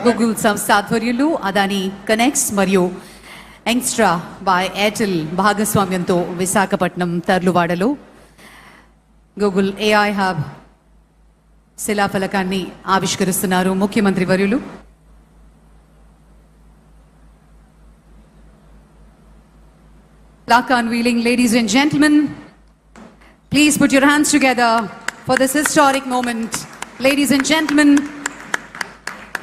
Google సంస్థ ఆధ్వర్యంలో Adani connects మరియు ఎక్స్ట్రా బై ఎయిర్టెల్ భాగస్వామ్యంతో విశాఖపట్నం తర్లువాడలో గూగుల్ ఏఐ హబ్ శిలాఫలకాన్ని ఆవిష్కరిస్తున్నారు ముఖ్యమంత్రి వర్యులు. Plaque unveiling, ladies and gentlemen. Please put your hands together for this historic moment. Ladies and gentlemen,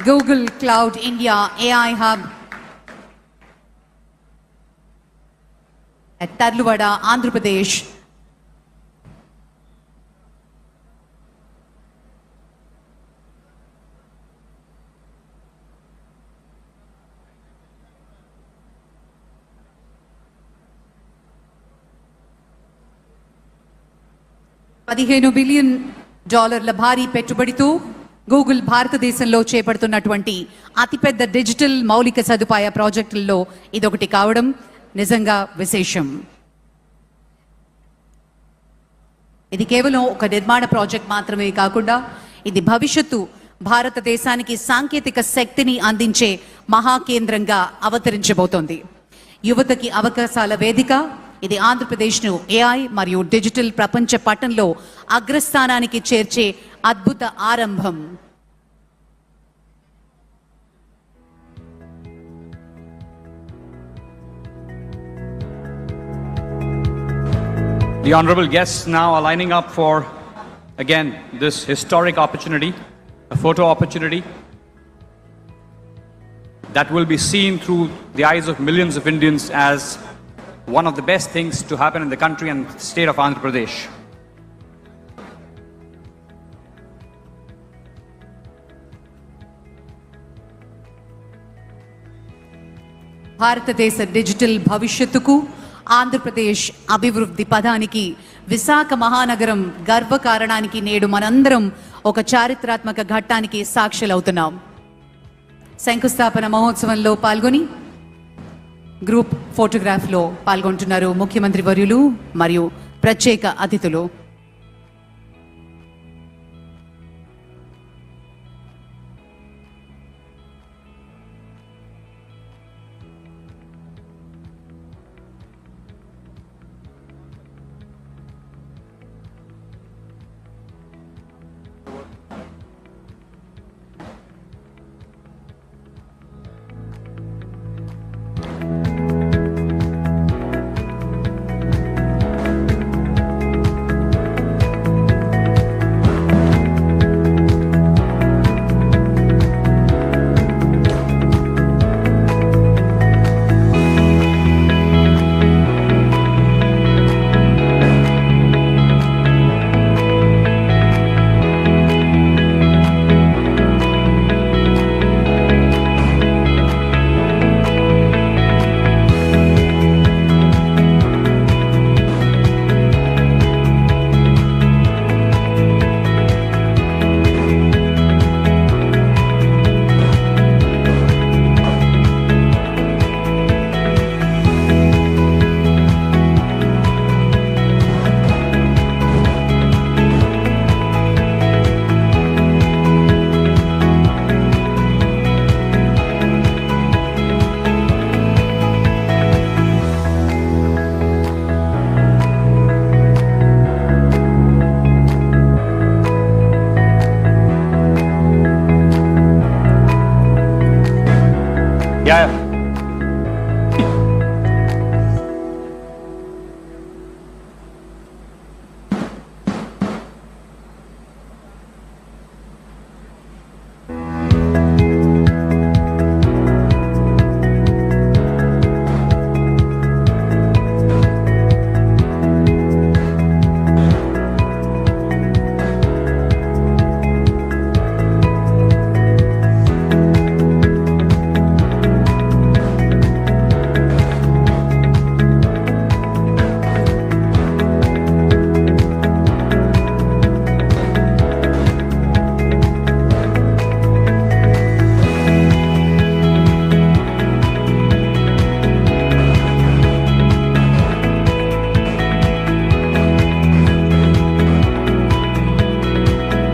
Google Cloud India AI Hub at Tarluvada, Andhra Pradesh. $15 billion భారీ పెట్టుబడితో Google భారతదేశంలో చేపడుతున్నటువంటి అతిపెద్ద digital మౌలిక సదుపాయ ప్రాజెక్టుల్లో ఇదొకటి కావడం నిజంగా విశేషం. ఇది కేవలం ఒక నిర్మాణ ప్రాజెక్ట్ మాత్రమే కాకుండా ఇది భవిష్యత్తు భారతదేశానికి సాంకేతిక శక్తిని అందించే మహాకేంద్రంగా అవతరించబోతోంది. యువతకి అవకాశాల వేదిక. ఇది ఆంధ్రప్రదేశ్ను ఏఐ మరియు డిజిటల్ ప్రపంచ పటంలో అగ్రస్థానానికి చేర్చే అద్భుత ఆరంభం. The honorable guests now are lining up for, again, this historic opportunity, a photo opportunity that will be seen through the eyes of millions of Indians as one of the best things to happen in the country and state of Andhra Pradesh. భారతదేశ digital భవిష్యత్తుకు ఆంధ్రప్రదేశ్ అభివృద్ధి పదానికి విశాఖ మహానగరం గర్వకారణానికి నేడు మనందరం ఒక చారిత్రాత్మక ఘట్టానికి సాక్షులవుతున్నాం. శంకుస్థాపన మహోత్సవంలో పాల్గొని గ్రూప్ ఫోటోగ్రాఫ్లో పాల్గొంటున్నారు ముఖ్యమంత్రి వర్యులు మరియు ప్రత్యేక అతిథులు.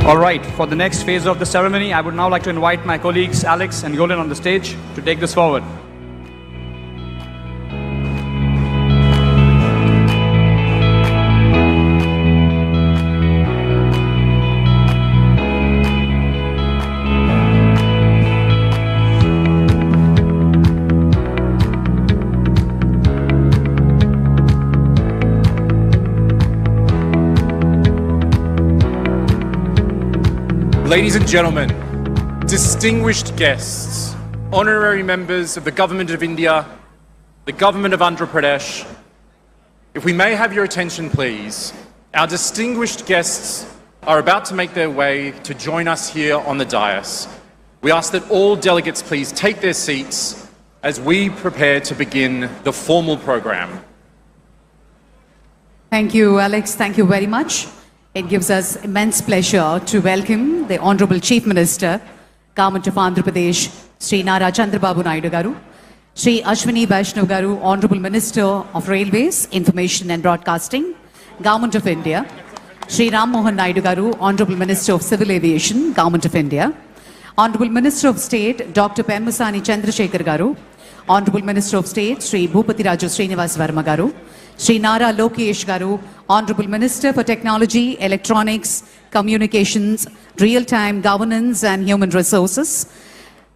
All right, for the next phase of the ceremony, I would now like to invite my colleagues Alex and Yolan on the stage to take this forward. Ladies and gentlemen, distinguished guests, honorary members of the Government of India, the Government of Andhra Pradesh, if we may have your attention please, our distinguished guests are about to make their way to join us here on the dais. We ask that all delegates please take their seats as we prepare to begin the formal program. Thank you, Alex. Thank you very much. It gives us immense pleasure to welcome the Honorable Chief Minister, Government of Andhra Pradesh, Sri Nara Chandrababu Naidu Garu, Sri Ashwini Vaishnav Garu, Honorable Minister of Railways, Information and Broadcasting, Government of India, Sri Ram Mohan Naidu Garu, Honorable Minister of Civil Aviation, Government of India, Honorable Minister of State, Dr. Pemmasani Chandrasekhar Garu, Honorable Minister of State, Sri Bhupati Raju Srinivas Verma Garu, Sri Nara Lokesh Garu, Honorable Minister for Technology, Electronics, Communications, Real-Time Governance and Human Resources,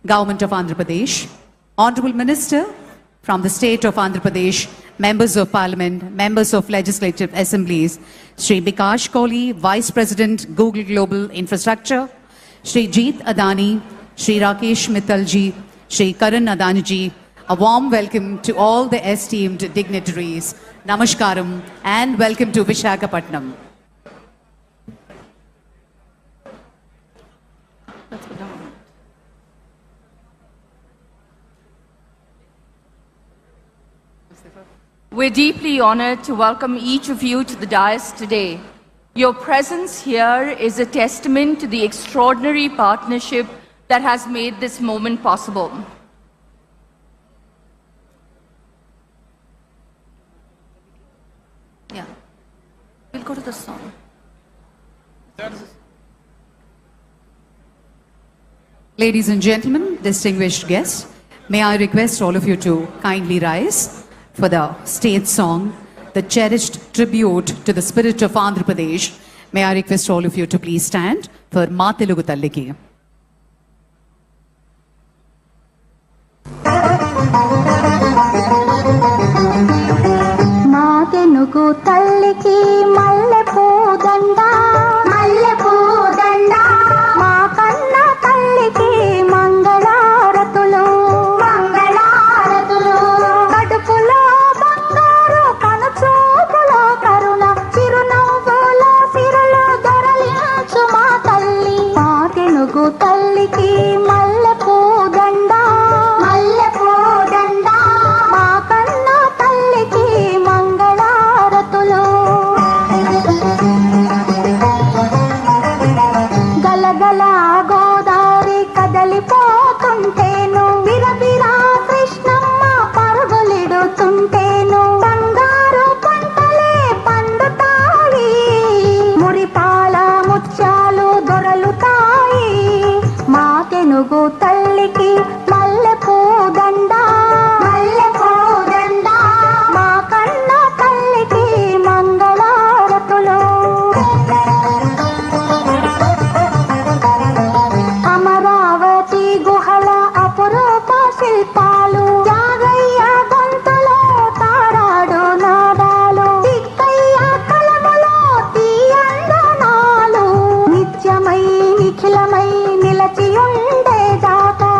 Government of Andhra Pradesh, Honorable Minister from the State of Andhra Pradesh, Members of Parliament, Members of Legislative Assemblies, Sri Bikash Kohli, Vice President, Google Global Infrastructure, Sri Jeet Adani, Sri Rakesh Mittalji, Sri Karan Adani ji, a warm welcome to all the esteemed dignitaries. Namaskaram and welcome to Visakhapatnam. We're deeply honored to welcome each of you to the dais today. Your presence here is a testament to the extraordinary partnership that has made this moment possible. Yeah, we'll go to the song. Ladies and gentlemen, distinguished guests, may I request all of you to kindly rise for the state song, the cherished tribute to the spirit of Andhra Pradesh. May I request all of you to please stand for Ma Telugu Talliki. తెనుగు తల్లికి మల్లె పూదండ మల్లె పూదండ మా కన్న తల్లికి మంగళారతులు మంగళారతులు కడుపులో బంగారు కనుచూపులో కరుణ చిరునవ్వులో సిరులు దొరలించు మా తల్లి మా తెనుగు తల్లికి మల్లె పూదండ మల్లె పూదండ మా కన్న తల్లికి గలగల గోదావరి కదలిపోతుంటేను బిరబిరా కృష్ణమ్మ పరుగులిడుతుంటేను బంగారు పంటలే పండుతాయి మురిపాల ముత్యాలు దొరలుతాయి మా తెనుగు తల్లికి మల్లె పూదండ మల్లె పూదండ మా కన్న తల్లికి మంగళారతులు అమరావతి గుహల అపురూప శిల్పాలు యాగయ్య గొంతులో తారాడు నాదాలు తిక్కయ్య కలములో తీయందనాలు నిత్యమై నిఖిలమై నిలచియుండేదాకా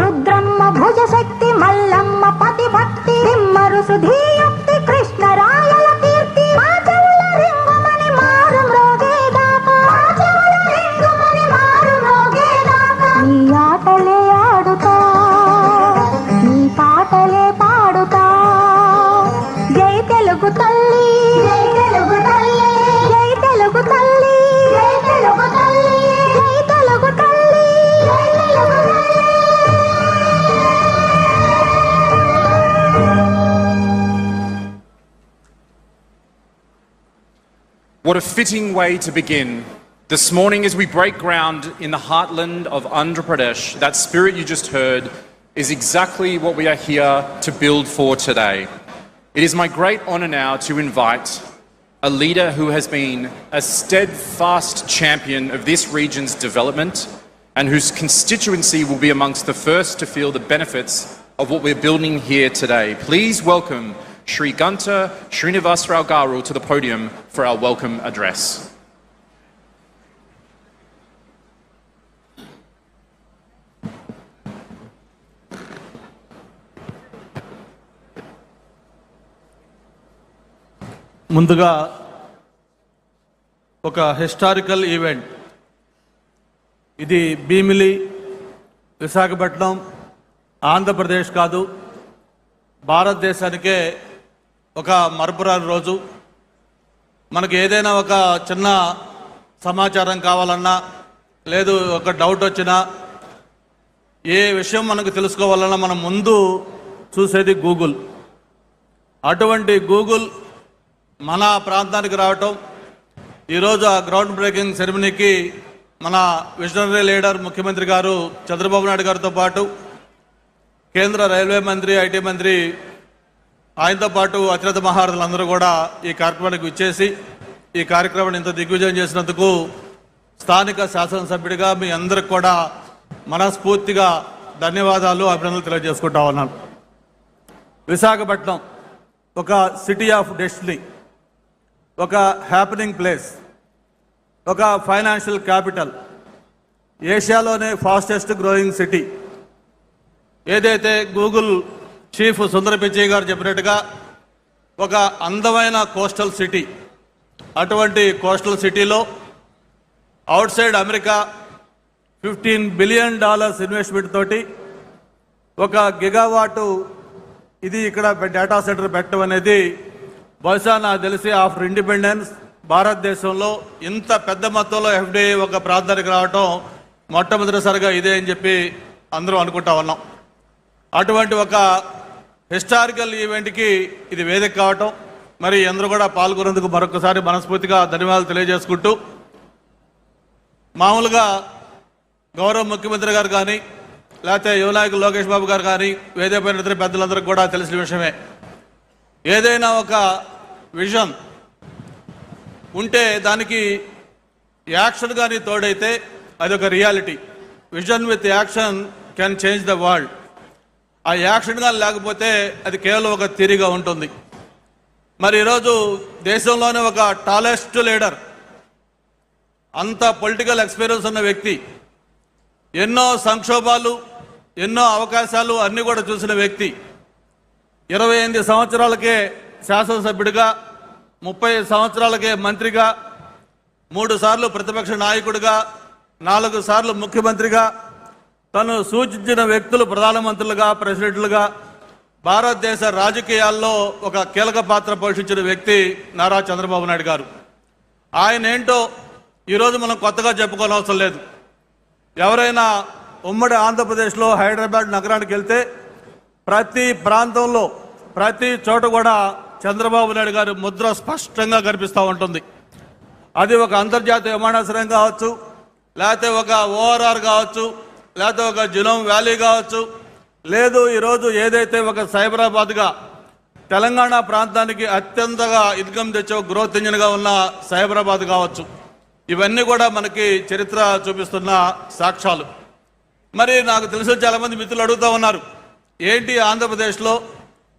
రుద్రమ్మ భుజశక్తి మల్లమ్మ పతిభక్తి నిమ్మరు సుధీయుక్తి కృష్ణరాయల కీర్తి మా చెవుల రింగుమని మారు మ్రోగేదాకా మా చెవుల రింగుమని మారు మ్రోగేదాకా నీ ఆటలే ఆడుతా నీ పాటలే పాడుతా జై తెలుగు తల్లి జై తెలుగు తల్లి జై తెలుగు తల్లి జై తెలుగు తల్లి జై తెలుగు తల్లి జై తెలుగు తల్లి. What a fitting way to begin. This morning, as we break ground in the heartland of Andhra Pradesh, that spirit you just heard is exactly what we are here to build for today. It is my great honour now to invite a leader who has been a steadfast champion of this region's development and whose constituency will be amongst the first to feel the benefits of what we're building here today. Please welcome Shri Ganta Srinivasrao Garu to the podium for our welcome address. ముందుగా ఒక historical event ఇది భీమిలి విశాఖపట్నం ఆంధ్రప్రదేశ్ కాదు భారతదేశానికే ఒక మరపురాని రోజు. మనకి ఏదైనా ఒక చిన్న సమాచారం కావాలన్నా లేదు ఒక డౌట్ వచ్చినా ఏ విషయం మనకు తెలుసుకోవాలన్నా మనం ముందు చూసేది గూగుల్. అటువంటి గూగుల్ మన ప్రాంతానికి రావటం ఈరోజు ఆ గ్రౌండ్ బ్రేకింగ్ సెరమనీకి మన విజనరీ లీడర్ ముఖ్యమంత్రి గారు చంద్రబాబు నాయుడు గారితో పాటు కేంద్ర రైల్వే మంత్రి ఐటీ మంత్రి ఆయనతో పాటు అతిరథ మహారథులందరూ కూడా ఈ కార్యక్రమానికి విచ్చేసి ఈ కార్యక్రమాన్ని ఇంత దిగ్విజయం చేసినందుకు స్థానిక శాసనసభ్యుడిగా మీ అందరికి కూడా మనస్ఫూర్తిగా ధన్యవాదాలు అభినందనలు తెలియజేసుకుంటా ఉన్నాను. విశాఖపట్నం ఒక సిటీ ఆఫ్ డెస్టినీ, ఒక హ్యాపెనింగ్ ప్లేస్, ఒక ఫైనాన్షియల్ క్యాపిటల్, ఏషియాలోనే ఫాస్టెస్ట్ గ్రోయింగ్ సిటీ. ఏదైతే గూగుల్ చీఫ్ సుందర పిచ్చయ్య గారు చెప్పినట్టుగా ఒక అందమైన కోస్టల్ సిటీ. అటువంటి కోస్టల్ సిటీలో outside America $15 billion investment తోటి ఒక గిగావాటు ఇది ఇక్కడ డేటా సెంటర్ పెట్టడం అనేది బహుశా నాకు తెలిసి ఆఫ్టర్ ఇండిపెండెన్స్ భారతదేశంలో ఇంత పెద్ద మొత్తంలో ఎఫ్డిఐ ఒక ప్రాంతానికి రావటం మొట్టమొదటిసారిగా ఇదే అని చెప్పి అందరూ అనుకుంటా ఉన్నాం. అటువంటి ఒక హిస్టారికల్ ఈవెంట్కి ఇది వేదిక కావటం, మరి అందరూ కూడా పాల్గొనేందుకు మరొకసారి మనస్ఫూర్తిగా ధన్యవాదాలు తెలియజేసుకుంటూ, మామూలుగా గౌరవ ముఖ్యమంత్రి గారు కానీ లేకపోతే యువ నాయకులు లోకేష్ బాబు గారు కానీ వేదికపైన ఇతర పెద్దలందరికీ కూడా తెలిసిన విషయమే. ఏదైనా ఒక విజన్ ఉంటే దానికి యాక్షన్ కానీ తోడైతే అది ఒక reality. Vision with action can change the world. ఆ యాక్షన్ కానీ లేకపోతే అది కేవలం ఒక థియరీగా ఉంటుంది. మరి ఈరోజు దేశంలోనే ఒక టాలెస్ట్ లీడర్, అంత పొలిటికల్ ఎక్స్పీరియన్స్ ఉన్న వ్యక్తి, ఎన్నో సంక్షోభాలు ఎన్నో అవకాశాలు అన్నీ కూడా చూసిన వ్యక్తి, 28 సంవత్సరాలకే శాసనసభ్యుడిగా, 30 సంవత్సరాలకే మంత్రిగా, 3 సార్లు ప్రతిపక్ష నాయకుడిగా, 4 సార్లు ముఖ్యమంత్రిగా, తను సూచించిన వ్యక్తులు ప్రధానమంత్రులుగా ప్రెసిడెంట్లుగా భారతదేశ రాజకీయాల్లో ఒక కీలక పాత్ర పోషించిన వ్యక్తి నారా చంద్రబాబు నాయుడు గారు. ఆయన ఏంటో ఈరోజు మనం కొత్తగా చెప్పుకోనవసరం లేదు. ఎవరైనా ఉమ్మడి ఆంధ్రప్రదేశ్లో హైదరాబాద్ నగరానికి వెళ్తే ప్రతి ప్రాంతంలో ప్రతి చోట కూడా చంద్రబాబు నాయుడు గారి ముద్ర స్పష్టంగా కనిపిస్తూ ఉంటుంది. అది ఒక అంతర్జాతీయ విమానాశ్రయం కావచ్చు, లేకపోతే ఒక ఓఆర్ఆర్ కావచ్చు, లేకపోతే ఒక జినోమ్ వ్యాలీ కావచ్చు, లేదు ఈరోజు ఏదైతే ఒక సైబరాబాద్గా తెలంగాణ ప్రాంతానికి అత్యంతగా ఇన్కమ్ తెచ్చే గ్రోత్ ఇంజిన్గా ఉన్న సైబరాబాద్ కావచ్చు. ఇవన్నీ కూడా మనకి చరిత్ర చూపిస్తున్న సాక్ష్యాలు. మరి నాకు తెలిసిన చాలామంది మిత్రులు అడుగుతూ ఉన్నారు, ఏంటి ఆంధ్రప్రదేశ్లో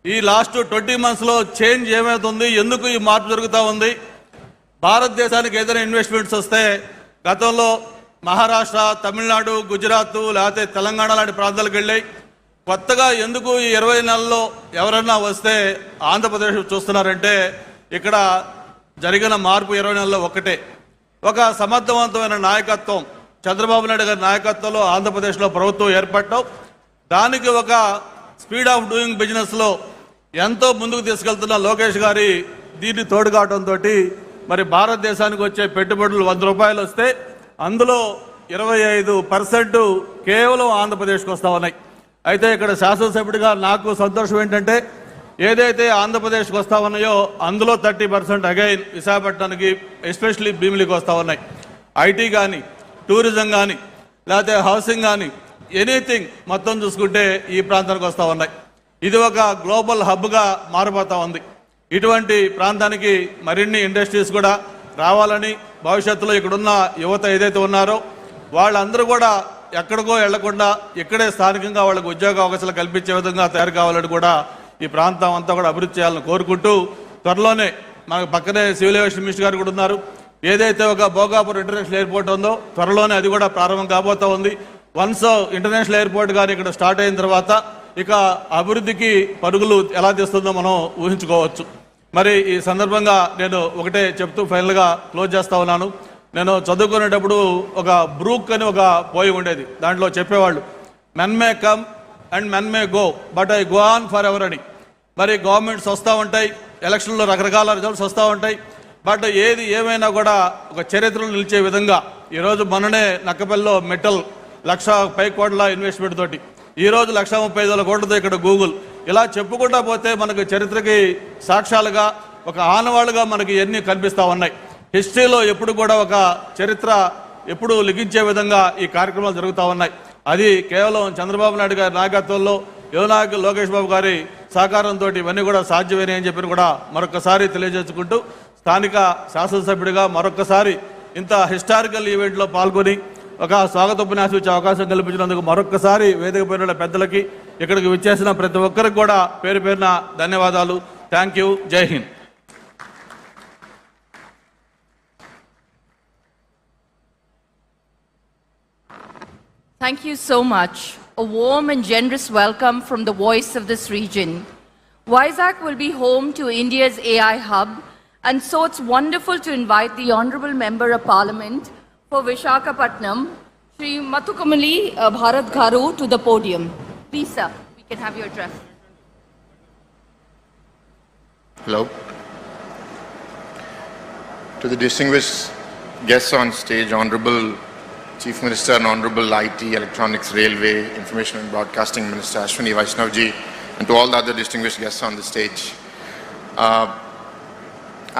ఈ లాస్ట్ 20 మంత్స్లో చేంజ్ ఏమవుతుంది, ఎందుకు ఈ మార్పు జరుగుతూ ఉంది? భారతదేశానికి ఏదైనా ఇన్వెస్ట్మెంట్స్ వస్తే గతంలో మహారాష్ట్ర, తమిళనాడు, గుజరాత్ లేకపోతే తెలంగాణ లాంటి ప్రాంతాలకు వెళ్ళాయి. కొత్తగా ఎందుకు ఈ 20 నెలల్లో ఎవరన్నా వస్తే ఆంధ్రప్రదేశ్ చూస్తున్నారంటే ఇక్కడ జరిగిన మార్పు 20 నెలల్లో ఒక్కటే. ఒక సమర్థవంతమైన నాయకత్వం, చంద్రబాబు నాయుడు గారి నాయకత్వంలో ఆంధ్రప్రదేశ్లో ప్రభుత్వం ఏర్పడటం, దానికి ఒక స్పీడ్ ఆఫ్ డూయింగ్ బిజినెస్లో ఎంతో ముందుకు తీసుకెళ్తున్న లోకేష్ గారి దీన్ని తోడు కావడంతో మరి భారతదేశానికి వచ్చే పెట్టుబడులు 100 రూపాయలు వస్తే అందులో 25% కేవలం ఆంధ్రప్రదేశ్కి వస్తూ ఉన్నాయి. అయితే ఇక్కడ శాసనసభ్యుడిగా నాకు సంతోషం ఏంటంటే ఏదైతే ఆంధ్రప్రదేశ్కి వస్తూ ఉన్నాయో అందులో 30% అగైన్ విశాఖపట్నానికి ఎస్పెషలీ భీమిలికి వస్తూ ఉన్నాయి. ఐటీ కానీ, టూరిజం కానీ, లేకపోతే హౌసింగ్ కానీ, ఎనీథింగ్ మొత్తం చూసుకుంటే ఈ ప్రాంతానికి వస్తూ ఉన్నాయి. ఇది ఒక గ్లోబల్ హబ్గా మారిపోతూ ఉంది. ఇటువంటి ప్రాంతానికి మరిన్ని ఇండస్ట్రీస్ కూడా రావాలని, భవిష్యత్తులో ఇక్కడున్న యువత ఏదైతే ఉన్నారో వాళ్ళందరూ కూడా ఎక్కడికో వెళ్లకుండా ఇక్కడే స్థానికంగా వాళ్ళకి ఉద్యోగ అవకాశాలు కల్పించే విధంగా తయారు కావాలని కూడా ఈ ప్రాంతం అంతా కూడా అభివృద్ధి చేయాలని కోరుకుంటూ, త్వరలోనే మనకు పక్కనే సివిల్ ఏవియేషన్ మినిస్టర్ గారు కూడా ఉన్నారు. ఏదైతే ఒక భోగాపురం ఇంటర్నేషనల్ ఎయిర్పోర్ట్ ఉందో త్వరలోనే అది కూడా ప్రారంభం కాబోతా ఉంది. వన్స్ ఇంటర్నేషనల్ ఎయిర్పోర్ట్ కానీ ఇక్కడ స్టార్ట్ అయిన తర్వాత ఇక అభివృద్ధికి పరుగులు ఎలా తీస్తుందో మనం ఊహించుకోవచ్చు. మరి ఈ సందర్భంగా నేను ఒకటే చెప్తూ ఫైనల్గా క్లోజ్ చేస్తా ఉన్నాను. నేను చదువుకునేటప్పుడు ఒక బ్రూక్ అని ఒక పోయం ఉండేది. దాంట్లో చెప్పేవాళ్ళు, men may come and men may go but I go on for ever అని. మరి గవర్నమెంట్స్ వస్తూ ఉంటాయి, ఎలక్షన్లో రకరకాల రిజల్ట్స్ వస్తూ ఉంటాయి. బట్ ఏది ఏమైనా కూడా ఒక చరిత్రలో నిలిచే విధంగా ఈరోజు మొన్ననే నక్కపల్లిలో మెటల్ 1,00,000 కోట్ల ఇన్వెస్ట్మెంట్ తోటి, ఈరోజు 1,35,000 కోట్లతో ఇక్కడ గూగుల్, ఇలా చెప్పుకుంటా పోతే మనకు చరిత్రకి సాక్ష్యాలుగా ఒక ఆనవాళ్ళుగా మనకి ఎన్ని కనిపిస్తూ ఉన్నాయి. హిస్టరీలో ఎప్పుడు కూడా ఒక చరిత్ర ఎప్పుడు లిఖించే విధంగా ఈ కార్యక్రమాలు జరుగుతూ ఉన్నాయి. అది కేవలం చంద్రబాబు నాయుడు గారి నాయకత్వంలో, యువ నాయకులు లోకేష్ బాబు గారి సహకారంతో ఇవన్నీ కూడా సాధ్యమేనని అని చెప్పి కూడా మరొకసారి తెలియజేసుకుంటూ, స్థానిక శాసనసభ్యుడిగా మరొకసారి ఇంత హిస్టారికల్ ఈవెంట్లో పాల్గొని ఒక స్వాగతోపన్యాసం ఇచ్చే అవకాశం కల్పించినందుకు మరొకసారి వేదిక పైన పెద్దలకి, ఇక్కడికి విచ్చేసిన ప్రతి ఒక్కరికి కూడా పేరు పేరున ధన్యవాదాలు. Thank you. జై Hind. Thank you so much. A warm and generous welcome from the voice of this region. Vizag will be home to India's AI hub, and so it's wonderful to invite the Honorable Member of Parliament for Visakhapatnam, Shri Mathukamali Bharat Garu, to the podium. Please, sir, we can have your address. Hello. To the distinguished guests on stage, Honorable Chief Minister and Honorable IT, Electronics, Railway, Information and Broadcasting Minister Ashwini Vaishnavji, and to all the other distinguished guests on the stage.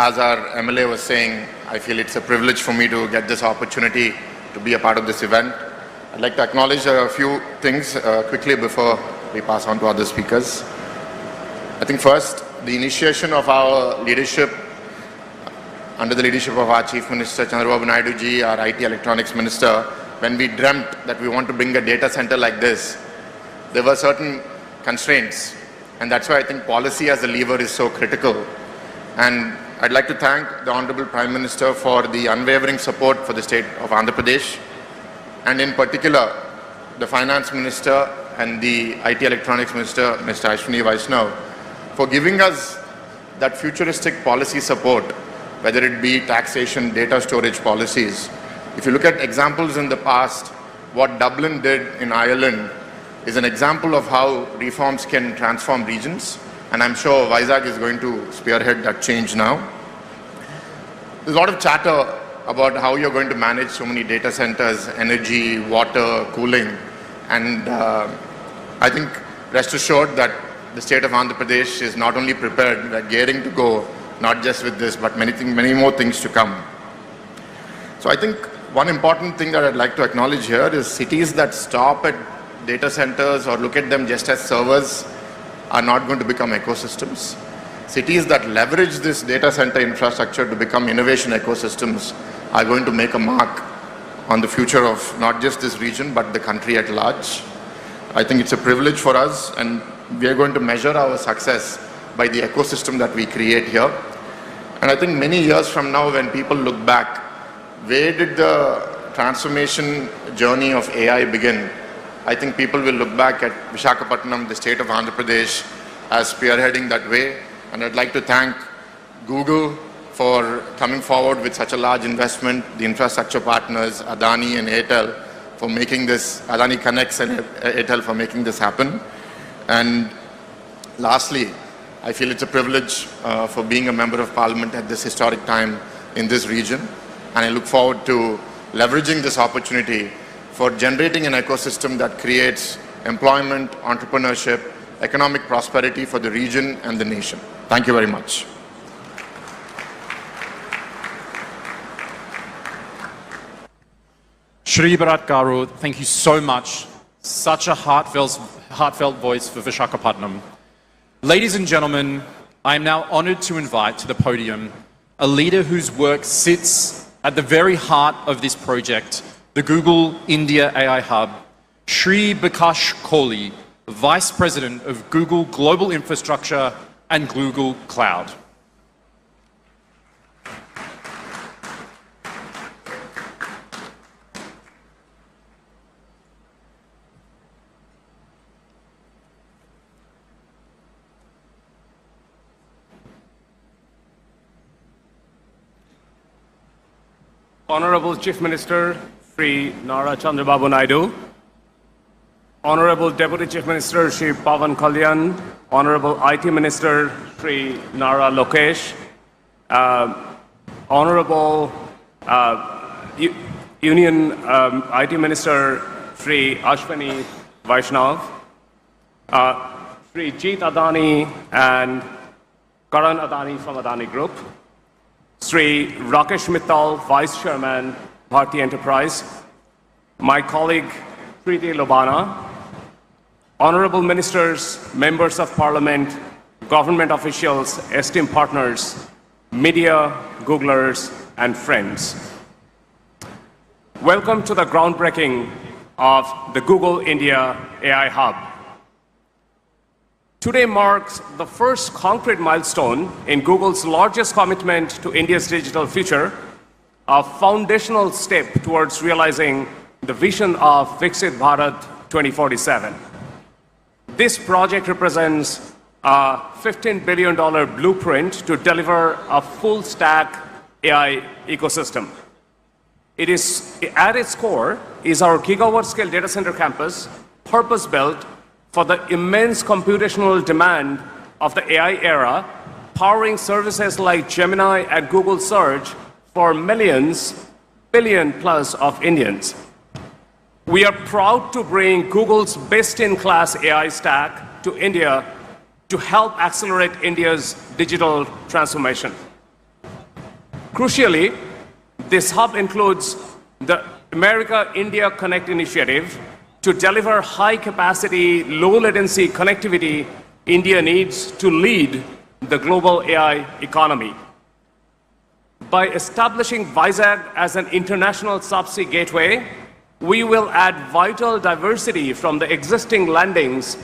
As our MLA was saying, I feel it's a privilege for me to get this opportunity to be a part of this event. I'd like to acknowledge a few things quickly before we pass on to other speakers. I think first, the initiation of our leadership under the leadership of our Chief Minister Chandrababu Naidu ji, our IT Electronics Minister, when we dreamt that we want to bring a data center like this, there were certain constraints, and that's why I think policy as a lever is so critical. And I'd like to thank the Honorable Prime Minister for the unwavering support for the state of Andhra Pradesh, and in particular the Finance Minister and the IT Electronics Minister, Mr. Ashwini Vaishnav, for giving us that futuristic policy support, whether it be taxation, data storage policies. If you look at examples in the past, what Dublin did in Ireland is an example of how reforms can transform regions, and I'm sure Vizag is going to spearhead that change now. There's a lot of chatter about how you're going to manage so many data centers, energy, water, cooling, and I think rest assured that the state of Andhra Pradesh is not only prepared, we're gearing to go, not just with this, but many more things to come. So I think one important thing that I'd like to acknowledge here is cities that stop at data centers or look at them just as servers are not going to become ecosystems. Cities that leverage this data center infrastructure to become innovation ecosystems are going to make a mark on the future of not just this region, but the country at large. I think it's a privilege for us, and we are going to measure our success by the ecosystem that we create here. And I think many years from now, when people look back, where did the transformation journey of AI begin? I think people will look back at Visakhapatnam, the state of Andhra Pradesh, as spearheading that way. And I'd like to thank Google for coming forward with such a large investment, the infrastructure partners, Adani and Airtel, for making this, Adani Connects and Airtel for making this happen. And lastly, I feel it's a privilege for being a member of Parliament at this historic time in this region, and I look forward to leveraging this opportunity for generating an ecosystem that creates employment, entrepreneurship, economic prosperity for the region and the nation. Thank you very much. Shri Bharat Garu, thank you so much. Such a heartfelt voice for Visakhapatnam. Ladies and gentlemen, I am now honored to invite to the podium a leader whose work sits at the very heart of this project, the Google India AI Hub, Shri Bikash Kohli, Vice President of Google Global Infrastructure and Google Cloud. Honorable Chief Minister Sri Nara Chandrababu Naidu, Honorable Deputy Chief Minister Sri Pawan Kalyan, Honorable IT Minister Sri Nara Lokesh, Honorable Union IT Minister Sri Ashwini Vaishnav, Sri Jeet Adani and Karan Adani from Adani Group, Sri Rakesh Mittal, Vice Chairman, Bharti Enterprise, my colleague Preeti Lobana, Honorable Ministers, Members of Parliament, government officials, esteemed partners, media, Googlers, and friends. Welcome to the groundbreaking of the Google India AI Hub. Today marks the first concrete milestone in Google's largest commitment to India's digital future, a foundational step towards realizing the vision of Viksit Bharat 2047. This project represents a $15 billion blueprint to deliver a full-stack AI ecosystem. It is, at its core, is our gigawatt-scale data center campus, purpose-built for the immense computational demand of the AI era, powering services like Gemini and Google Search for millions, billion plus of Indians. We are proud to bring Google's best-in-class AI stack to India to help accelerate India's digital transformation. Crucially, this hub includes the America-India Connect initiative to deliver high-capacity, low-latency connectivity India needs to lead the global AI economy. By establishing Vizag as an international subsea gateway, we will add vital diversity from the existing landings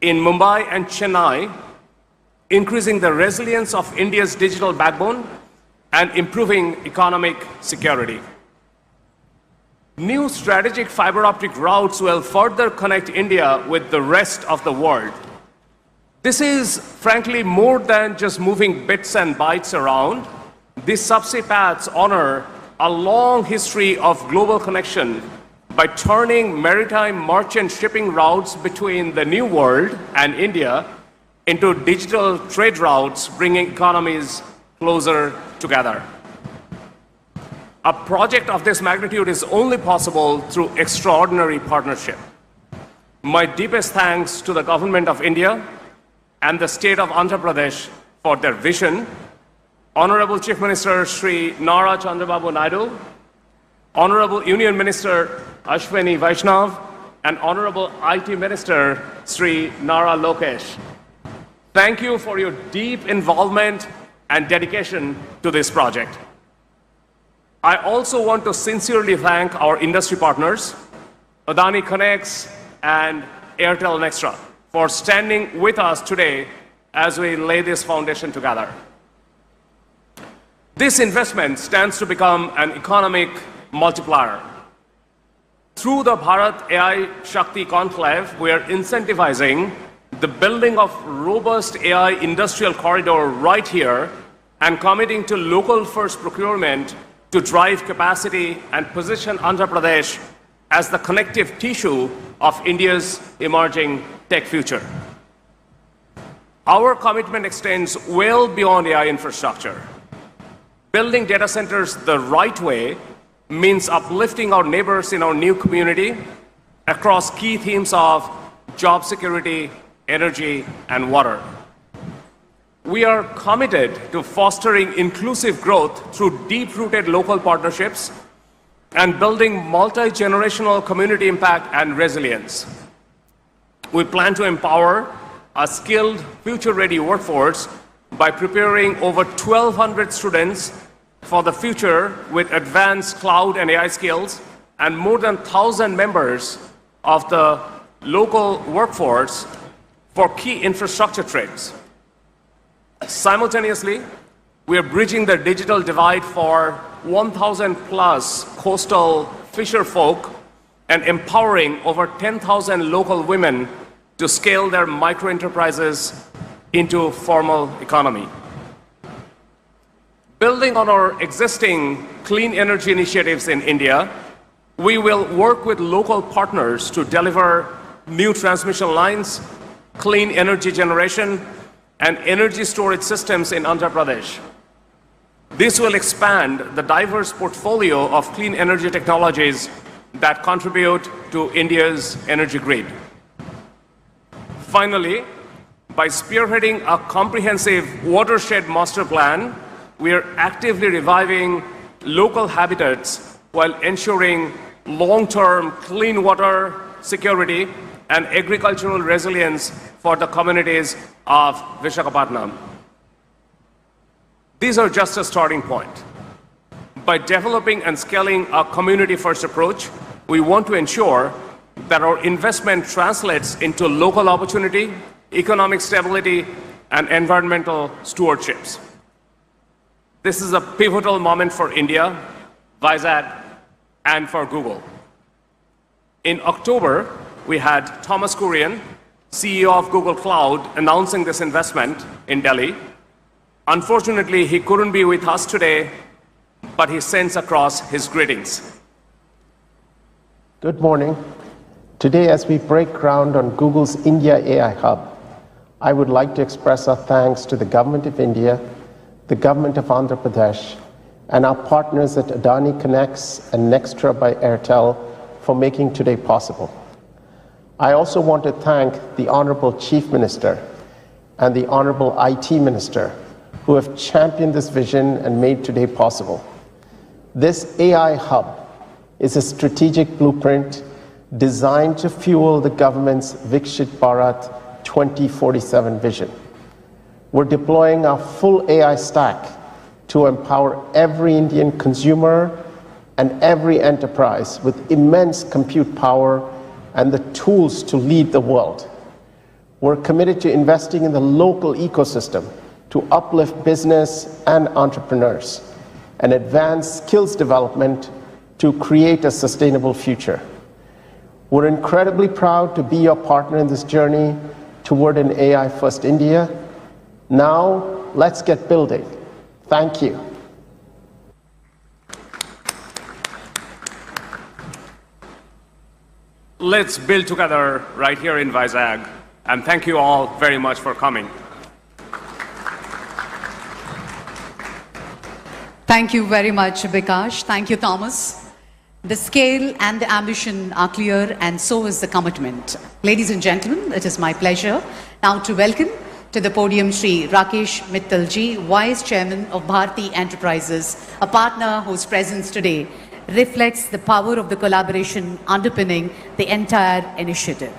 in Mumbai and Chennai, increasing the resilience of India's digital backbone and improving economic security. New strategic fiber optic routes will further connect India with the rest of the world. This is, frankly, more than just moving bits and bytes around. These subsea paths honor a long history of global connection by turning maritime merchant shipping routes between the New World and India into digital trade routes, bringing economies closer together. A project of this magnitude is only possible through extraordinary partnership. My deepest thanks to the Government of India and the State of Andhra Pradesh for their vision. Honorable Chief Minister Sri Nara Chandrababu Naidu, Honorable Union Minister Ashwini Vaishnav, and Honorable IT Minister Sri Nara Lokesh. Thank you for your deep involvement and dedication to this project. I also want to sincerely thank our industry partners, Adani Connects and Airtel Nextra, for standing with us today as we lay this foundation together. This investment stands to become an economic multiplier. Through the Bharat AI Shakti Conclave, we are incentivizing the building of robust AI industrial corridor right here and committing to local first procurement to drive capacity and position Andhra Pradesh as the connective tissue of India's emerging tech future. Our commitment extends well beyond AI infrastructure. Building data centers the right way means uplifting our neighbors in our new community across key themes of job security, energy, and water. We are committed to fostering inclusive growth through deep-rooted local partnerships and building multi-generational community impact and resilience. We plan to empower a skilled, future-ready workforce by preparing over 1,200 students for the future with advanced cloud and AI skills, and more than 1,000 members of the local workforce for key infrastructure trades. Simultaneously, we are bridging the digital divide for 1,000 plus coastal fisher folk and empowering over 10,000 local women to scale their micro-enterprises into formal economy. Building on our existing clean energy initiatives in India, we will work with local partners to deliver new transmission lines, clean energy generation, and energy storage systems in Andhra Pradesh. This will expand the diverse portfolio of clean energy technologies that contribute to India's energy grid. Finally, by spearheading a comprehensive watershed master plan, we are actively reviving local habitats while ensuring long-term clean water security and agricultural resilience for the communities of Visakhapatnam. These are just a starting point. By developing and scaling a community-first approach, we want to ensure that our investment translates into local opportunity, economic stability, and environmental stewardships. This is a pivotal moment for India, Vizag, and for Google. In October, we had Thomas Kurian, CEO of Google Cloud, announcing this investment in Delhi. Unfortunately, he couldn't be with us today, but he sends across his greetings. Good morning. Today, as we break ground on Google's India AI Hub, I would like to express our thanks to the Government of India, the Government of Andhra Pradesh, and our partners at Adani Connects and Nextra by Airtel for making today possible. I also want to thank the Honorable Chief Minister and the Honorable IT Minister who have championed this vision and made today possible. This AI hub is a strategic blueprint designed to fuel the government's Vikshit Bharat 2047 vision. We're deploying our full AI stack to empower every Indian consumer and every enterprise with immense compute power and the tools to lead the world. We're committed to investing in the local ecosystem to uplift business and entrepreneurs and advance skills development to create a sustainable future. We're incredibly proud to be your partner in this journey toward an AI-first India. Now, let's get building. Thank you. Let's build together right here in Vizag, and thank you all very much for coming. Thank you very much, Bikash. Thank you, Thomas. The scale and the ambition are clear, and so is the commitment. Ladies and gentlemen, it is my pleasure now to welcome to the podium Shri Rakesh Mittalji, Vice Chairman of Bharti Enterprises, a partner whose presence today reflects the power of the collaboration underpinning the entire initiative.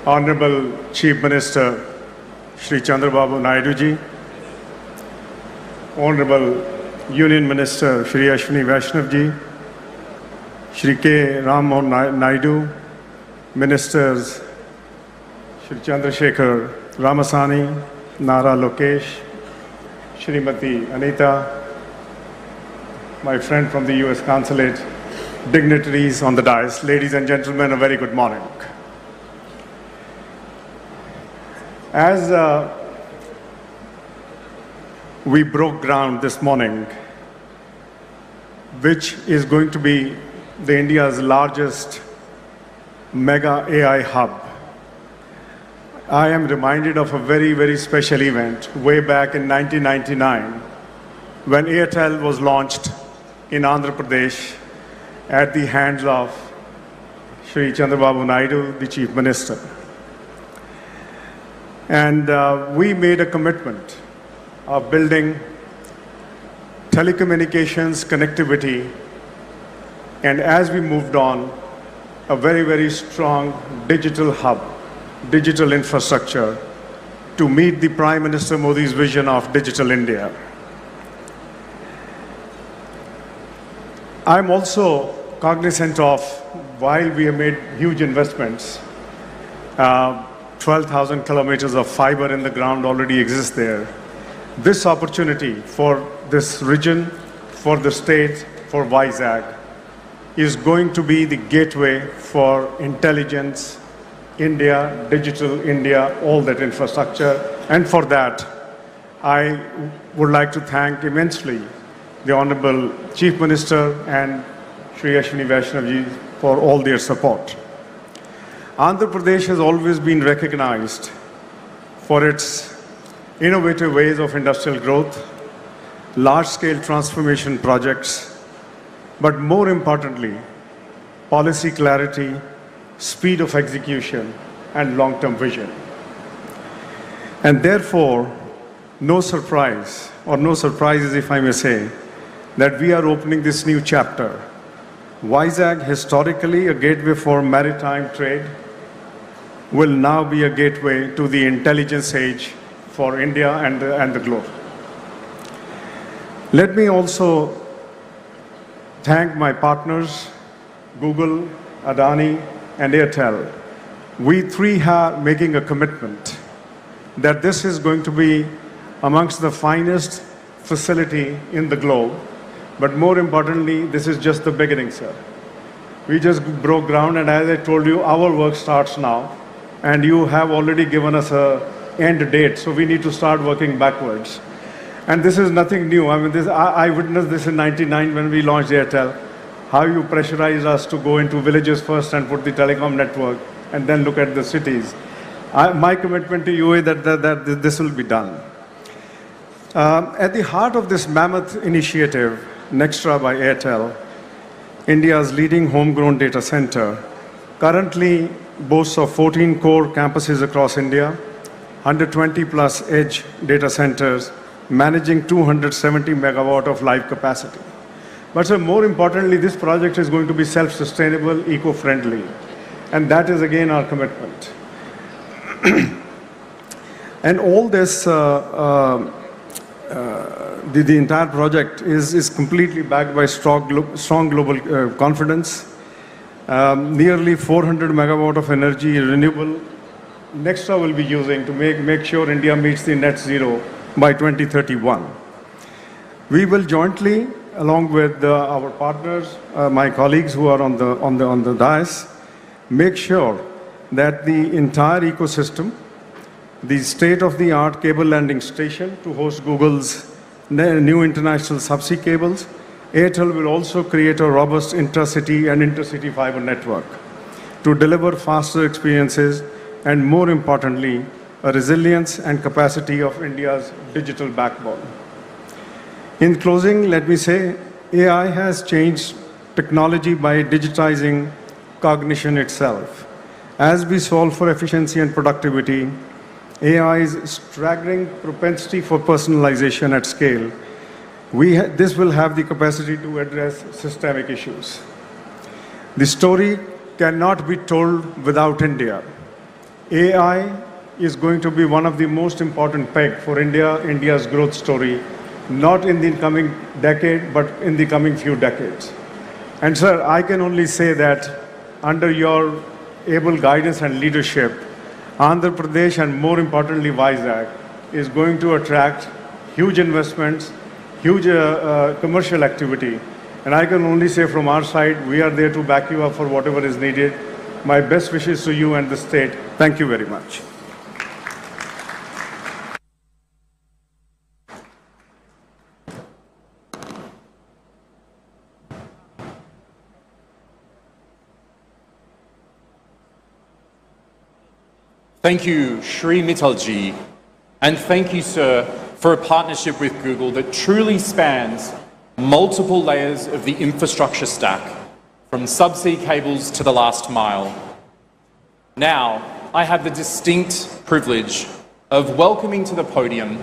Honorable Chief Minister Shri Chandrababu Naidu ji, Honorable Union Minister Shri Ashwini Vaishnav ji, Shri K. Ram Mohan Naidu, Ministers Shri Chandrasekhar Ramasani, Nara Lokesh, Shrimati Anita, my friend from the US Consulate, dignitaries on the dais, ladies and gentlemen, a very good morning. As we broke ground this morning, which is going to be India's largest mega AI hub, I am reminded of a very, very special event way back in 1999 when Airtel was launched in Andhra Pradesh at the hands of Shri Chandrababu Naidu, the Chief Minister. And we made a commitment of building telecommunications connectivity, and as we moved on, a very, very strong digital hub, digital infrastructure to meet the Prime Minister Modi's vision of Digital India. I'm also cognizant of, while we have made huge investments, 12,000 kilometers of fiber in the ground already exists there. This opportunity for this region, for the state, for Vizag, is going to be the gateway for intelligence, India, digital India, all that infrastructure. And for that, I would like to thank immensely the Honorable Chief Minister and Shri Ashwini Vaishnavji for all their support. Andhra Pradesh has always been recognized for its innovative ways of industrial growth, large-scale transformation projects, but more importantly, policy clarity, speed of execution, and long-term vision. And therefore, no surprise, or no surprises if I may say, that we are opening this new chapter. Vizag, historically a gateway for maritime trade, will now be a gateway to the intelligence age for India and the globe. Let me also thank my partners, Google, Adani, and Airtel. We three are making a commitment that this is going to be amongst the finest facility in the globe. But more importantly, this is just the beginning, sir. We just broke ground, and as I told you, our work starts now. And you have already given us an end date, so we need to start working backwards. And this is nothing new. I mean, I witnessed this in '99 when we launched Airtel, how you pressurized us to go into villages first and put the telecom network, and then look at the cities. My commitment to you is that this will be done. At the heart of this mammoth initiative, Nextra by Airtel, India's leading homegrown data center, currently boasts of 14 core campuses across India, 120 plus edge data centers, managing 270 megawatt of live capacity. But so more importantly, this project is going to be self-sustainable, eco-friendly. And that is again our commitment. And all this, the entire project is completely backed by strong global confidence. Nearly 400 megawatt of energy renewable Nextra will be using to make sure India meets the net zero by 2031. We will jointly, along with our partners, my colleagues who are on the dais, make sure that the entire ecosystem, the state-of-the-art cable landing station to host Google's new international subsea cables, Airtel will also create a robust intracity and intercity fiber network to deliver faster experiences and, more importantly, a resilience and capacity of India's digital backbone. In closing, let me say, AI has changed technology by digitizing cognition itself. As we solve for efficiency and productivity, AI's staggering propensity for personalization at scale, this will have the capacity to address systemic issues. The story cannot be told without India. AI is going to be one of the most important peg for India's growth story, not in the coming decade, but in the coming few decades. And sir, I can only say that under your able guidance and leadership, Andhra Pradesh and more importantly Vizag is going to attract huge investments, huge commercial activity. And I can only say from our side, we are there to back you up for whatever is needed. My best wishes to you and the state. Thank you very much. Thank you, Shri Mittalji, and thank you, sir, for a partnership with Google that truly spans multiple layers of the infrastructure stack, from subsea cables to the last mile. Now, I have the distinct privilege of welcoming to the podium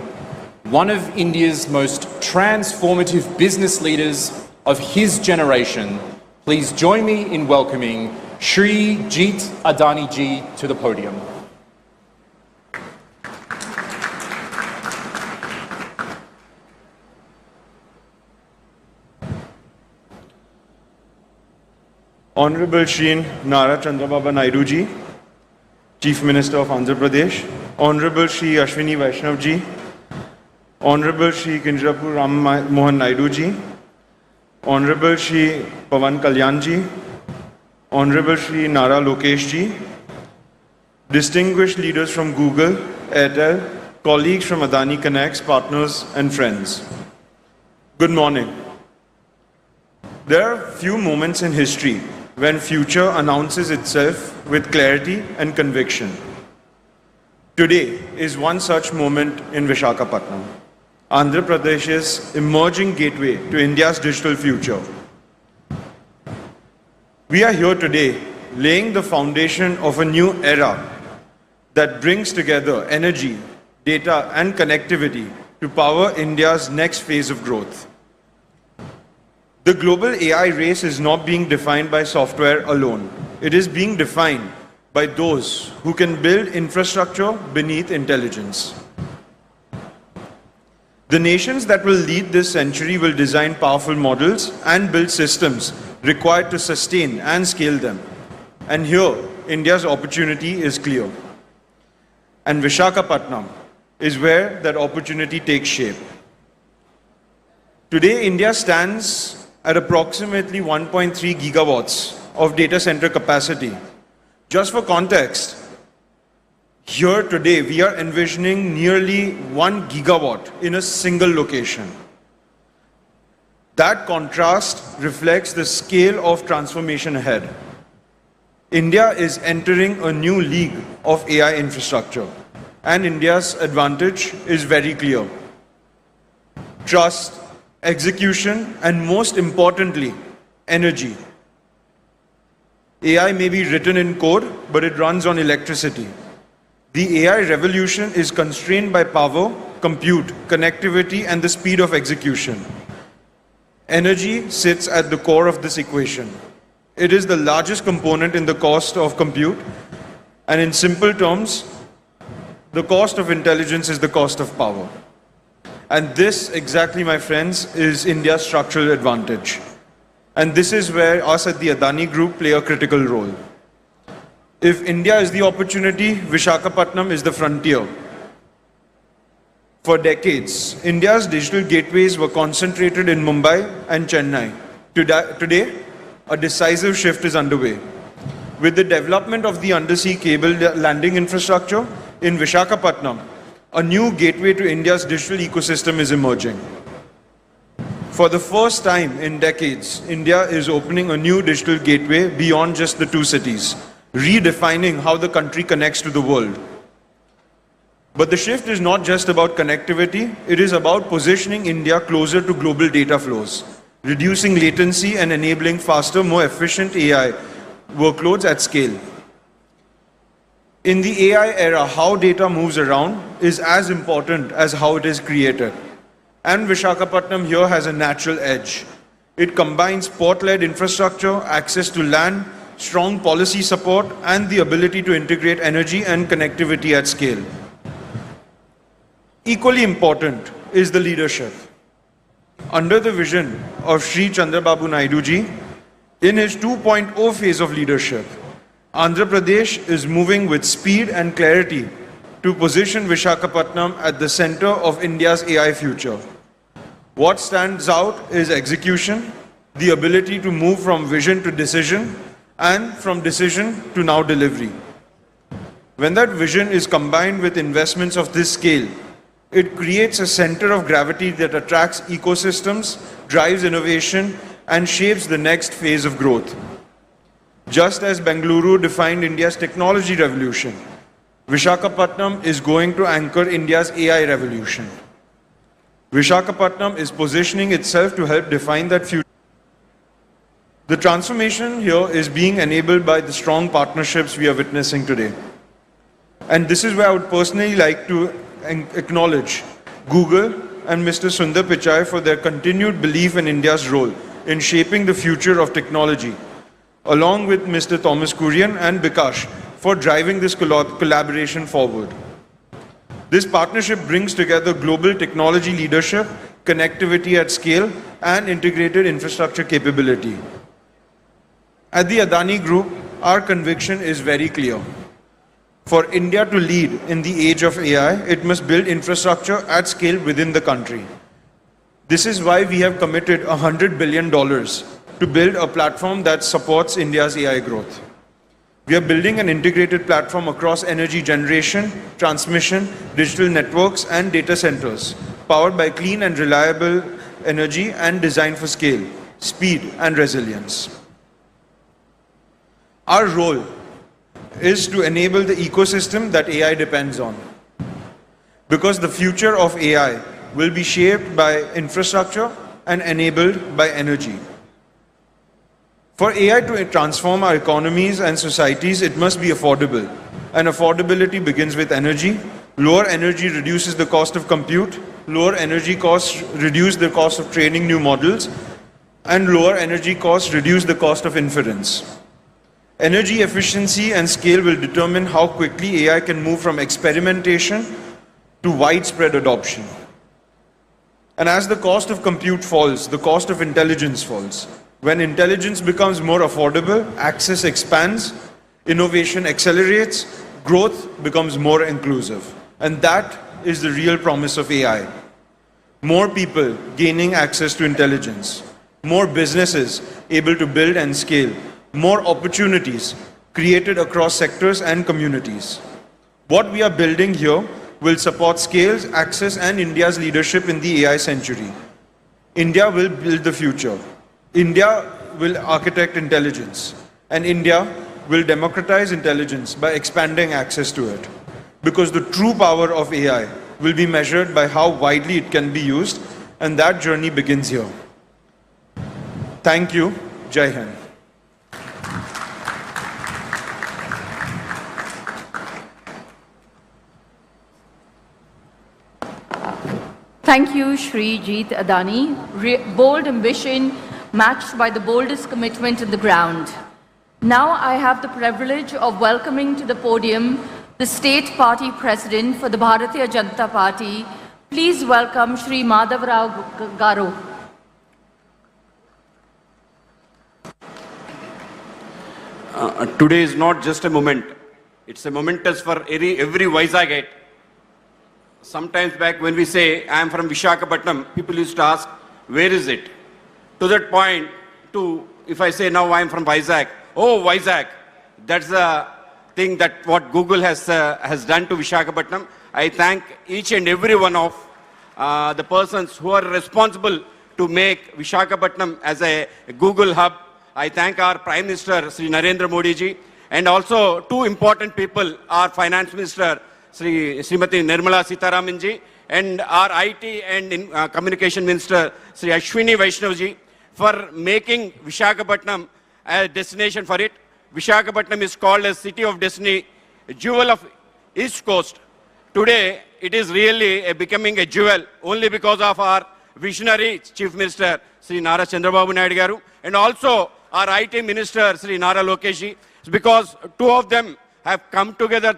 one of India's most transformative business leaders of his generation. Please join me in welcoming Shri Jeet Adani ji to the podium. Honorable Shri Nara Chandrababa Naidu ji, Chief Minister of Andhra Pradesh, Honorable Shri Ashwini Vaishnav ji, Honorable Shri Kinjapur Ram Mohan Naidu ji, Honorable Shri Pawan Kalyan ji, Honorable Shri Nara Lokesh ji, distinguished leaders from Google, Airtel, colleagues from Adani Connects, partners and friends. Good morning. There are few moments in history when future announces itself with clarity and conviction. Today is one such moment in Visakhapatnam, Andhra Pradesh's emerging gateway to India's digital future. We are here today laying the foundation of a new era that brings together energy, data and connectivity to power India's next phase of growth. The global AI race is not being defined by software alone. It is being defined by those who can build infrastructure beneath intelligence. The nations that will lead this century will design powerful models and build systems required to sustain and scale them. And here, India's opportunity is clear. And Visakhapatnam is where that opportunity takes shape. Today, India stands at approximately 1.3 gigawatts of data center capacity. Just for context, here today we are envisioning nearly 1 gigawatt in a single location. That contrast reflects the scale of transformation ahead. India is entering a new league of AI infrastructure, and India's advantage is very clear. Trust, execution, and most importantly, energy. AI may be written in code, but it runs on electricity. The AI revolution is constrained by power, compute, connectivity, and the speed of execution. Energy sits at the core of this equation. It is the largest component in the cost of compute, and in simple terms, the cost of intelligence is the cost of power. And this, exactly, my friends, is India's structural advantage. And this is where us at the Adani Group play a critical role. If India is the opportunity, Visakhapatnam is the frontier. For decades, India's digital gateways were concentrated in Mumbai and Chennai. Today, a decisive shift is underway. With the development of the undersea cable landing infrastructure in Visakhapatnam, a new gateway to India's digital ecosystem is emerging. For the first time in decades, India is opening a new digital gateway beyond just the two cities, redefining how the country connects to the world. But the shift is not just about connectivity, it is about positioning India closer to global data flows, reducing latency and enabling faster, more efficient AI workloads at scale. In the AI era, how data moves around is as important as how it is created. And Visakhapatnam here has a natural edge. It combines port-led infrastructure, access to land, strong policy support, and the ability to integrate energy and connectivity at scale. Equally important is the leadership. Under the vision of Shri Chandrababu Naidu ji, in his 2.0 phase of leadership, Andhra Pradesh is moving with speed and clarity to position Visakhapatnam at the center of India's AI future. What stands out is execution, the ability to move from vision to decision, and from decision to now delivery. When that vision is combined with investments of this scale, it creates a center of gravity that attracts ecosystems, drives innovation, and shapes the next phase of growth. Just as Bengaluru defined India's technology revolution, Visakhapatnam is going to anchor India's AI revolution. Visakhapatnam is positioning itself to help define that future. The transformation here is being enabled by the strong partnerships we are witnessing today. And this is where I would personally like to acknowledge Google and Mr. Sundar Pichai for their continued belief in India's role in shaping the future of technology, along with Mr. Thomas Kurian and Bikash for driving this collaboration forward. This partnership brings together global technology leadership, connectivity at scale, and integrated infrastructure capability. At the Adani Group, our conviction is very clear. For India to lead in the age of AI, it must build infrastructure at scale within the country. This is why we have committed $100 billion to build a platform that supports India's AI growth. We are building an integrated platform across energy generation, transmission, digital networks, and data centers, powered by clean and reliable energy and designed for scale, speed, and resilience. Our role is to enable the ecosystem that AI depends on. Because the future of AI will be shaped by infrastructure and enabled by energy. For AI to transform our economies and societies, it must be affordable. And affordability begins with energy. Lower energy reduces the cost of compute. Lower energy costs reduce the cost of training new models. And lower energy costs reduce the cost of inference. Energy efficiency and scale will determine how quickly AI can move from experimentation to widespread adoption. And as the cost of compute falls, the cost of intelligence falls. When intelligence becomes more affordable, access expands, innovation accelerates, growth becomes more inclusive. And that is the real promise of AI. More people gaining access to intelligence, more businesses able to build and scale, more opportunities created across sectors and communities. What we are building here will support scales, access, and India's leadership in the AI century. India will build the future. India will architect intelligence. And India will democratize intelligence by expanding access to it. Because the true power of AI will be measured by how widely it can be used, and that journey begins here. Thank you. Jai Hind. Thank you, Shri Jeet Adani. Bold ambition matched by the boldest commitment on the ground. Now I have the privilege of welcoming to the podium the State Party President for the Bharatiya Janata Party. Please welcome Shri Madhav Rao Garu. Today is not just a moment. It's a momentous for every Vizagite. Sometimes back when we say, I am from Visakhapatnam, people used to ask, where is it? To that point, if I say now I am from Vizag, oh, Vizag, that's the thing that what Google has done to Visakhapatnam. I thank each and every one of the persons who are responsible to make Visakhapatnam as a Google hub. I thank our Prime Minister, Sri Narendra Modi ji, and also two important people, our Finance Minister, Srimati Nirmala Sitharaman ji, and our IT and Communication Minister, Sri Ashwini Vaishnav ji, for making Visakhapatnam a destination for it. Visakhapatnam is called as City of Destiny, a jewel of East Coast. Today, it is really becoming a jewel only because of our visionary Chief Minister, Sri Nara Chandrababu Naidu garu, and also our IT Minister, Sri Nara Lokesh ji, because two of them have come together.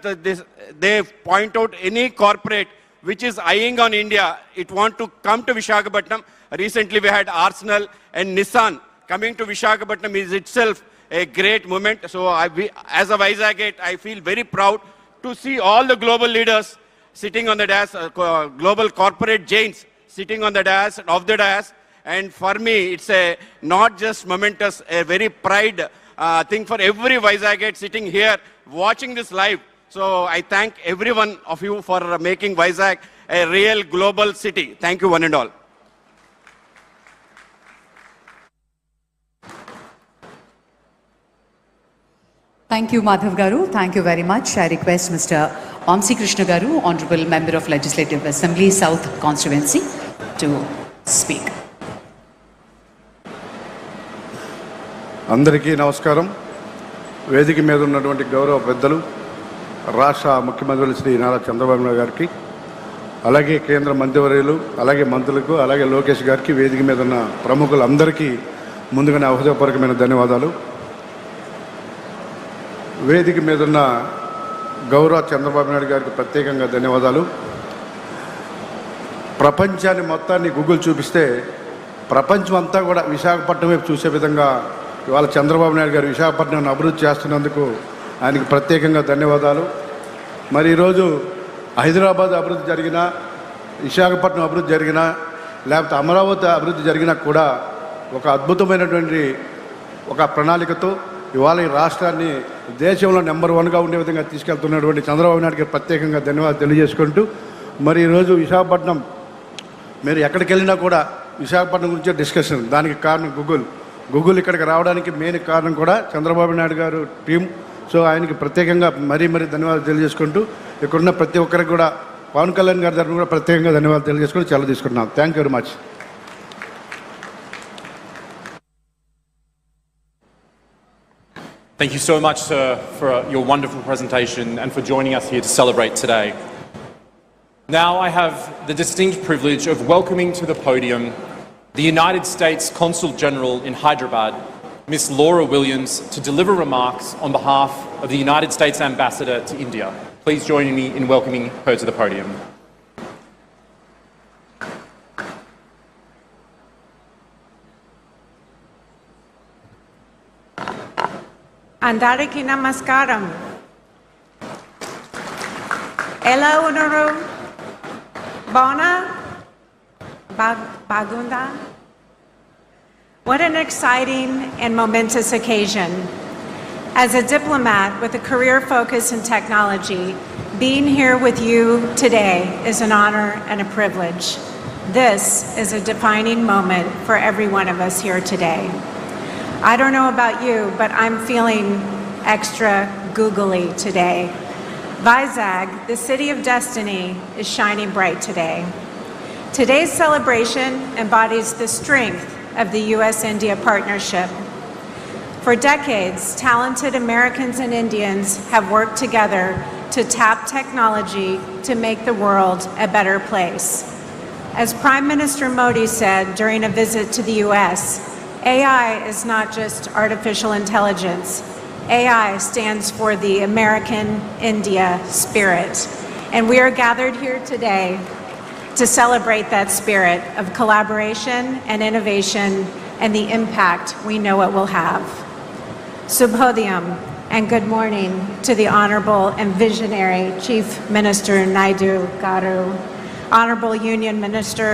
They point out any corporate which is eyeing on India, it want to come to Visakhapatnam. Recently we had Arsenal and Nissan coming to Visakhapatnam is itself a great moment. So as a Vizagite, I feel very proud to see all the global leaders sitting on the dais, global corporate giants sitting on the dais, of the dais. And for me, it's a not just momentous, a very pride thing for every Vizagite sitting here watching this live. So I thank every one of you for making Vizag a real global city. Thank you, one and all. Thank you, Madhav Garu. Thank you very much. I request Mr. Vamsi Krishna Garu, Honorable Member of Legislative Assembly, South Constituency, to speak. అందరికీ నమస్కారం. వేదిక మీద ఉన్నటువంటి గౌరవ పెద్దలు, రాష్ట్ర ముఖ్యమంత్రులు శ్రీ నారా చంద్రబాబు నాయుడు గారికి, అలాగే కేంద్ర మంత్రివర్యులు, అలాగే మంత్రులకు, అలాగే లోకేష్ గారికి, వేదిక మీద ఉన్న ప్రముఖులందరికీ ముందుగానే హృదయపూర్వకమైన ధన్యవాదాలు. వేదిక మీద ఉన్న గౌరవ చంద్రబాబు నాయుడు గారికి ప్రత్యేకంగా ధన్యవాదాలు. ప్రపంచాన్ని మొత్తాన్ని గూగుల్ చూపిస్తే ప్రపంచం అంతా కూడా విశాఖపట్నం వైపు చూసే విధంగా ఇవాళ చంద్రబాబు నాయుడు గారు విశాఖపట్నాన్ని అభివృద్ధి చేస్తున్నందుకు ఆయనకి ప్రత్యేకంగా ధన్యవాదాలు. మరి ఈరోజు హైదరాబాద్ అభివృద్ధి జరిగినా, విశాఖపట్నం అభివృద్ధి జరిగినా, లేకపోతే అమరావతి అభివృద్ధి జరిగినా కూడా ఒక అద్భుతమైనటువంటి ఒక ప్రణాళికతో ఇవాళ ఈ రాష్ట్రాన్ని దేశంలో నెంబర్ 1గా ఉండే విధంగా తీసుకెళ్తున్నటువంటి చంద్రబాబు నాయుడు గారికి ప్రత్యేకంగా ధన్యవాదాలు తెలియజేసుకుంటూ, మరి ఈరోజు విశాఖపట్నం మీరు ఎక్కడికి వెళ్ళినా కూడా విశాఖపట్నం గురించే డిస్కషన్. దానికి కారణం గూగుల్ ఇక్కడికి రావడానికి మెయిన్ కారణం కూడా చంద్రబాబు నాయుడు గారు టీం. సో ఆయనకి ప్రత్యేకంగా మరీ ధన్యవాదాలు తెలియజేసుకుంటూ, ఇక్కడున్న ప్రతి ఒక్కరికి కూడా పవన్ కళ్యాణ్ గారి తరఫున కూడా ప్రత్యేకంగా ధన్యవాదాలు తెలియజేసుకుంటూ సెలవు తీసుకుంటున్నాం. Thank you very much. Thank you so much, sir, for your wonderful presentation and for joining us here to celebrate today. Now I have the distinct privilege of welcoming to the podium the United States Consul General in Hyderabad, Miss Laura Williams, to deliver remarks on behalf of the United States Ambassador to India. Please join me in welcoming her to the podium. Andariki namaskaram. Ela unaru. Bona. Bagunda. What an exciting and momentous occasion. As a diplomat with a career focus in technology, being here with you today is an honor and a privilege. This is a defining moment for every one of us here today. I don't know about you, but I'm feeling extra googly today. Vizag, the city of destiny, is shining bright today. Today's celebration embodies the strength of the U.S.-India partnership. For decades, talented Americans and Indians have worked together to tap technology to make the world a better place. As Prime Minister Modi said during a visit to the U.S., AI is not just artificial intelligence. AI stands for the American India spirit. And we are gathered here today to celebrate that spirit of collaboration and innovation and the impact we know it will have. Subhodhyam and good morning to the Honorable and Visionary Chief Minister Naidu Garu, Honorable Union Minister,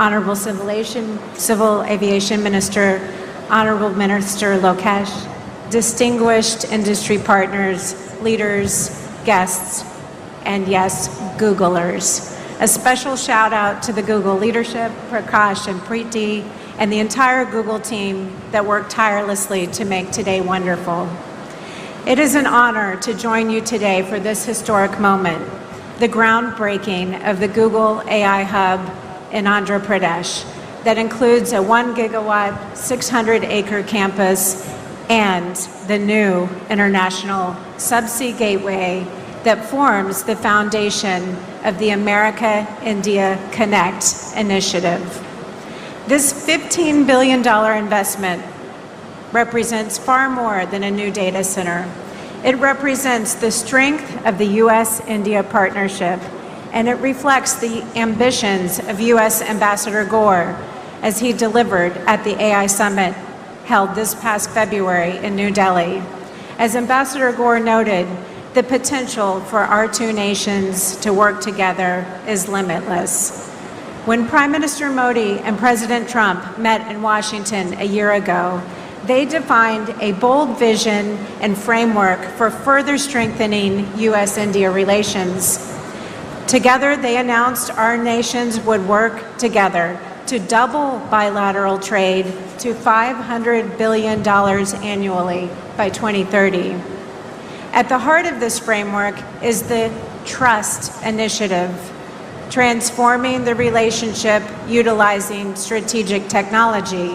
Honorable Civil Aviation Minister, Honorable Minister Lokesh, distinguished industry partners, leaders, guests, and yes, Googlers. A special shout out to the Google leadership, Prakash and Preeti, and the entire Google team that worked tirelessly to make today wonderful. It is an honor to join you today for this historic moment, the groundbreaking of the Google AI Hub in Andhra Pradesh that includes a 1 gigawatt, 600-acre campus and the new international subsea gateway that forms the foundation of the America-India Connect initiative. This $15 billion investment represents far more than a new data center. It represents the strength of the U.S.-India partnership, and it reflects the ambitions of U.S. Ambassador Gore as he delivered at the AI Summit held this past February in New Delhi. As Ambassador Gore noted, the potential for our two nations to work together is limitless. When Prime Minister Modi and President Trump met in Washington a year ago, they defined a bold vision and framework for further strengthening U.S.-India relations. Together, they announced our nations would work together to double bilateral trade to $500 billion annually by 2030. At the heart of this framework is the Trust Initiative, transforming the relationship utilizing strategic technology.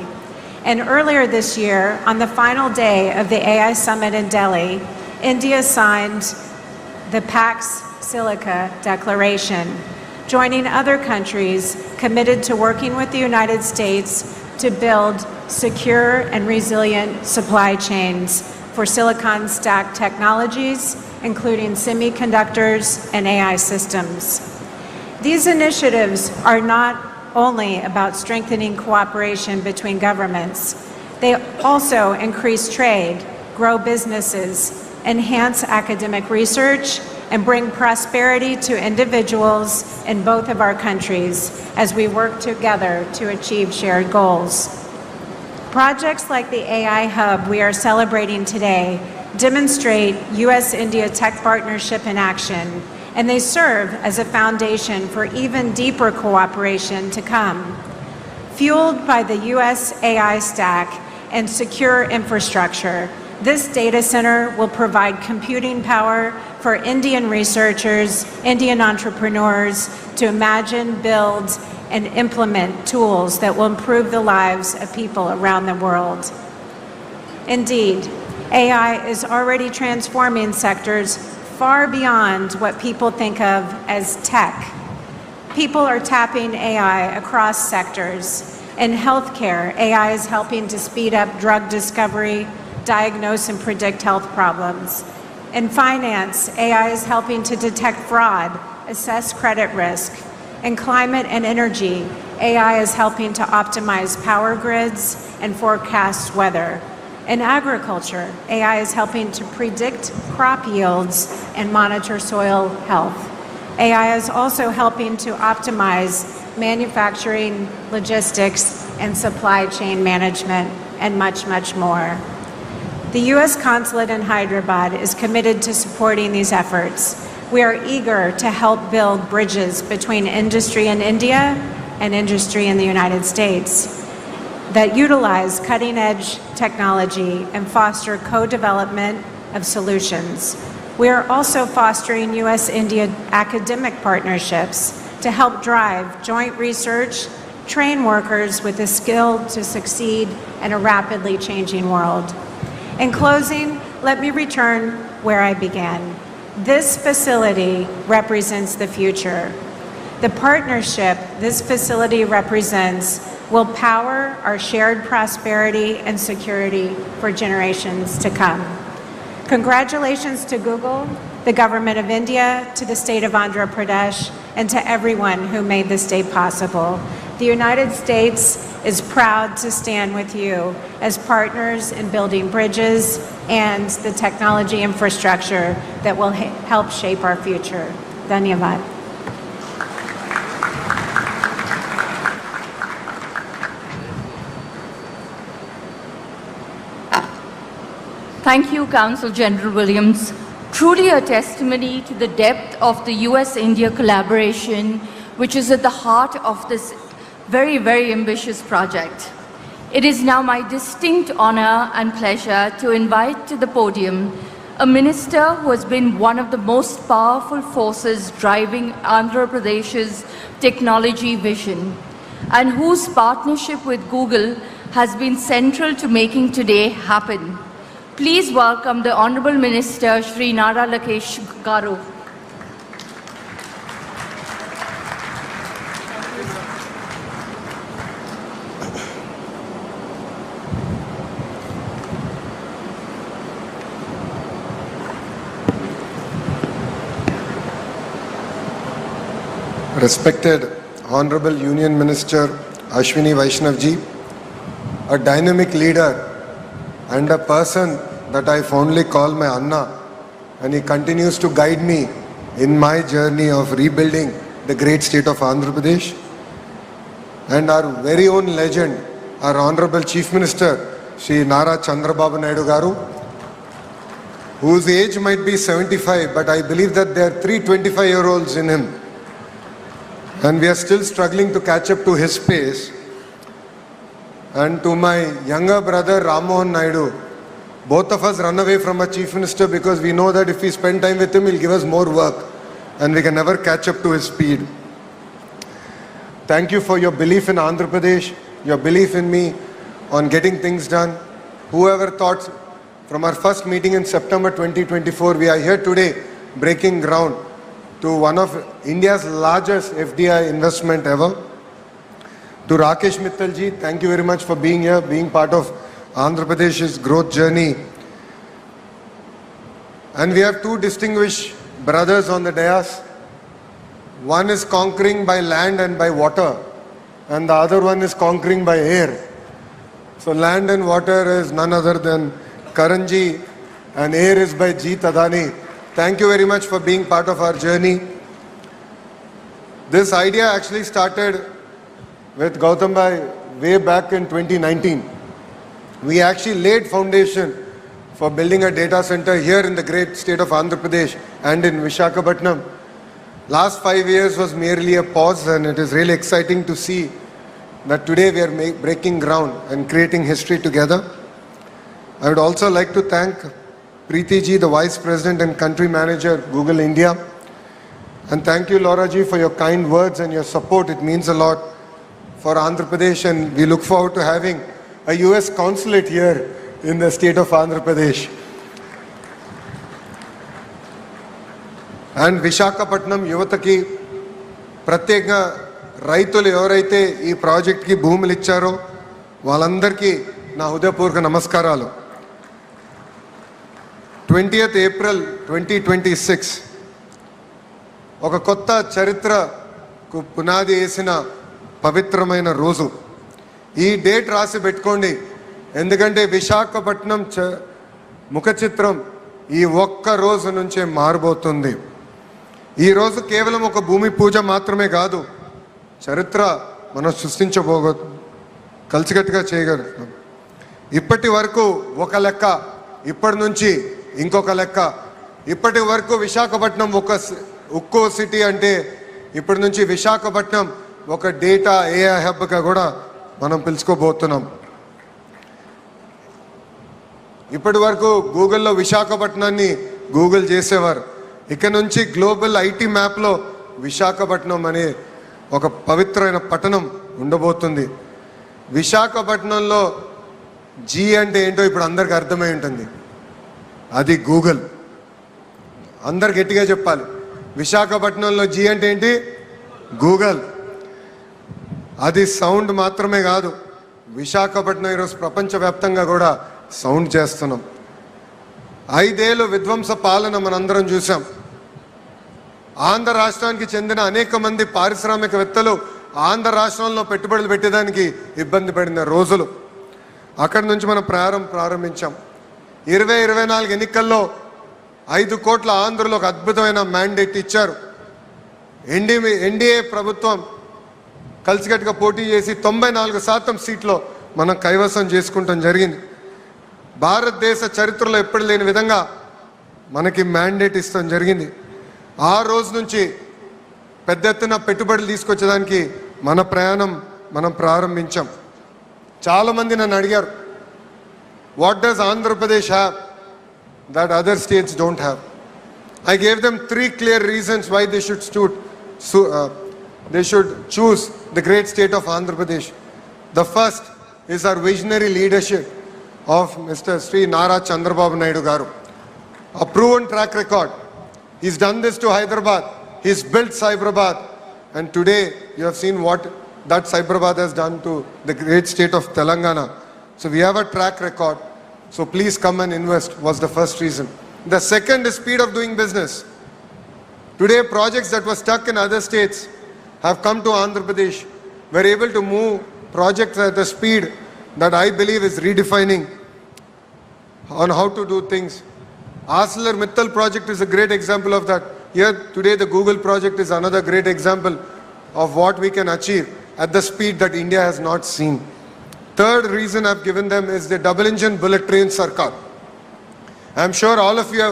And earlier this year, on the final day of the AI Summit in Delhi, India signed the Pax Silica Declaration, joining other countries committed to working with the United States to build secure and resilient supply chains for silicon stack technologies, including semiconductors and AI systems. These initiatives are not only about strengthening cooperation between governments, they also increase trade, grow businesses, enhance academic research, and bring prosperity to individuals in both of our countries as we work together to achieve shared goals. Projects like the AI Hub we are celebrating today demonstrate U.S.-India tech partnership in action, and they serve as a foundation for even deeper cooperation to come. Fueled by the U.S. AI stack and secure infrastructure, this data center will provide computing power for Indian researchers, Indian entrepreneurs to imagine, build, and implement tools that will improve the lives of people around the world. Indeed, AI is already transforming sectors far beyond what people think of as tech. People are tapping AI across sectors. In healthcare, AI is helping to speed up drug discovery, diagnose and predict health problems. In finance, AI is helping to detect fraud, assess credit risk. In climate and energy, AI is helping to optimize power grids and forecast weather. In agriculture, AI is helping to predict crop yields and monitor soil health. AI is also helping to optimize manufacturing, logistics, and supply chain management, and much, much more. The U.S. Consulate in Hyderabad is committed to supporting these efforts. We are eager to help build bridges between industry in India and industry in the United States that utilize cutting-edge technology and foster co-development of solutions. We are also fostering U.S.-India academic partnerships to help drive joint research, train workers with the skill to succeed in a rapidly changing world. In closing, let me return where I began. This facility represents the future. The partnership this facility represents will power our shared prosperity and security for generations to come. Congratulations to Google, the Government of India, to the State of Andhra Pradesh, and to everyone who made this day possible. The United States is proud to stand with you as partners in building bridges and the technology infrastructure that will help shape our future. Dhanyavad. Thank you, Counsel General Williams. Truly a testimony to the depth of the US-India collaboration, which is at the heart of this very, very ambitious project. It is now my distinct honor and pleasure to invite to the podium a minister who has been one of the most powerful forces driving Andhra Pradesh's technology vision, and whose partnership with Google has been central to making today happen. Please welcome the Honorable Minister, Shri Nara Lakesh Garu. Respected Honorable Union Minister Ashwini Vaishnav ji, a dynamic leader and a person that I fondly call my Anna, and he continues to guide me in my journey of rebuilding the great state of Andhra Pradesh. And our very own legend, our Honorable Chief Minister, Shri Nara Chandrababu Naidu Garu, whose age might be 75, but I believe that there are 3 25-year-olds in him. And we are still struggling to catch up to his pace. And to my younger brother Ram Mohan Naidu, both of us run away from a Chief Minister because we know that if we spend time with him, he'll give us more work and we can never catch up to his speed. Thank you for your belief in Andhra Pradesh, your belief in me, on getting things done. Whoever thought from our first meeting in September 2024, we are here today breaking ground to one of India's largest FDI investment ever. To Rakesh Mittal ji, thank you very much for being here, being part of Andhra Pradesh's growth journey. And we have two distinguished brothers on the dais. One is conquering by land and by water, and the other one is conquering by air. So land and water is none other than Karanji, and air is by Jeet Adani. Thank you very much for being part of our journey. This idea actually started with Gautam Bhai way back in 2019. We actually laid foundation for building a data center here in the great state of Andhra Pradesh and in Visakhapatnam. Last 5 years was merely a pause, and it is really exciting to see that today we are breaking ground and creating history together. I would also like to thank Preeti ji, the Vice President and Country Manager, Google India. And thank you, Laura ji, for your kind words and your support. It means a lot for Andhra Pradesh, and we look forward to having a US consulate here in the state of Andhra Pradesh. And Visakhapatnam యువతకి ప్రత్యేకంగా రైతులు ఎవరైతే ఈ ప్రాజెక్ట్కి భూములు ఇచ్చారో వాళ్ళందరికీ నా హృదయపూర్వక నమస్కారాలు. 20th April 2026 ఒక కొత్త చరిత్రకు పునాది వేసిన పవిత్రమైన రోజు. ఈ డేట్ రాసి పెట్టుకోండి, ఎందుకంటే విశాఖపట్నం ముఖ చిత్రం ఈ ఒక్క రోజు నుంచే మారబోతుంది. ఈ రోజు కేవలం ఒక భూమి పూజ మాత్రమే కాదు, చరిత్ర మనం సృష్టించబోగ కలిసికట్టుగా చేయగలుగుతాం. ఇప్పటి వరకు ఒక లెక్క, ఇప్పటి నుంచి ఇంకొక లెక్క. ఇప్పటి వరకు విశాఖపట్నం ఒక ఉక్కో సిటీ అంటే ఇప్పటి నుంచి విశాఖపట్నం ఒక డేటా ఏఐ హబ్గా కూడా మనం పిలుచుకోబోతున్నాం. ఇప్పటి వరకు గూగుల్లో విశాఖపట్నాన్ని గూగుల్ చేసేవారు. ఇక నుంచి గ్లోబల్ ఐటీ మ్యాప్లో విశాఖపట్నం అనే ఒక పవిత్రమైన పట్టణం ఉండబోతుంది. విశాఖపట్నంలో జీ అంటే ఏంటో ఇప్పుడు అందరికి అర్థమై ఉంటుంది, అది గూగుల్. అందరు గట్టిగా చెప్పాలి, విశాఖపట్నంలో జీ అంటే ఏంటి? గూగుల్. అది సౌండ్ మాత్రమే కాదు, విశాఖపట్నం ఈరోజు ప్రపంచవ్యాప్తంగా కూడా సౌండ్ చేస్తున్నాం. 5 ఏళ్ళు విధ్వంస పాలన మనందరం చూసాం. ఆంధ్ర రాష్ట్రానికి చెందిన అనేక మంది పారిశ్రామికవేత్తలు ఆంధ్ర రాష్ట్రంలో పెట్టుబడులు పెట్టేదానికి ఇబ్బంది పడిన రోజులు. అక్కడి నుంచి మనం ప్రారంభించాం. 2024 ఎన్నికల్లో 5 కోట్ల ఆంధ్రులు ఒక అద్భుతమైన మ్యాండేట్ ఇచ్చారు. ఎన్డీఏ ప్రభుత్వం కలిసికట్టుగా పోటీ చేసి 94% సీట్లో మనం కైవసం చేసుకుంటాం జరిగింది. భారతదేశ చరిత్రలో ఎప్పుడు లేని విధంగా మనకి మ్యాండేట్ ఇస్తాం జరిగింది. ఆ రోజు నుంచి పెద్ద ఎత్తున పెట్టుబడులు తీసుకొచ్చేదానికి మన ప్రయాణం మనం ప్రారంభించాం. చాలామంది నన్ను అడిగారు, what does Andhra Pradesh have that other states don't have? I gave them 3 clear reasons why they should choose the great state of Andhra Pradesh. The first is our visionary leadership of Mr. Sri Nara Chandrababu Naidu Garu. A proven track record. He's done this to Hyderabad. He's built Cyberabad. And today you have seen what that Cyberabad has done to the great state of Telangana. So we have a track record. So please come and invest was the first reason. The second is speed of doing business. Today projects that were stuck in other states have come to Andhra Pradesh. We're able to move projects at a speed that I believe is redefining on how to do things. ArcelorMittal project is a great example of that. Here today the Google project is another great example of what we can achieve at the speed that India has not seen. Third reason I've given them is the double engine bullet train Sarkar. I'm sure all of you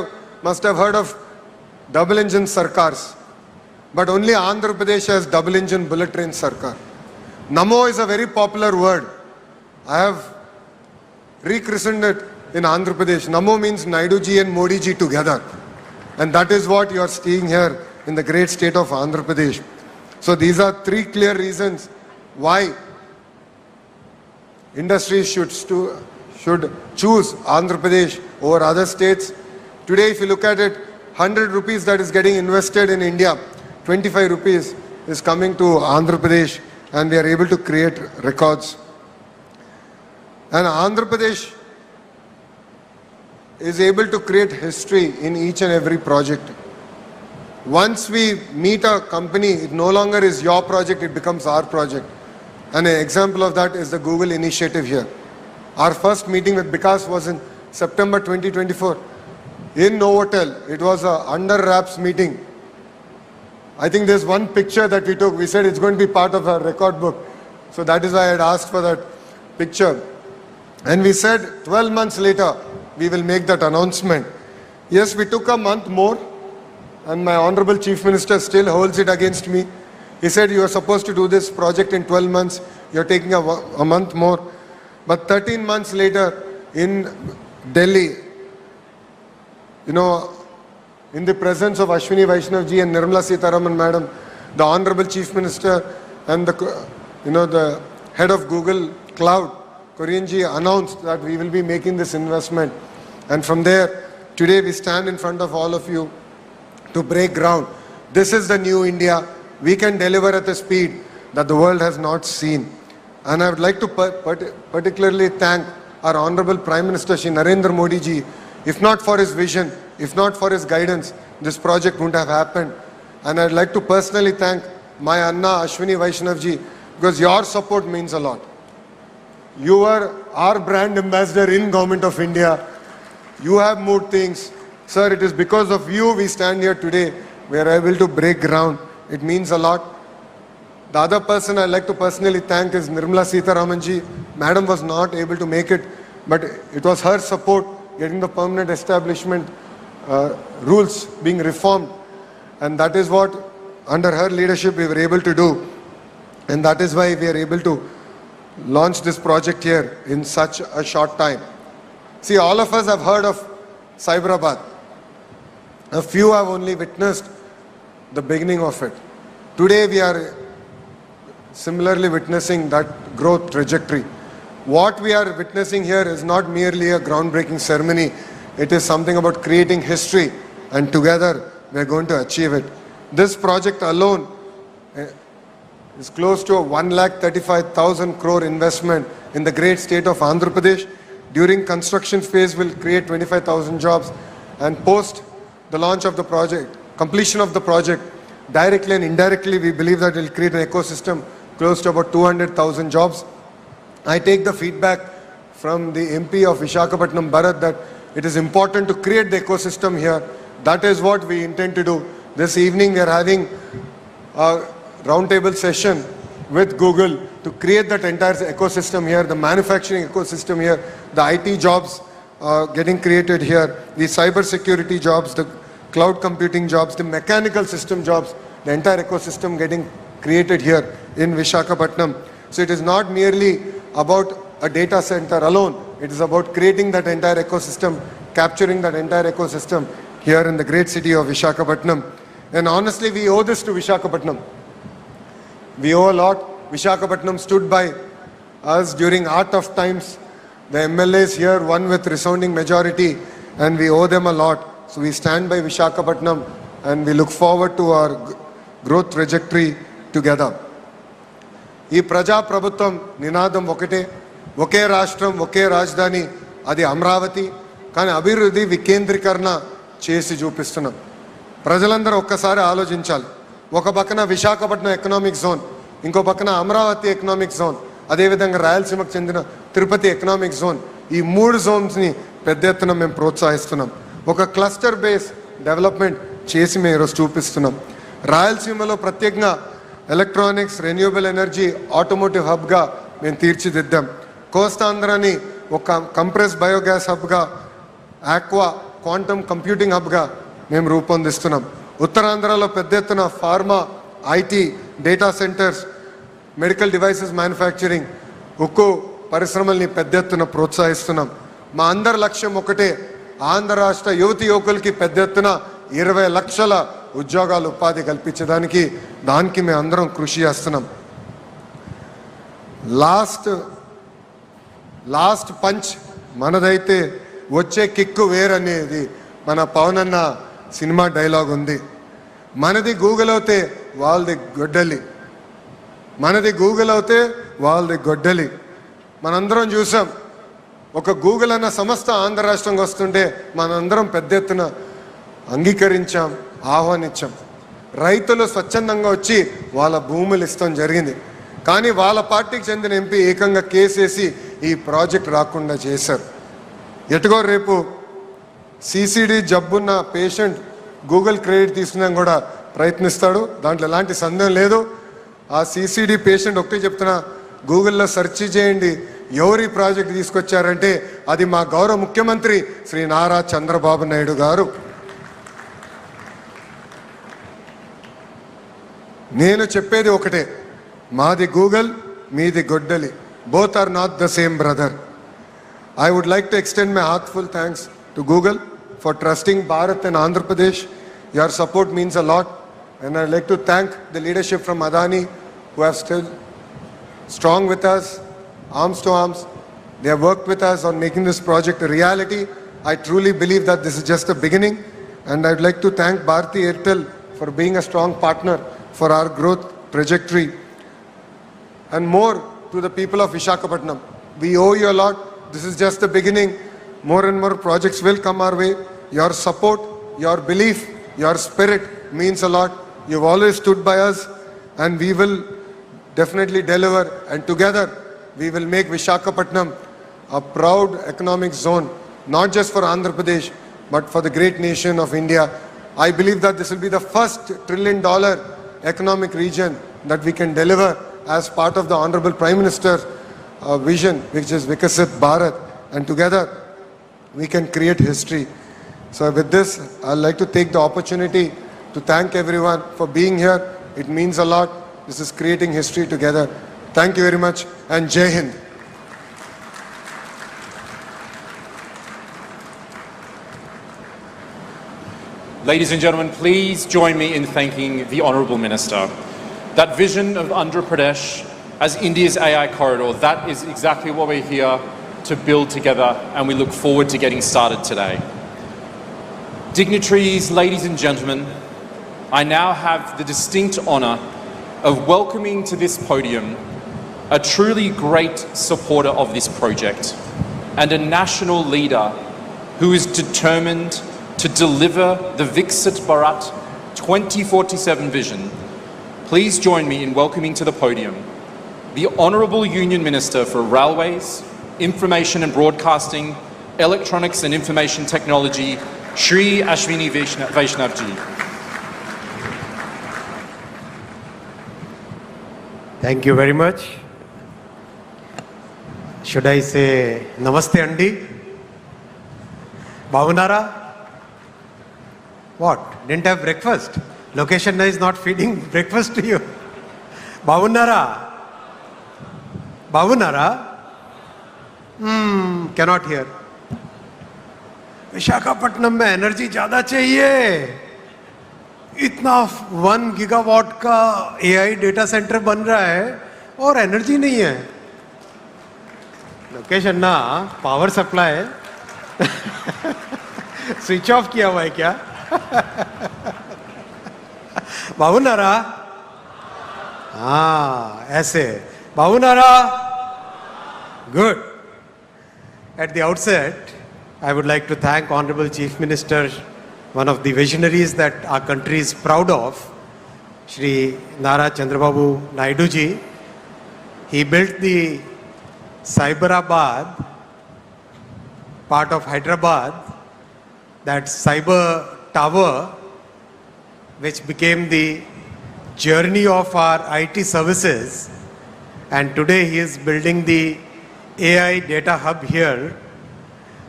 must have heard of double engine Sarkars, but only Andhra Pradesh has double engine bullet train Sarkar. Namo is a very popular word. I have rechristened it in Andhra Pradesh. Namo means Naidu ji and Modi ji together, and that is what you are seeing here in the great state of Andhra Pradesh. So these are 3 clear reasons why industries should choose Andhra Pradesh over other states. Today, if you look at it, 100 rupees that is getting invested in India, 25 rupees is coming to Andhra Pradesh, and we are able to create records. And Andhra Pradesh is able to create history in each and every project. Once we meet a company, it no longer is your project, it becomes our project. And an example of that is the Google initiative here. Our first meeting with Vikas was in September 2024 in Novotel. It was a under wraps meeting. I think there's one picture that we took. We said it's going to be part of our record book. So that is why I had asked for that picture. And we said 12 months later, we will make that announcement. Yes, we took a month more, and my Honorable Chief Minister still holds it against me. He said, you are supposed to do this project in 12 months. You're taking a month more. But 13 months later, in Delhi, in the presence of Ashwini Vaishnav ji and Nirmala Sitharaman madam, the Honorable Chief Minister and the head of Google Cloud, Korean ji, announced that we will be making this investment. And from there, today we stand in front of all of you to break ground. This is the new India. We can deliver at a speed that the world has not seen. And I would like to particularly thank our Honorable Prime Minister Shri Narendra Modi ji. If not for his vision, if not for his guidance, this project wouldn't have happened. And I'd like to personally thank my Anna Ashwini Vaishnav ji, because your support means a lot. You are our brand ambassador in Government of India. You have moved things. Sir, it is because of you we stand here today. We are able to break ground. It means a lot. The other person I'd like to personally thank is Nirmala Sitharaman ji. Madam was not able to make it, but it was her support getting the permanent establishment rules being reformed. And that is what, under her leadership, we were able to do. And that is why we are able to launch this project here in such a short time. See, all of us have heard of Cyberabad. A few have only witnessed the beginning of it. Today we are similarly witnessing that growth trajectory. What we are witnessing here is not merely a groundbreaking ceremony. It is something about creating history, and together we are going to achieve it. This project alone is close to a 1,35,000 crore investment in the great state of Andhra Pradesh. During construction phase will create 25,000 jobs, and post the launch of the project, completion of the project, directly and indirectly we believe that it will create an ecosystem close to about 200,000 jobs. I take the feedback from the MP of Visakhapatnam Bharat that it is important to create the ecosystem here. That is what we intend to do. This evening we are having a roundtable session with Google to create that entire ecosystem here, the manufacturing ecosystem here, the IT jobs getting created here, the cyber security jobs, the cloud computing jobs, the mechanical system jobs, the entire ecosystem getting created here in Visakhapatnam. So it is not merely about a data center alone. It is about creating that entire ecosystem, capturing that entire ecosystem here in the great city of Visakhapatnam. And honestly, we owe this to Visakhapatnam. We owe a lot. Visakhapatnam stood by us during our tough times. The MLAs here won with resounding majority, and we owe them a lot. So we stand by Visakhapatnam, and we look forward to our growth trajectory together. ఈ ప్రజా ప్రభుత్వం నినాదం ఒకటే, ఒకే రాష్ట్రం ఒకే రాజధాని, అది అమరావతి. కానీ అభివృద్ధి వికేంద్రీకరణ చేసి చూపిస్తున్నాం. ప్రజలందరూ ఒక్కసారి ఆలోచించాలి. ఒక పక్కన విశాఖపట్నం ఎకనామిక్ జోన్, ఇంకో పక్కన అమరావతి ఎకనామిక్ జోన్, అదేవిధంగా రాయలసీమకు చెందిన తిరుపతి ఎకనామిక్ జోన్. ఈ 3 జోన్స్ని పెద్ద ఎత్తున మేము ప్రోత్సహిస్తున్నాం. ఒక క్లస్టర్ బేస్ డెవలప్మెంట్ చేసి మేము ఈరోజు చూపిస్తున్నాం. రాయలసీమలో ప్రత్యేకంగా ఎలక్ట్రానిక్స్, రెన్యూబుల్ ఎనర్జీ, ఆటోమోటివ్ హబ్గా మేము తీర్చిదిద్దాం. కోస్తాంధ్రాని ఒక కంప్రెస్ బయోగ్యాస్ హబ్గా, ఆక్వా క్వాంటమ్ కంప్యూటింగ్ హబ్గా మేము రూపొందిస్తున్నాం. ఉత్తరాంధ్రలో పెద్ద ఎత్తున pharma, IT, data centres, medical devices manufacturing, ఉక్కు పరిశ్రమల్ని పెద్ద ఎత్తున ప్రోత్సహిస్తున్నాం. మా అందరి లక్ష్యం ఒకటే, ఆంధ్ర రాష్ట్ర యువతి యువకులకి పెద్ద ఎత్తున 20 లక్షల ఉద్యోగాలు, ఉపాధి కల్పించడానికి మేము అందరం కృషి చేస్తున్నాం. లాస్ట్ లాస్ట్ పంచ్ మనదైతే వచ్చే కిక్కు వేరనేది మన పవన్ అన్న సినిమా డైలాగ్ ఉంది. మనది గూగుల్ అవుతే వాళ్ళది గొడ్డలి, మనది గూగుల్ అవుతే వాళ్ళది గొడ్డలి. మనందరం చూసాం, ఒక గూగుల్ అన్న సంస్థ ఆంధ్ర రాష్ట్రంకి వస్తుంటే మనందరం పెద్ద ఎత్తున అంగీకరించాం, ఆహ్వానించాం. రైతులు స్వచ్ఛందంగా వచ్చి వాళ్ళ భూములు ఇస్తాం జరిగింది. కానీ వాళ్ళ పార్టీకి చెందిన ఎంపీ ఏకంగా కేసేసి ఈ ప్రాజెక్ట్ రాకుండా చేశారు. ఎటుగో రేపు సిసిడి జబ్బున్న పేషెంట్ గూగుల్ క్రెడిట్ తీసుకున్నా కూడా ప్రయత్నిస్తాడు, దాంట్లో ఎలాంటి సందేహం లేదు. ఆ సిసిడి పేషెంట్ ఒకటే చెప్తున్నా, గూగుల్లో సెర్చ్ చేయండి ఎవరి ప్రాజెక్ట్ తీసుకొచ్చారంటే అది మా గౌరవ ముఖ్యమంత్రి శ్రీ నారా చంద్రబాబు నాయుడు గారు. నేను చెప్పేది ఒకటే, మాది గూగుల్, మీది గొడ్డలి. Both are not the same brother. I would like to extend my heartful thanks to Google for trusting Bharat and Andhra Pradesh. Your support means a lot, and I'd like to thank the leadership from Adani who have still strong with us, arms to arms. They have worked with us on making this project a reality. I truly believe that this is just the beginning, and I'd like to thank Bharti Airtel for being a strong partner for our growth trajectory. And more to the people of Visakhapatnam. We owe you a lot. This is just the beginning. More and more projects will come our way. Your support, your belief, your spirit means a lot. You've always stood by us, and we will definitely deliver. And together, we will make Visakhapatnam a proud economic zone, not just for Andhra Pradesh, but for the great nation of India. I believe that this will be the first $1 trillion economic region that we can deliver as part of the Honorable Prime Minister's vision, which is Vikasit Bharat, and together we can create history. So with this, I'd like to take the opportunity to thank everyone for being here. It means a lot. This is creating history together. Thank you very much, and Jai Hind. Ladies and gentlemen, please join me in thanking the Honourable Minister. That vision of Andhra Pradesh as India's AI corridor, that is exactly what we're here to build together, and we look forward to getting started today. Dignitaries, ladies and gentlemen, I now have the distinct honour of welcoming to this podium a truly great supporter of this project and a national leader who is determined to deliver the Viksit Bharat 2047 vision. Please join me in welcoming to the podium the Honourable Union Minister for Railways, Information and Broadcasting, Electronics and Information Technology, Shri Ashwini Vaishnav ji. Thank you very much. Should I say Namaste Andi? Bhavunara? What? Didn't have breakfast? Location is not feeding breakfast to you. Bhavunara? Bhavunara? Cannot hear. Visakhapatnam में energy ज़्यादा चाहिए. इतना 1 gigawatt का AI data centre बन रहा है और energy नहीं है. लोकेशन ना पावर सप्लाई स्विच ऑफ किया हुआ है क्या? बाबूनारा? हाँ ऐसे. बाबूनारा? Good. At the outset, I would like to thank Honorable Chief Minister, one of the visionaries that our country is proud of, Shri Nara Chandrababu Naidu ji. He built the Cyberabad, part of Hyderabad, that cyber tower, which became the journey of our IT services. And today he is building the AI data hub here.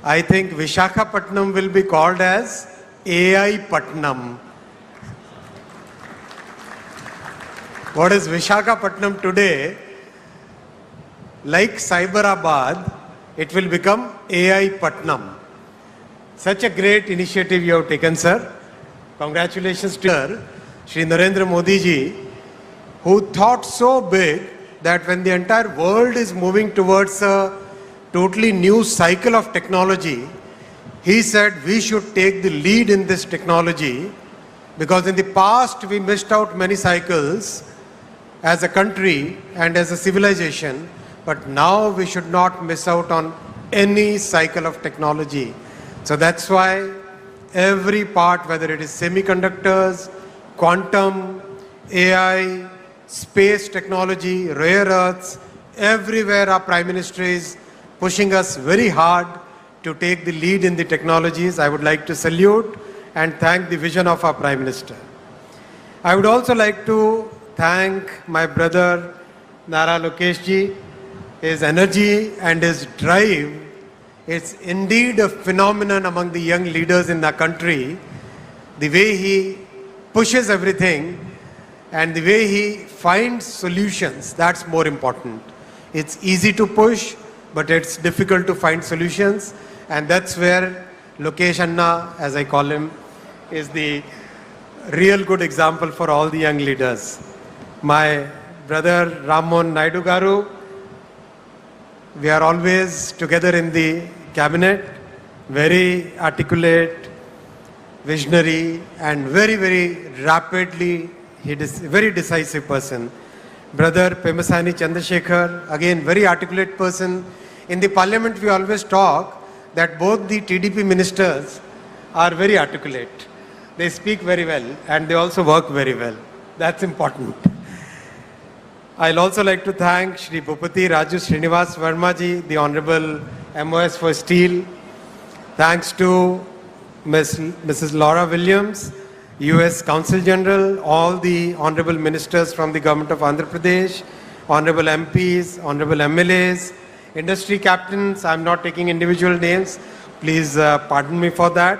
I think Visakhapatnam will be called as AI Patnam. What is Visakhapatnam today? Like Cyberabad, it will become AI Patnam. Such a great initiative you have taken, sir. Congratulations to Shri Narendra Modi ji, who thought so big that when the entire world is moving towards a totally new cycle of technology, he said we should take the lead in this technology, because in the past we missed out many cycles as a country and as a civilization, but now we should not miss out on any cycle of technology. So that's why every part, whether it is semiconductors, quantum, AI, space technology, rare earths, everywhere our Prime Minister is pushing us very hard to take the lead in the technologies. I would like to salute and thank the vision of our Prime Minister. I would also like to thank my brother Nara Lokesh ji. His energy and his drive is indeed a phenomenon among the young leaders in the country. The way he pushes everything and the way he finds solutions, that's more important. It's easy to push, but it's difficult to find solutions, and that's where Lokesh Anna, as I call him, is the real good example for all the young leaders. My brother Rammohan Naidu Garu, we are always together in the cabinet, very articulate, visionary, and very, very rapidly, he is a very decisive person. Brother Pemasani Chandrasekhar, again, very articulate person. In the parliament, we always talk that both the TDP ministers are very articulate. They speak very well, and they also work very well. That's important. I'll also like to thank Shri Bhupati Raju Srinivas Verma ji, the Honorable MOS for Steel. Thanks to Mrs. Laura Williams, US Consul General, all the Honorable Ministers from the Government of Andhra Pradesh, Honorable MPs, Honorable MLAs, industry captains. I'm not taking individual names. Please pardon me for that.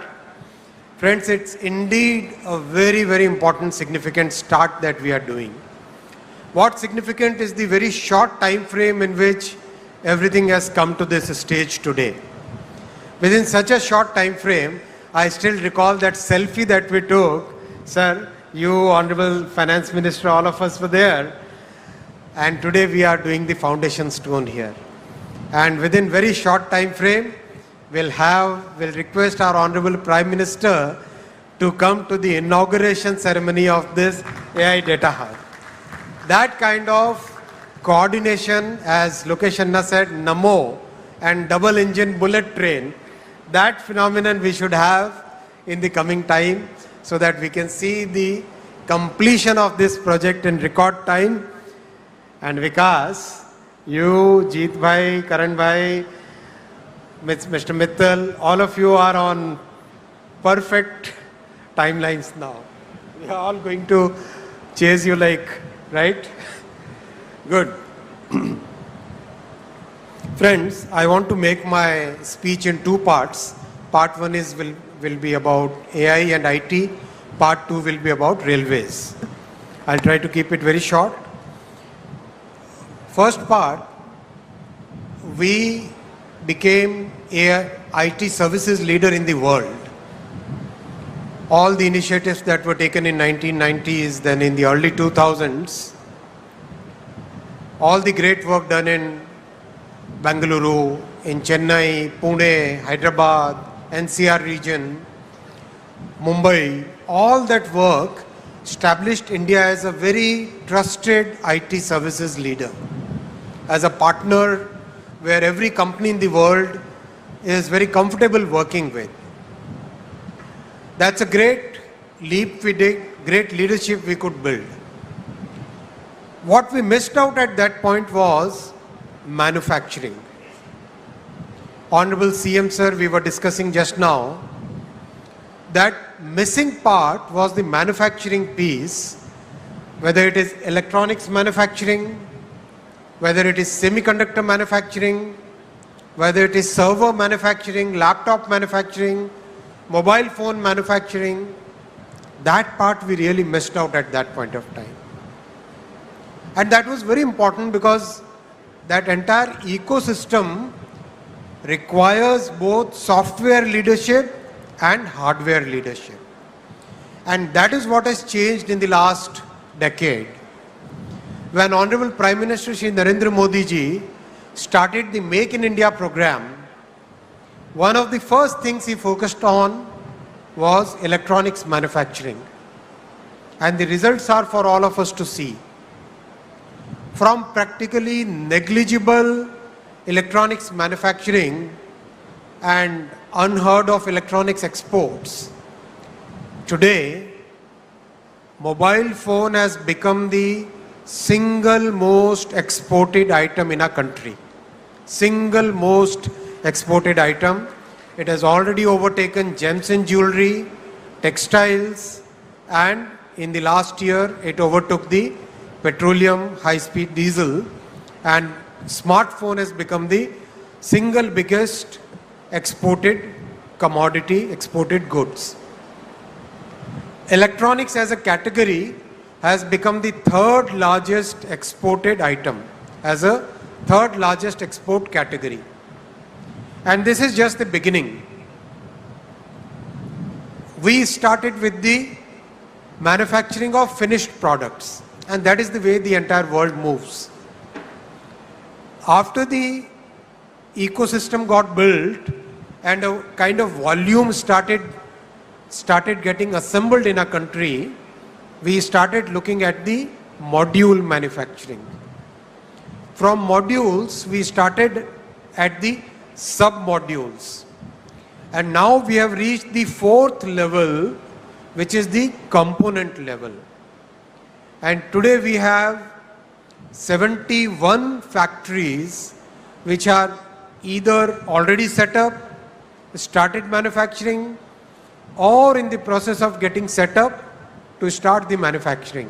Friends, it's indeed a very, very important, significant start that we are doing. What's significant is the very short time frame in which everything has come to this stage today. Within such a short time frame, I still recall that selfie that we took. Sir, you, Honorable Finance Minister, all of us were there. And today we are doing the foundation stone here. And within very short time frame, we'll request our Honorable Prime Minister to come to the inauguration ceremony of this AI Data Hub. That kind of coordination, as Lokesh Anna said, Namo, and double engine bullet train, that phenomenon we should have in the coming time, so that we can see the completion of this project in record time. And Vikas, you, Jeet Bhai, Karan Bhai, Mr. Mittal, all of you are on perfect timelines now. We are all going to chase you like, right? Good. Friends, I want to make my speech in two parts. Part one will be about AI and IT. Part two will be about railways. I'll try to keep it very short. First part, we became a IT services leader in the world. All the initiatives that were taken in 1990s, then in the early 2000s, all the great work done in Bengaluru, in Chennai, Pune, Hyderabad, NCR region, Mumbai, all that work established India as a very trusted IT services leader, as a partner where every company in the world is very comfortable working with. That's a great leap we did, great leadership we could build. What we missed out at that point was manufacturing. Honorable CM sir, we were discussing just now, that missing part was the manufacturing piece, whether it is electronics manufacturing, whether it is semiconductor manufacturing, whether it is server manufacturing, laptop manufacturing, mobile phone manufacturing. That part we really missed out at that point of time. And that was very important because that entire ecosystem requires both software leadership and hardware leadership. And that is what has changed in the last decade. When Honorable Prime Minister Shri Narendra Modi ji started the Make in India program, one of the first things he focused on was electronics manufacturing. And the results are for all of us to see. From practically negligible electronics manufacturing and unheard of electronics exports, today mobile phone has become the single most exported item in our country. Single most exported item. It has already overtaken gems and jewelry, textiles, and in the last year it overtook the petroleum, high-speed diesel, and smartphone has become the single biggest exported commodity, exported goods. Electronics as a category has become the third largest exported item, as a third largest export category. And this is just the beginning. We started with the manufacturing of finished products, and that is the way the entire world moves. After the ecosystem got built and a kind of volume started getting assembled in a country, we started looking at the module manufacturing. From modules, we started at the sub-modules. And now we have reached the fourth level, which is the component level. And today we have 71 factories which are either already set up, started manufacturing, or in the process of getting set up to start the manufacturing.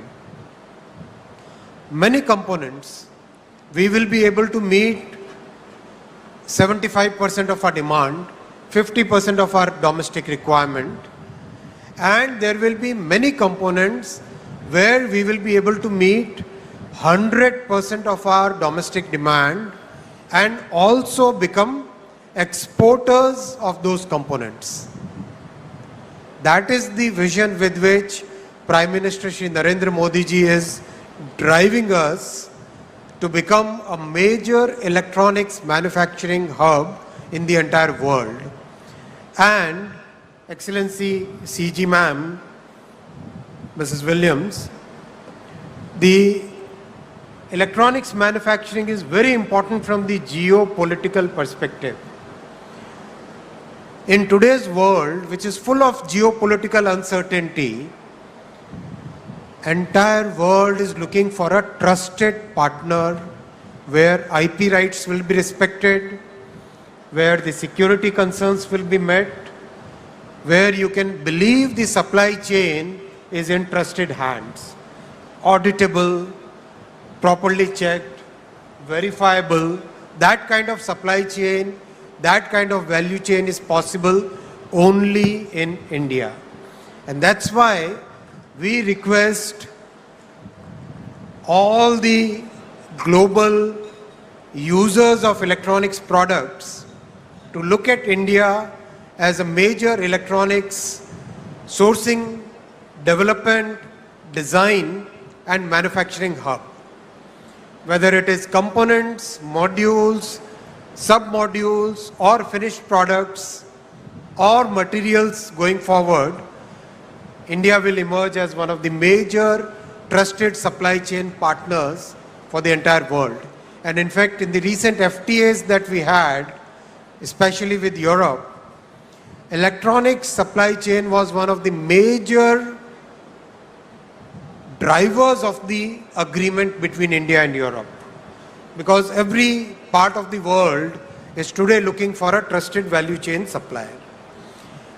Many components, we will be able to meet 75% of our demand, 50% of our domestic requirement, and there will be many components where we will be able to meet 100% of our domestic demand and also become exporters of those components. That is the vision with which Prime Minister Shri Narendra Modi ji is driving us to become a major electronics manufacturing hub in the entire world. And Excellency CG Ma'am, Mrs. Williams, the electronics manufacturing is very important from the geopolitical perspective. In today's world, which is full of geopolitical uncertainty, entire world is looking for a trusted partner where IP rights will be respected, where the security concerns will be met, where you can believe the supply chain is in trusted hands, auditable, properly checked, verifiable. That kind of supply chain, that kind of value chain is possible only in India. And that's why we request all the global users of electronics products to look at India as a major electronics sourcing, development, design and manufacturing hub. Whether it is components, modules, sub-modules or finished products or materials going forward, India will emerge as one of the major trusted supply chain partners for the entire world. And in fact, in the recent FTAs that we had, especially with Europe, electronics supply chain was one of the major drivers of the agreement between India and Europe. Because every part of the world is today looking for a trusted value chain supplier.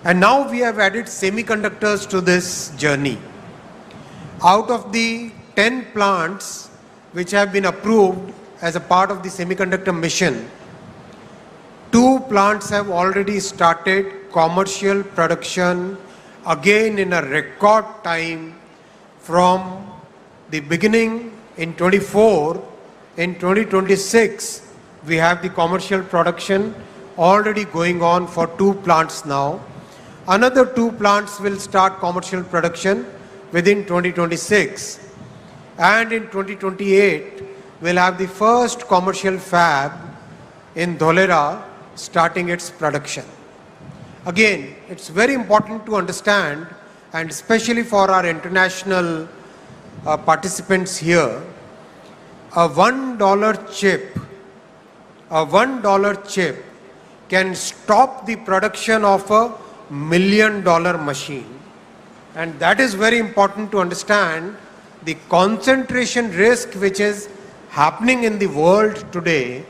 And now we have added semiconductors to this journey. Out of the 10 plants which have been approved as a part of the semiconductor mission, 2 plants have already started commercial production again in a record time from the beginning in 24. In 2026, we have the commercial production already going on for 2 plants now. Another 2 plants will start commercial production within 2026. And in 2028, we'll have the first commercial fab in Dholera starting its production. Again, it's very important to understand, and especially for our international participants here, a $1 chip can stop the production of a $1 million machine. And that is very important to understand the concentration risk which is happening in the world today.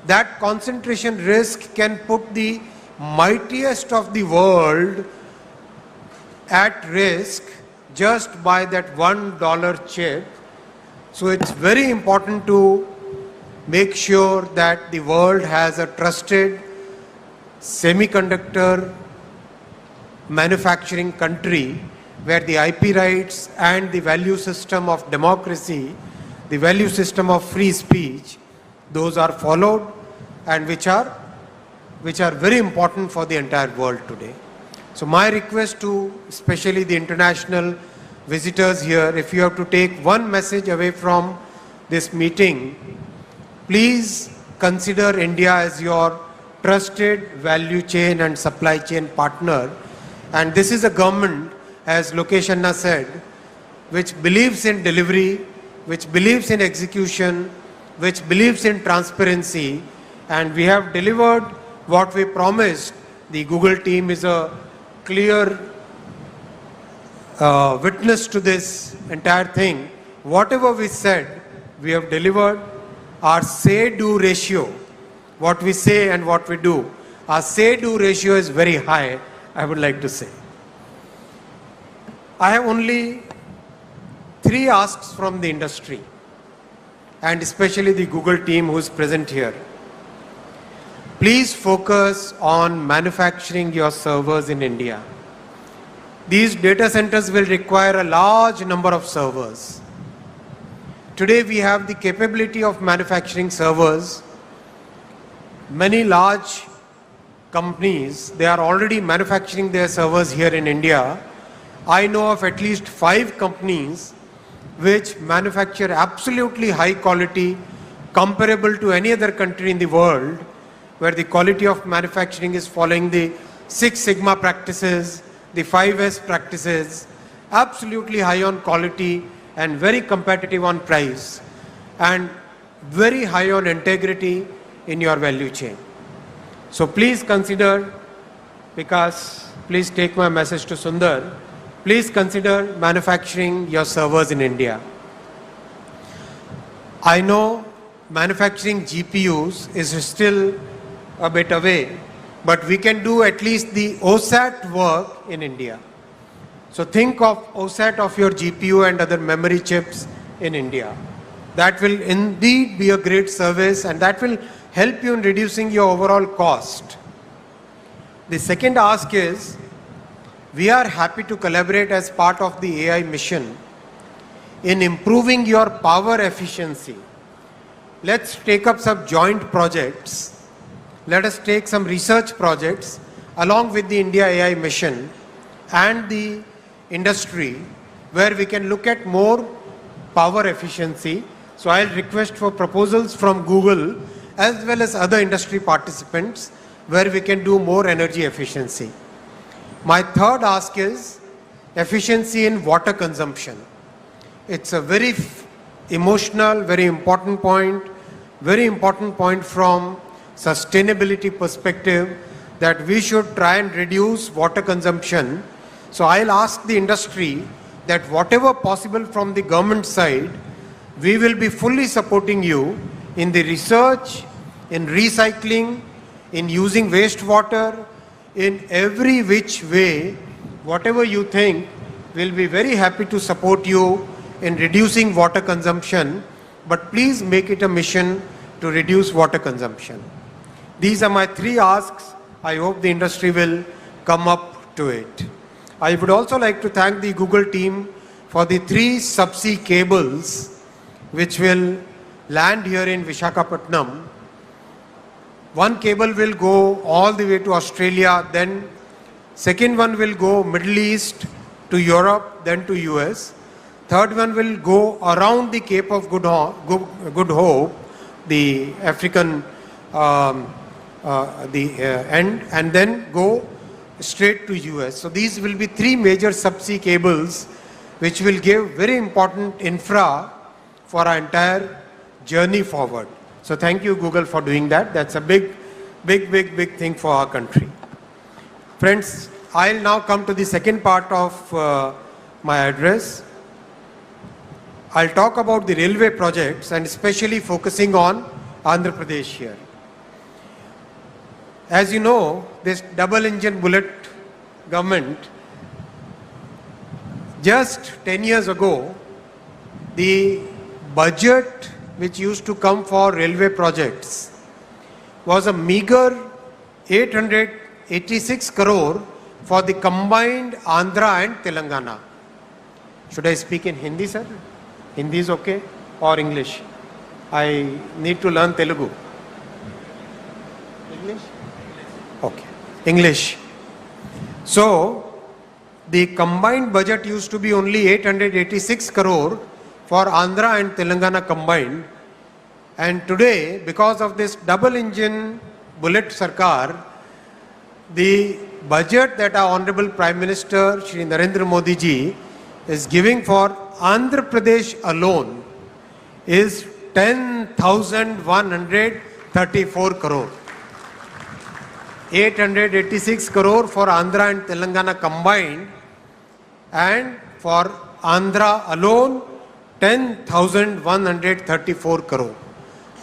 That concentration risk can put the mightiest of the world at risk just by that $1 chip. So it's very important to make sure that the world has a trusted semiconductor manufacturing country where the IP rights and the value system of democracy, the value system of free speech, those are followed, and which are very important for the entire world today. So my request to especially the international visitors here, if you have to take one message away from this meeting, please consider India as your trusted value chain and supply chain partner. And this is a government, as Lokesh Anna said, which believes in delivery, which believes in execution, which believes in transparency, and we have delivered what we promised. The Google team is a clear witness to this entire thing. Whatever we said, we have delivered. Our say-do ratio, what we say and what we do, our say-do ratio is very high, I would like to say. I have only 3 asks from the industry, and especially the Google team who is present here. Please focus on manufacturing your servers in India. These data centers will require a large number of servers. Today we have the capability of manufacturing servers. Many large companies, they are already manufacturing their servers here in India. I know of at least 5 companies which manufacture absolutely high quality, comparable to any other country in the world, where the quality of manufacturing is following the 6 Sigma practices, the 5S practices, absolutely high on quality and very competitive on price, and very high on integrity in your value chain. So please consider, because please take my message to Sundar, please consider manufacturing your servers in India. I know manufacturing GPUs is still a bit away, but we can do at least the OSAT work in India. So think of OSAT of your GPU and other memory chips in India. That will indeed be a great service, and that will help you in reducing your overall cost. The second ask is, we are happy to collaborate as part of the AI mission in improving your power efficiency. Let's take up some joint projects. Let us take some research projects along with the India AI mission and the industry, where we can look at more power efficiency. So I'll request for proposals from Google as well as other industry participants where we can do more energy efficiency. My third ask is efficiency in water consumption. It's a very emotional, very important point from sustainability perspective, that we should try and reduce water consumption. So I'll ask the industry that whatever possible from the government side, we will be fully supporting you in the research, in recycling, in using wastewater, in every which way. Whatever you think, we'll be very happy to support you in reducing water consumption, but please make it a mission to reduce water consumption. These are my 3 asks. I hope the industry will come up to it. I would also like to thank the Google team for the 3 subsea cables which will land here in Visakhapatnam. One cable will go all the way to Australia, then second one will go Middle East to Europe, then to US. Third one will go around the Cape of Good Hope, the African end and then go straight to US. So these will be 3 major subsea cables which will give very important infra for our entire journey forward. So thank you, Google, for doing that. That's a big thing for our country. Friends, I'll now come to the second part of my address. I'll talk about the railway projects and especially focusing on Andhra Pradesh here. As you know, this double-engine bullet government, just 10 years ago, the budget which used to come for railway projects was a meager 886 crore for the combined Andhra and Telangana. Should I speak in Hindi, sir? Hindi is okay? Or English? I need to learn Telugu. English? Okay. English. So, the combined budget used to be only 886 crore for Andhra and Telangana combined. And today, because of this double-engine bullet Sarkar, the budget that our Honorable Prime Minister Shri Narendra Modi ji is giving for Andhra Pradesh alone is 10,134 crore. 886 crore for Andhra and Telangana combined, and for Andhra alone 10,134 crore.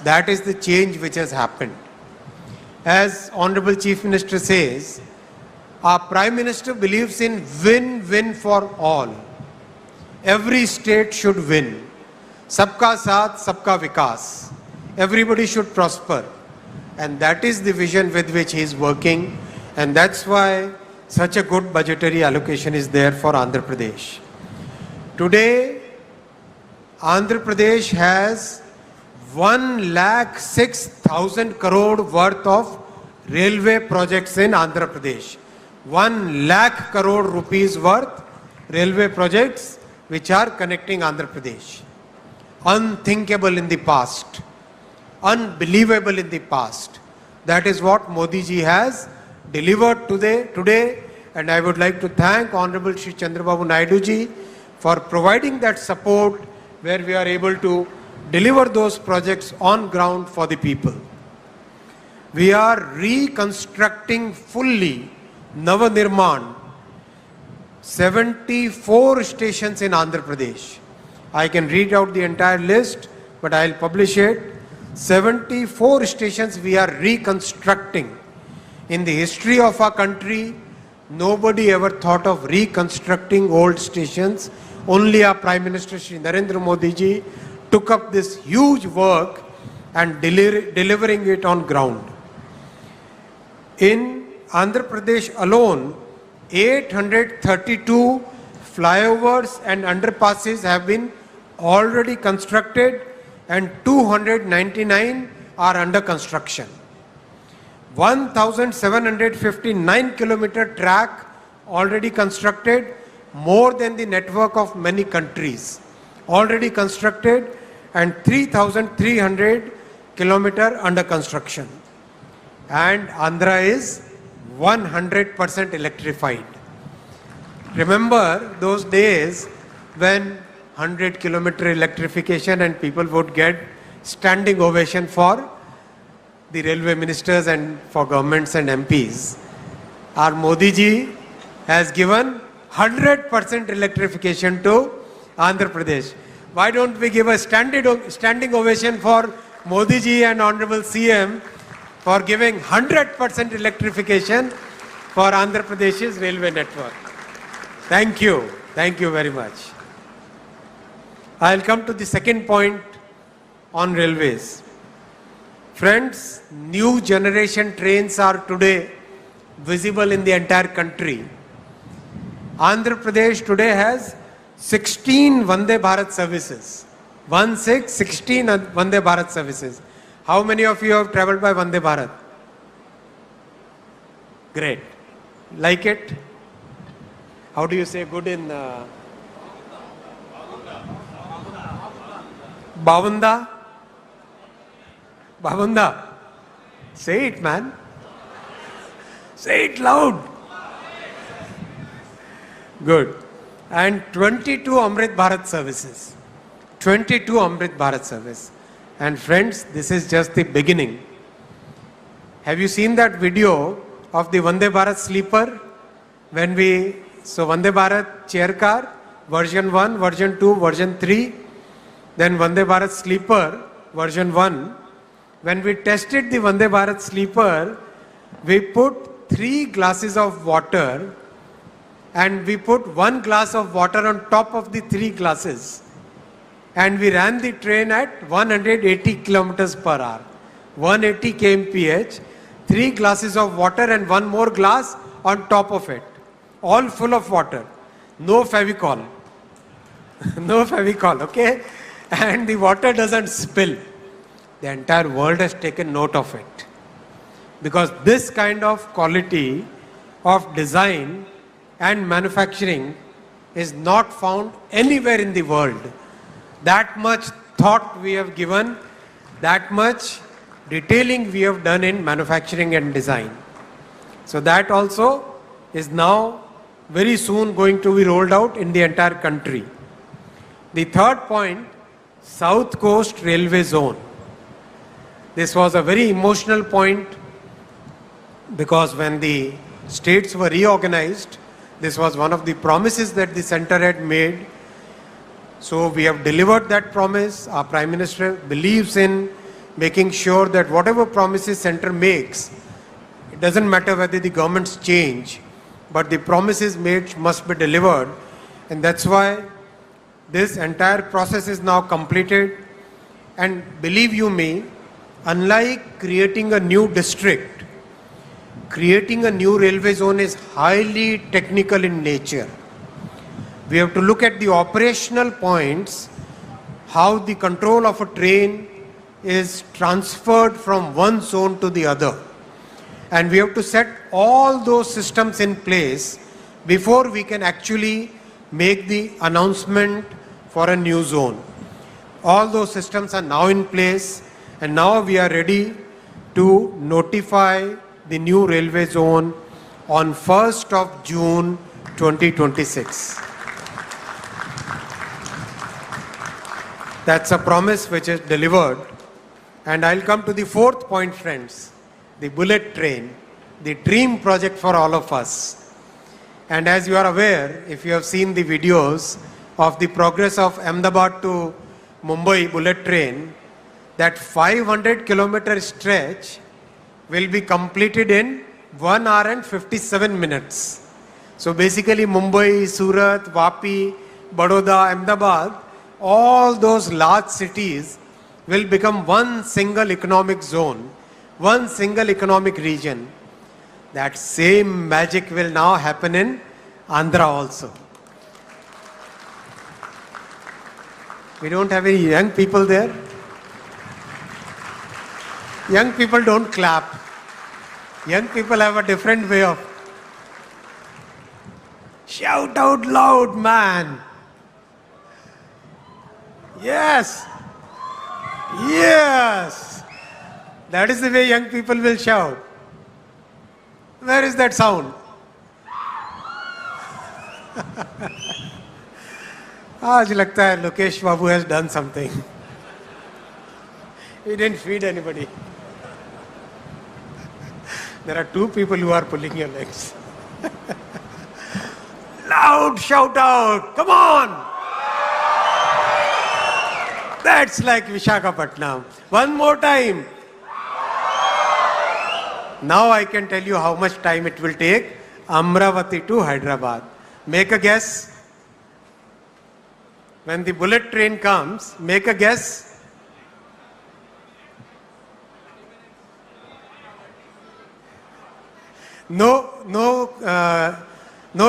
That is the change which has happened. As Honorable Chief Minister says, our Prime Minister believes in win-win for all. Every state should win. Sabka saath, sabka vikas. Everybody should prosper. And that is the vision with which he is working. And that's why such a good budgetary allocation is there for Andhra Pradesh. Today, Andhra Pradesh has 1,06,000 crore worth of railway projects in Andhra Pradesh. 1 lakh crore rupees worth railway projects which are connecting Andhra Pradesh. Unthinkable in the past. Unbelievable in the past. That is what Modi ji has delivered today, and I would like to thank Honorable Shri Chandrababu Naidu ji for providing that support where we are able to deliver those projects on ground for the people. We are reconstructing fully Navanirman 74 stations in Andhra Pradesh. I can read out the entire list, but I'll publish it. 74 stations we are reconstructing. In the history of our country, nobody ever thought of reconstructing old stations. Only our Prime Minister Shri Narendra Modi ji took up this huge work and delivering it on ground. In Andhra Pradesh alone, 832 flyovers and underpasses have been already constructed and 299 are under construction. 1,759 kilometer track already constructed, more than the network of many countries already constructed, and 3,300 kilometer under construction. And Andhra is 100% electrified. Remember those days when 100 kilometer electrification and people would get standing ovation for the railway ministers and for governments and MPs. Our Modi ji has given 100% electrification to Andhra Pradesh. Why don't we give a standing ovation for Modi ji and Honorable CM for giving 100% electrification for Andhra Pradesh's railway network. Thank you. Thank you very much. I'll come to the second point on railways. Friends, new generation trains are today visible in the entire country. Andhra Pradesh today has 16 Vande Bharat services. 16 Vande Bharat services. How many of you have traveled by Vande Bharat? Great. Like it? How do you say good in Bavunda? Bavunda? Say it, man. Say it loud. Good. And 22 Amrit Bharat services. 22 Amrit Bharat service. And friends, this is just the beginning. Have you seen that video of the Vande Bharat sleeper? So Vande Bharat chair car, version 1, version 2, version 3. Then Vande Bharat sleeper, version 1. When we tested the Vande Bharat sleeper, we put 3 glasses of water and we put 1 glass of water on top of the 3 glasses. And we ran the train at 180 kilometers per hour. 180 kmph, 3 glasses of water and 1 more glass on top of it. All full of water. No Fevicol. No Fevicol, okay? And the water doesn't spill. The entire world has taken note of it. Because this kind of quality of design and manufacturing is not found anywhere in the world. That much thought we have given, that much detailing we have done in manufacturing and design. So that also is now very soon going to be rolled out in the entire country. The third point, South Coast Railway Zone. This was a very emotional point because when the states were reorganized, this was one of the promises that the center had made. So we have delivered that promise. Our Prime Minister believes in making sure that whatever promises center makes, it doesn't matter whether the governments change, but the promises made must be delivered. And that's why this entire process is now completed. And believe you me, unlike creating a new district, creating a new railway zone is highly technical in nature. We have to look at the operational points, how the control of a train is transferred from one zone to the other. And we have to set all those systems in place before we can actually make the announcement for a new zone. All those systems are now in place, and now we are ready to notify the new railway zone on 1st of June 2026. That's a promise which is delivered. And I'll come to the fourth point, friends, the bullet train, the dream project for all of us. And as you are aware, if you have seen the videos of the progress of Ahmedabad to Mumbai bullet train, that 500-kilometer stretch will be completed in 1 hour and 57 minutes. So basically Mumbai, Surat, Vapi, Baroda, Ahmedabad, all those large cities will become one single economic zone, one single economic region. That same magic will now happen in Andhra also. We don't have any young people there. Young people don't clap. Young people have a different way of shout out loud, man. Yes. Yes. That is the way young people will shout. Where is that sound? आज लगता है Lokesh Babu has done something. He didn't feed anybody. There are 2 people who are pulling your legs. Loud shout out, come on! That's like Visakhapatnam. One more time. Now I can tell you how much time it will take. Amravati to Hyderabad. Make a guess. When the bullet train comes, make a guess. No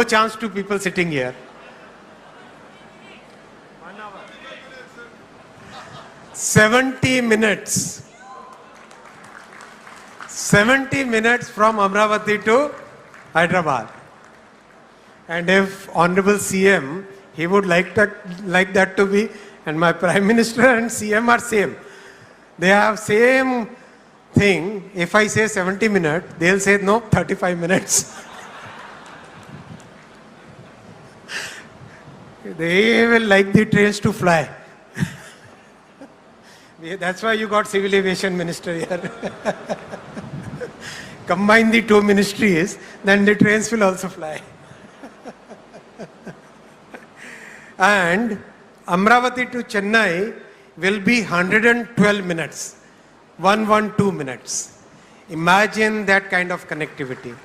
chance to people sitting here. 70 minutes. 70 minutes from Amravati to Hyderabad. And if Honorable CM, he would like that to be, and my Prime Minister and CM are same. They have same thing, if I say 70 minutes, they'll say no, 35 minutes. They will like the trains to fly. That's why you got civil aviation minister here. Combine the two ministries, then the trains will also fly. And Amravati to Chennai will be 112 minutes, 112 minutes. Imagine that kind of connectivity.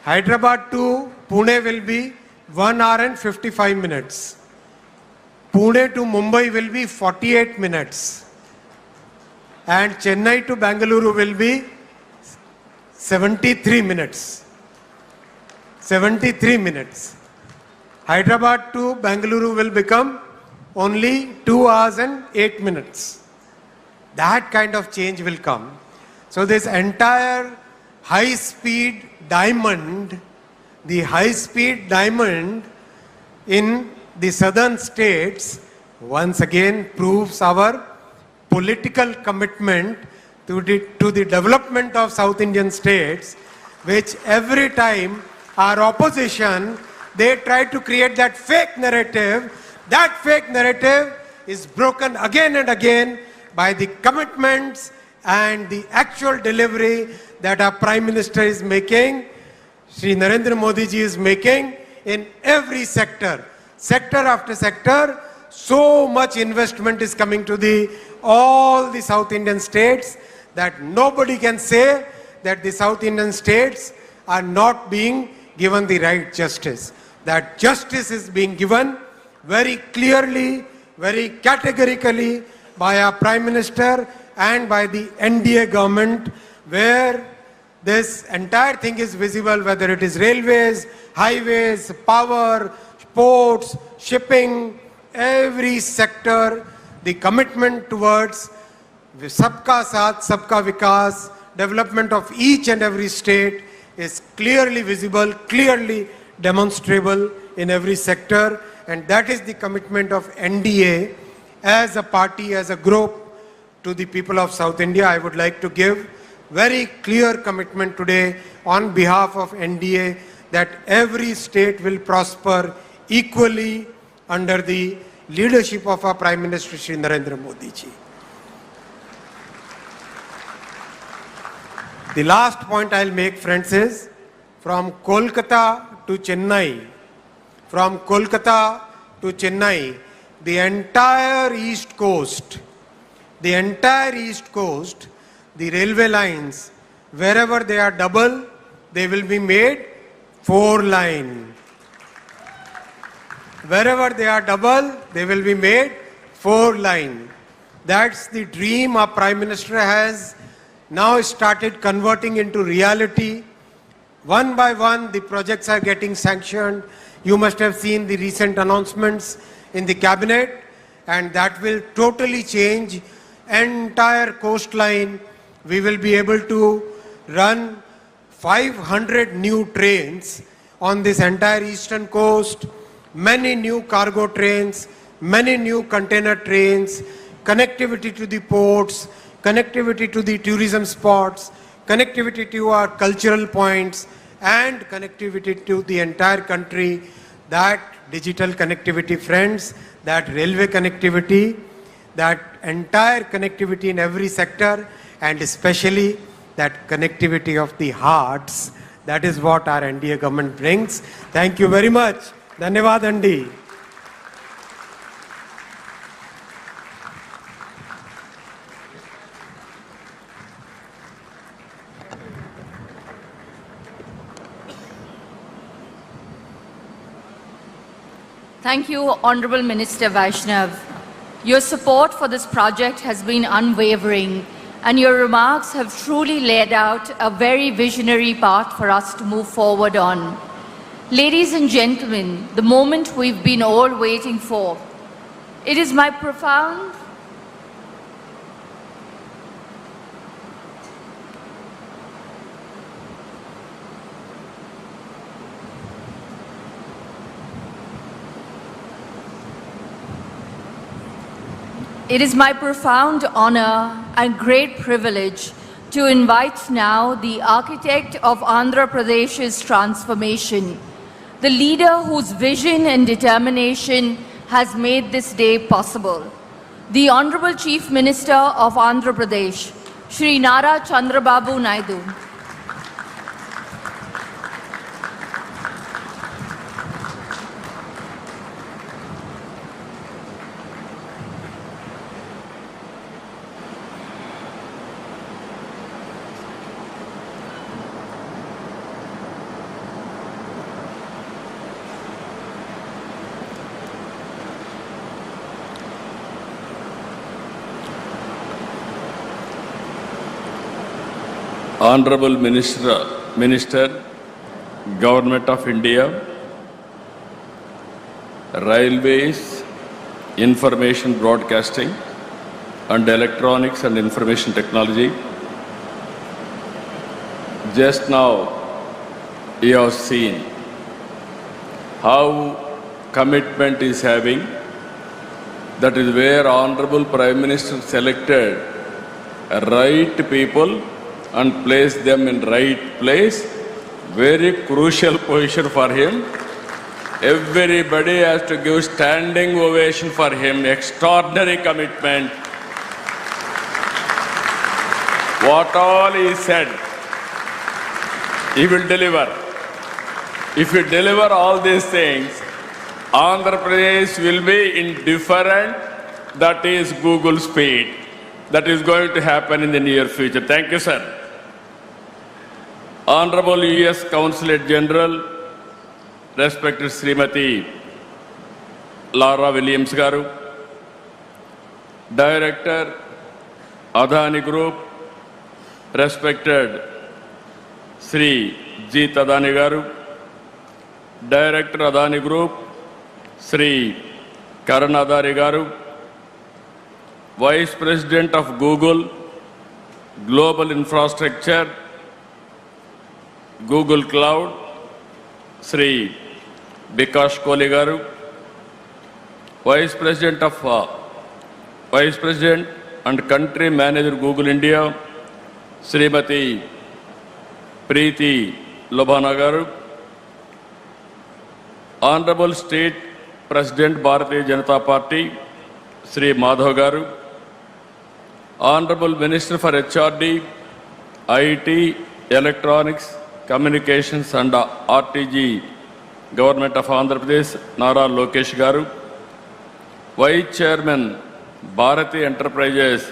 Hyderabad to Pune will be 1 hour and 55 minutes. Pune to Mumbai will be 48 minutes. And Chennai to Bangalore will be 73 minutes. 73 minutes. Hyderabad to Bangalore will become only 2 hours and 8 minutes. That kind of change will come. So this entire high-speed diamond, the high-speed diamond in the southern states once again proves our political commitment to the development of South Indian states, which every time our opposition, they try to create that fake narrative. That fake narrative is broken again and again by the commitments and the actual delivery that our Prime Minister is making, Shri Narendra Modi ji is making in every sector. Sector after sector, so much investment is coming to all the South Indian states that nobody can say that the South Indian states are not being given the right justice. That justice is being given very clearly, very categorically by our Prime Minister and by the NDA government, where this entire thing is visible, whether it is railways, highways, power, ports, shipping, every sector, the commitment towards Sabka Saath, Sabka Vikas, development of each and every state is clearly visible, clearly demonstrable in every sector, and that is the commitment of NDA as a party, as a group to the people of South India. I would like to give very clear commitment today on behalf of NDA that every state will prosper equally under the leadership of our Prime Minister Shri Narendra Modi ji. The last point I'll make, friends, is from Kolkata to Chennai, from Kolkata to Chennai, the entire East Coast, the railway lines, wherever they are double, they will be made 4-line. Wherever they are double, they will be made 4-line. That's the dream our Prime Minister has now started converting into reality. One by one, the projects are getting sanctioned. You must have seen the recent announcements in the cabinet, and that will totally change entire coastline. We will be able to run 500 new trains on this entire eastern coast, many new cargo trains, many new container trains, connectivity to the ports, connectivity to the tourism spots, connectivity to our cultural points, and connectivity to the entire country. That digital connectivity, friends, that railway connectivity, that entire connectivity in every sector, and especially that connectivity of the hearts, that is what our NDA government brings. Thank you very much. Dhanyavad Andi. Thank you, Honorable Minister Vaishnav. Your support for this project has been unwavering, and your remarks have truly laid out a very visionary path for us to move forward on. Ladies and gentlemen, the moment we've been all waiting for. It is my profound It is my profound honor and great privilege to invite now the architect of Andhra Pradesh's transformation, the leader whose vision and determination has made this day possible, the Honorable Chief Minister of Andhra Pradesh, Shri Nara Chandrababu Naidu. Honorable Minister, Government of India, Railways, Information Broadcasting and Electronics and Information Technology. Just now you have seen how commitment is having. That is where Honorable Prime Minister selected right people and place them in right place. Very crucial position for him. Everybody has to give standing ovation for him. Extraordinary commitment. What all he said, he will deliver. If you deliver all these things, Andhra Pradesh will be indifferent. That is Google speed. That is going to happen in the near future. Thank you, sir. Honorable U.S. Consulate General, respected Srimati Laura Williams Garu, Director, Adani Group, respected Sri Jeet Adani Garu, Director Adani Group, Sri Karan Adani Garu, Vice President of Google, Global Infrastructure, Google Cloud, Sri Bikash Kohli Garu, Vice President and Country Manager Google India, Srimati Preeti Lobhana Garu, Honorable State President Bharatiya Janata Party, Sri Madhav Garu, Honorable Minister for HRD, IT, Electronics, Communications and RTG, Government of Andhra Pradesh, Nara Lokesh Garu, Vice Chairman, Bharati Enterprises,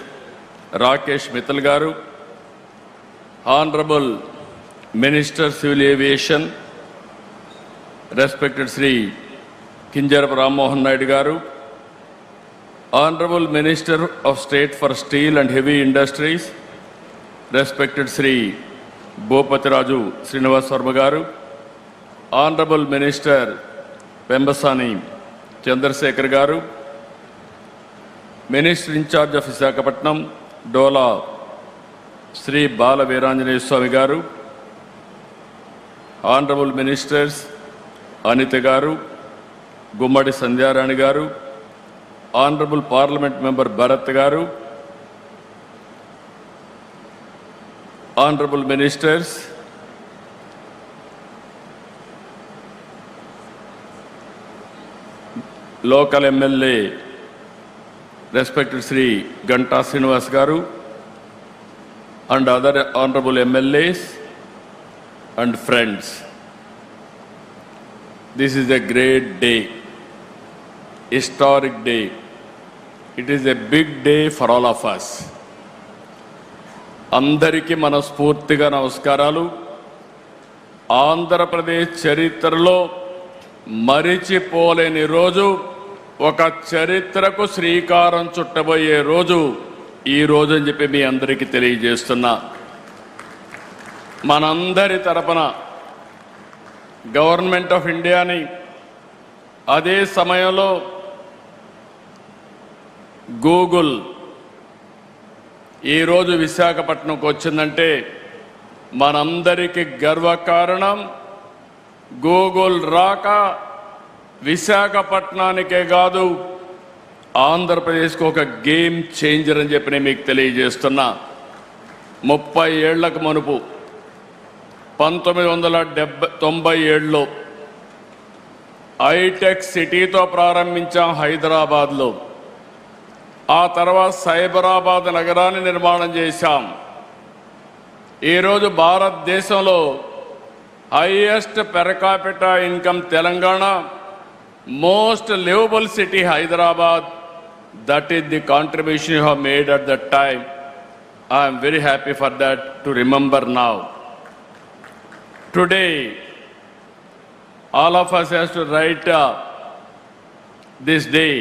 Rakesh Mittal Garu, Honorable Minister Civil Aviation, respected Sri Kinjarap Ram Mohan Naidu Garu, Honorable Minister of State for Steel and Heavy Industries, respected Sri Bhopatiraju Srinivas Varma Garu, Honorable Minister Pembasani Chandrasekhar Garu, Minister in charge of Visakhapatnam, Dola Sri Bala Veeranjaneya Swami Garu, Honorable Ministers Anita Garu, Gummadi Sandhyarani Garu, Honorable Parliament Member Bharat Garu, Honorable Ministers, local MLA, respected Sri Ganta Srinivas Garu, and other Honorable MLAs and friends. This is a great day, historic day. It is a big day for all of us. అందరికీ మనస్ఫూర్తిగా నమస్కారాలు. ఆంధ్రప్రదేశ్ చరిత్రలో మరిచిపోలేని రోజు, ఒక చరిత్రకు శ్రీకారం చుట్టబోయే రోజు ఈ రోజు అని చెప్పి మీ అందరికీ తెలియజేస్తున్నా. మనందరి తరపున గవర్నమెంట్ ఆఫ్ ఇండియాని, అదే సమయంలో గూగుల్ ఈరోజు విశాఖపట్నంకు వచ్చిందంటే మనందరికీ గర్వకారణం. గూగుల్ రాక విశాఖపట్నానికే కాదు, ఆంధ్రప్రదేశ్కి ఒక గేమ్ చేంజర్ అని చెప్పి నేను మీకు తెలియజేస్తున్నా. 30 ఏళ్లకు మునుపు 1997లో హైటెక్ సిటీతో ప్రారంభించాం హైదరాబాద్లో. ఆ తర్వాత సైబరాబాద్ నగరాన్ని నిర్మాణం చేశాం. ఈరోజు భారతదేశంలో highest per capita income Telangana, most liveable city Hyderabad. That is the contribution you have made at that time. I am very happy for that to remember now. Today, all of us has to write this day.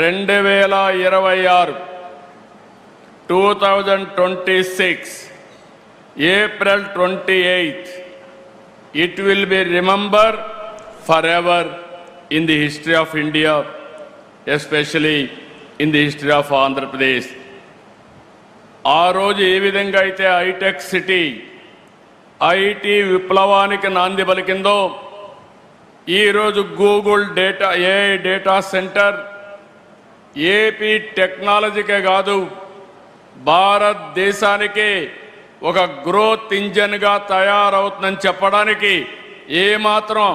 2026, 2026, April 28th, it will be remembered forever in the history of India, especially in the history of Andhra Pradesh. ఆ రోజు ఏ విధంగా అయితే hitech city IT విప్లవానికి నాంది పలికిందో, ఈరోజు Google data AI data centre AP టెక్నాలజీకే కాదు భారతదేశానికి ఒక గ్రోత్ ఇంజన్గా తయారవుతుందని చెప్పడానికి ఏమాత్రం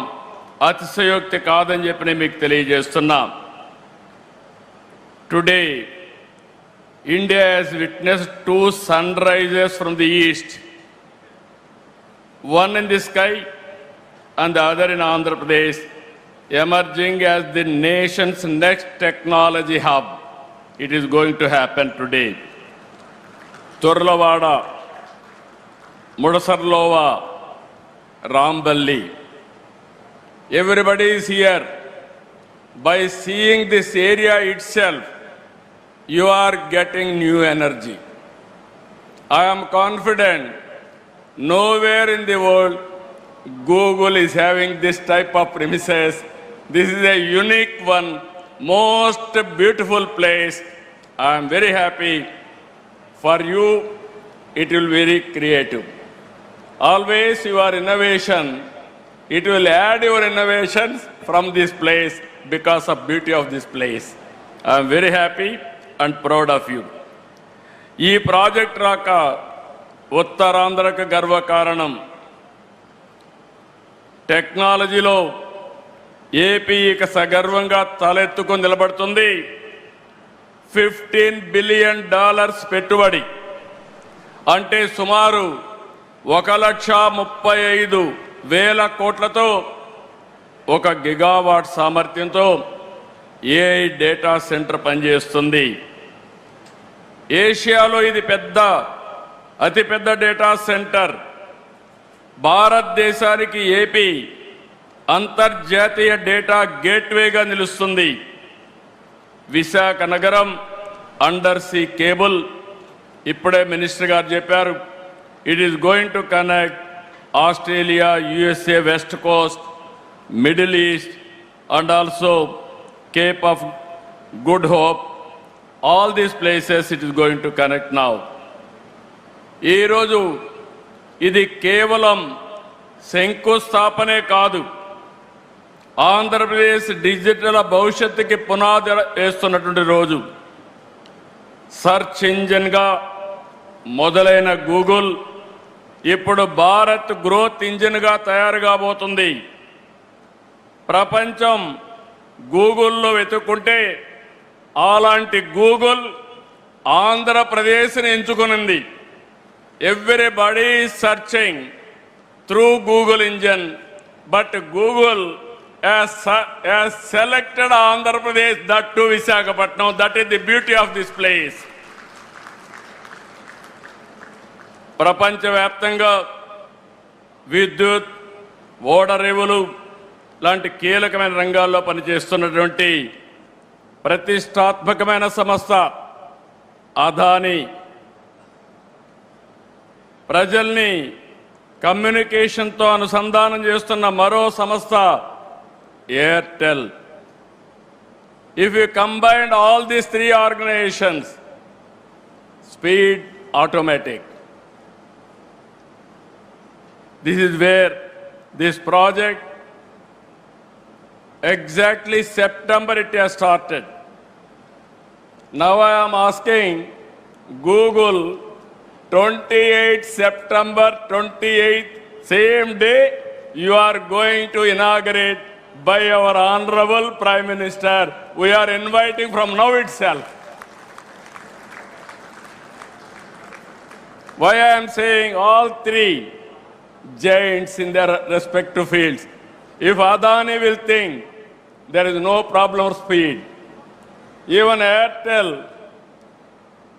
అతిశయోక్తి కాదని చెప్పి నేను మీకు తెలియజేస్తున్నా. Today, India has witnessed 2 sunrises from the east, one in the sky and the other in Andhra Pradesh, emerging as the nation's next technology hub. It is going to happen today. Turlavada, Mudasarlova, Ramballi. Everybody is here. By seeing this area itself, you are getting new energy. I am confident nowhere in the world Google is having this type of premises. This is a unique one, most beautiful place. I am very happy for you. It will be very creative. Always your innovation, it will add your innovations from this place because of beauty of this place. I am very happy and proud of you. ఈ project రాక ఉత్తరాంధ్రకు గర్వకారణం. టెక్నాలజీలో AP ఇక సగర్వంగా తలెత్తుకొని నిలబడుతుంది. $15 billion పెట్టుబడి అంటే సుమారు 1,35,000 కోట్లతో 1 గిగావాట్ సామర్థ్యంతో ఏఐ డేటా సెంటర్ పనిచేస్తుంది. ఏషియాలో ఇది అతిపెద్ద డేటా సెంటర్. భారతదేశానికి ఏపీ అంతర్జాతీయ డేటా గేట్వేగా నిలుస్తుంది. విశాఖ నగరం అండర్ సీ కేబుల్, ఇప్పుడే మినిస్టర్ గారు చెప్పారు, it is going to connect Australia, USA west Coast, middle east and also Cape of Good Hope. All these places it is going to connect now. ఈ రోజు ఇది కేవలం శంకుస్థాపనే కాదు, ఆంధ్రప్రదేశ్ డిజిటల్ భవిష్యత్తుకి పునాది వేస్తున్నటువంటి రోజు. సర్చ్ ఇంజిన్గా మొదలైన గూగుల్ ఇప్పుడు భారత్ గ్రోత్ ఇంజిన్గా తయారు కాబోతుంది. ప్రపంచం గూగుల్లో వెతుక్కుంటే అలాంటి గూగుల్ ఆంధ్రప్రదేశ్ని ఎంచుకునింది. Everybody searching through Google engine, but Google has selected Andhra Pradesh, that too Visakhapatnam. That is the beauty of this place. ప్రపంచవ్యాప్తంగా విద్యుత్, ఓడరేవులు లాంటి కీలకమైన రంగాల్లో పనిచేస్తున్నటువంటి ప్రతిష్టాత్మకమైన సంస్థ అదాని, ప్రజల్ని కమ్యూనికేషన్తో అనుసంధానం చేస్తున్న మరో సంస్థ Airtel. If you combined all these 3 organizations, speed, automatic. This is where this project Exactly September it has started. Now I am asking Google, 28 September 28th, same day, you are going to inaugurate by our Honorable Prime Minister. We are inviting from now itself. Why I am saying all three giants in their respective fields. If Adani will think there is no problem of speed, even Airtel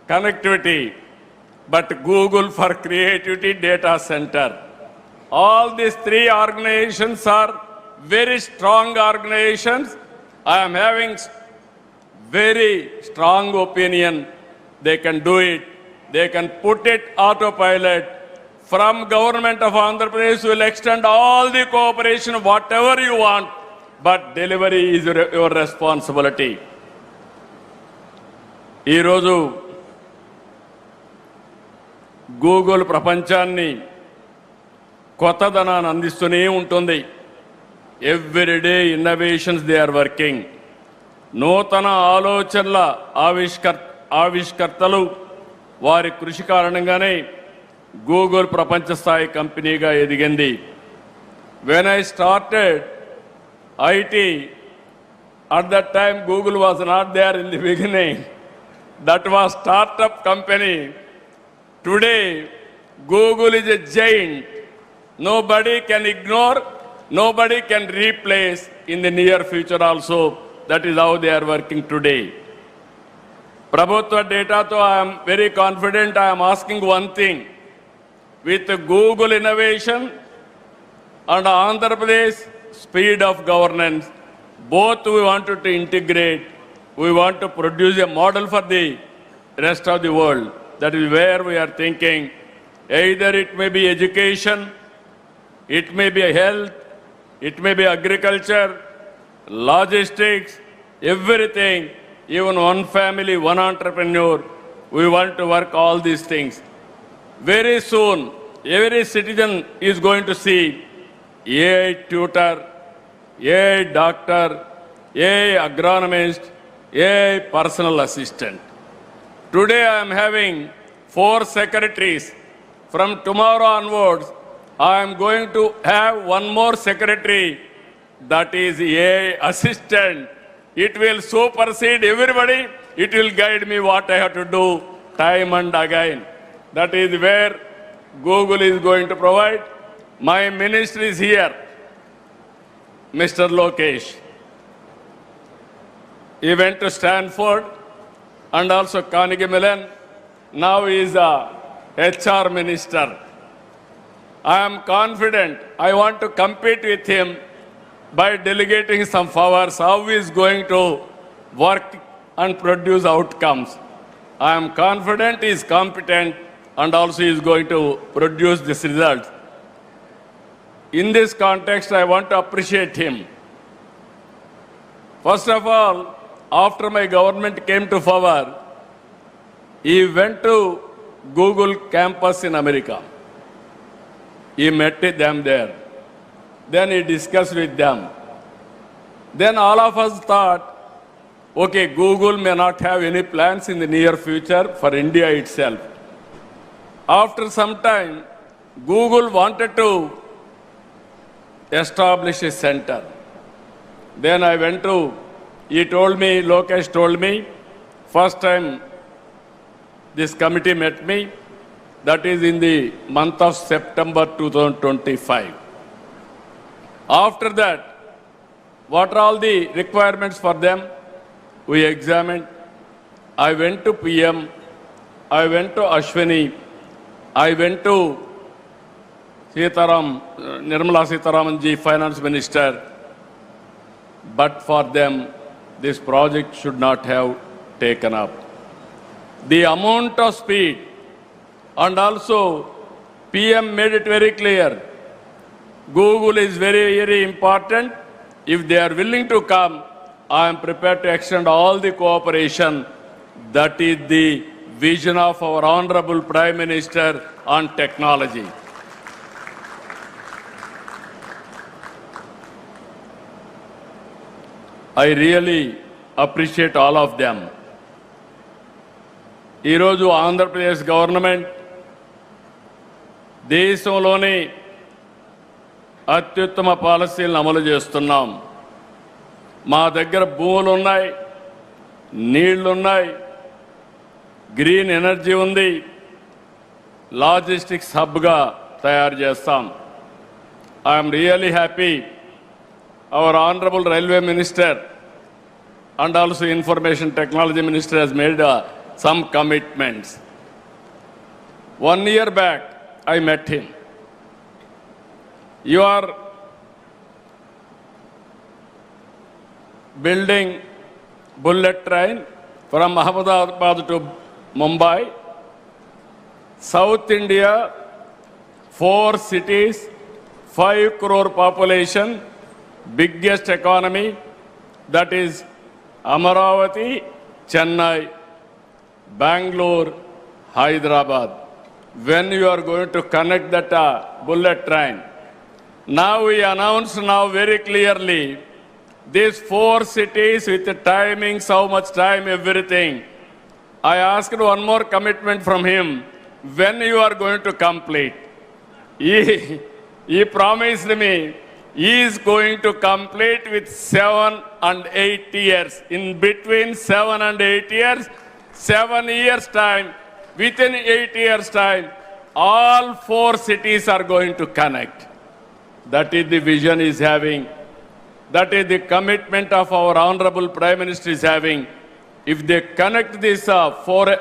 connectivity, but Google for creativity data center. All these three organizations are very strong organizations. I am having very strong opinion. They can do it. They can put it autopilot. From government of Andhra Pradesh will extend all the cooperation, whatever you want, but delivery is your responsibility. Ee roju Google ప్రపంచాన్ని కొత్తదనాన్ని అందిస్తూనే ఉంటుంది. Every day innovations they are working. నూతన ఆలోచనల ఆవిష్కర్తలు వారి కృషి కారణంగానే Google ప్రపంచ స్థాయి కంపెనీగా ఎదిగింది. When I started IT, at that time Google was not there in the beginning. That was startup company. Today, Google is a giant. Nobody can ignore, nobody can replace in the near future also. That is how they are working today. Prabhutva data, I am very confident. I am asking one thing. With Google innovation and Andhra Pradesh speed of governance, both we wanted to integrate. We want to produce a model for the rest of the world. That is where we are thinking. Either it may be education, it may be health, it may be agriculture, logistics, everything, even one family, one entrepreneur. We want to work all these things. Very soon, every citizen is going to see AI tutor, AI doctor, AI agronomist, AI personal assistant. Today I am having 4 secretaries. From tomorrow onwards, I am going to have one more secretary, that is AI assistant. It will supersede everybody. It will guide me what I have to do time and again. That is where Google is going to provide. My minister is here, Mr. Lokesh. He went to Stanford and also Carnegie Mellon. Now he is a HR minister. I am confident. I want to compete with him by delegating some powers, how he is going to work and produce outcomes. I am confident he is competent and also he is going to produce this result. In this context, I want to appreciate him. First of all, after my government came to power, he went to Google campus in America. He met with them there. Then he discussed with them. Then all of us thought, okay, Google may not have any plans in the near future for India itself. After some time, Google wanted to establish a center. Then I went to, Lokesh told me, first time this committee met me, that is in the month of September 2025. After that, what are all the requirements for them? We examined. I went to PM, I went to Ashwini, I went to Nirmala Sitharaman ji, Finance Minister. But for them, this project should not have taken up. The amount of speed, and also PM made it very clear, Google is very, very important. If they are willing to come, I am prepared to extend all the cooperation. That is the vision of our Honorable Prime Minister on technology. I really appreciate all of them. ఈరోజు Andhra Pradesh government దేశంలోని అత్యుత్తమ పాలసీలను అమలు చేస్తున్నాం. మా దగ్గర భూములు ఉన్నాయి, నీళ్లున్నాయి, గ్రీన్ ఎనర్జీ ఉంది, లాజిస్టిక్స్ హబ్గా తయారు చేస్తాం. I'm really happy our honourable railway minister and also information technology minister has made some commitments. 1 year back, I met him. You are building bullet train from Ahmedabad to Mumbai, South India, 4 cities, 5 crore population, biggest economy, that is Amaravati, Chennai, Bangalore, Hyderabad. When you are going to connect that bullet train, now we announce now very clearly these 4 cities with the timings, how much time, everything. I asked one more commitment from him. When you are going to complete? He promised me he is going to complete with 7 and 8 years. In between 7 and 8 years, 7 years time, within 8 years time, all 4 cities are going to connect. That is the vision he is having. That is the commitment of our Honorable Prime Minister is having. If they connect these 4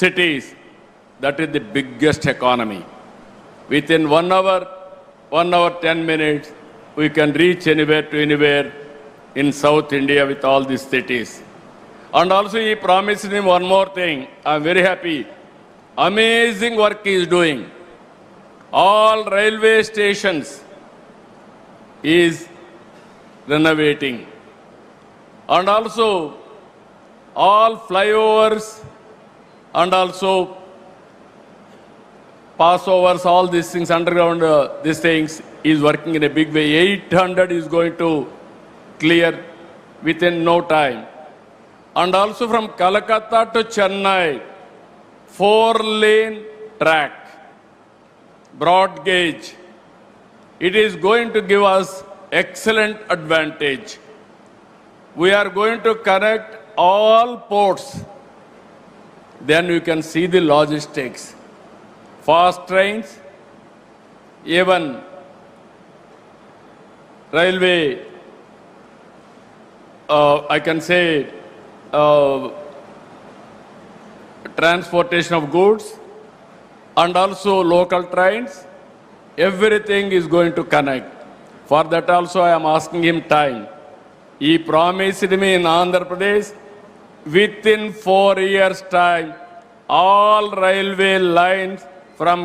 cities, that is the biggest economy. Within 1 hour, 10 minutes, we can reach anywhere to anywhere in South India with all these cities. And also he promised me one more thing. I'm very happy. Amazing work he is doing. All railway stations is renovating. And also all flyovers and also passovers, all these things, underground, these things, is working in a big way. 800 is going to clear within no time. And also from Calcutta to Chennai, 4-lane track, broad gauge. It is going to give us excellent advantage. We are going to connect all ports. Then you can see the logistics. Fast trains, even railway, I can say transportation of goods, and also local trains, everything is going to connect. For that also I am asking him time. He promised me in Andhra Pradesh, within 4 years' time, all railway lines from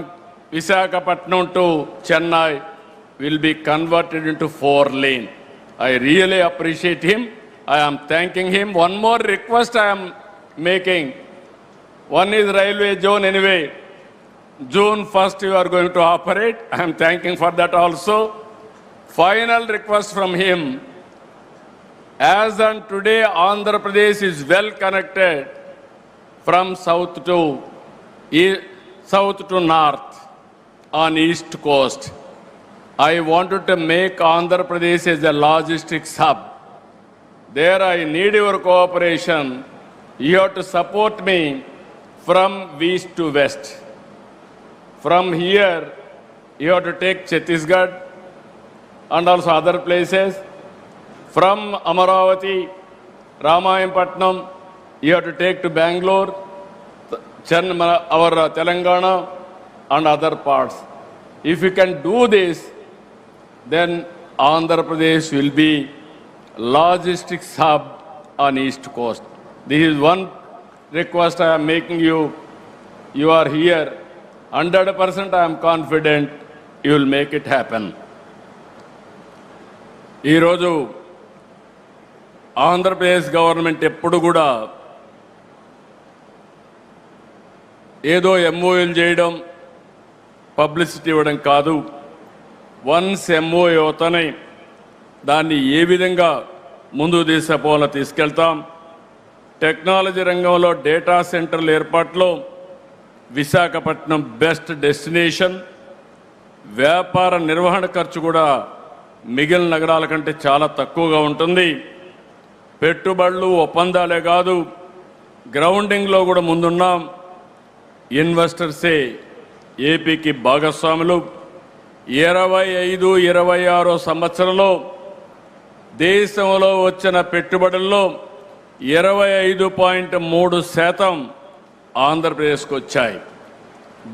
Visakhapatnam to Chennai will be converted into 4-lane. I really appreciate him. I am thanking him. One more request I am making. One is railway zone anyway. June 1st you are going to operate. I am thanking for that also. Final request from him. As on today, Andhra Pradesh is well connected from south to north on east coast. I wanted to make Andhra Pradesh as a logistics hub. There I need your cooperation. You have to support me from east to west. From here, you have to take Chhattisgarh and also other places. From Amaravati, Ramayampatnam, you have to take to Bangalore, our Telangana and other parts. If you can do this, then Andhra Pradesh will be logistics hub on east coast. This is one request I am making you. You are here. 100% I am confident you will make it happen. ఈరోజు Andhra Pradesh government ఎప్పుడు కూడా ఏదో ఎంఓయూలు చేయడం, publicity ఇవ్వడం కాదు. Once MoU అవుతానే దాన్ని ఏ విధంగా ముందుకు తీసుకెళ్తాం. టెక్నాలజీ రంగంలో డేటా సెంటర్ల ఏర్పాటులో విశాఖపట్నం బెస్ట్ డెస్టినేషన్. వ్యాపార నిర్వహణ ఖర్చు కూడా మిగిలిన నగరాల కంటే చాలా తక్కువగా ఉంటుంది. పెట్టుబడులు ఒప్పందాలే కాదు, గ్రౌండింగ్లో కూడా ముందున్నాం. ఇన్వెస్టర్సే ఏపీకి భాగస్వాములు. 25-26 సంవత్సరంలో దేశంలో వచ్చిన పెట్టుబడుల్లో 25.3% ఆంధ్రప్రదేశ్కు వచ్చాయి.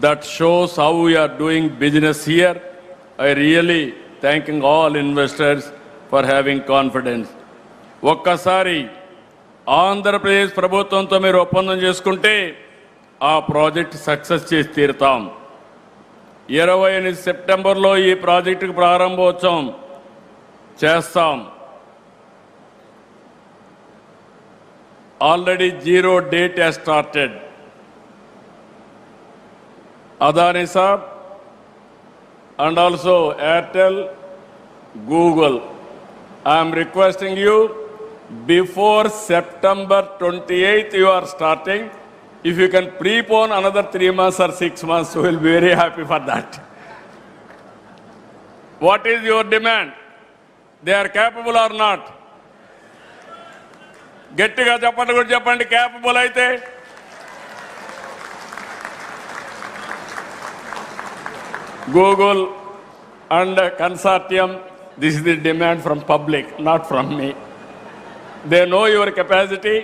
That shows how we are doing business here. I really thanking all investors for having confidence. ఒక్కసారి ఆంధ్రప్రదేశ్ ప్రభుత్వంతో మీరు ఒప్పందం చేసుకుంటే ఆ ప్రాజెక్ట్ సక్సెస్ చేసి తీరుతాం. 28 సెప్టెంబర్లో ఈ ప్రాజెక్టుకు ప్రారంభోత్సవం చేస్తాం. Already 0 date has started. Adani Saab and also Airtel, Google. I am requesting you, before September 28th you are starting. If you can prepone another 3 months or 6 months, we will be very happy for that. What is your demand? They are capable or not? గట్టిగా చెప్పండి, capable అయితే. Google and consortium, this is the demand from public, not from me. They know your capacity.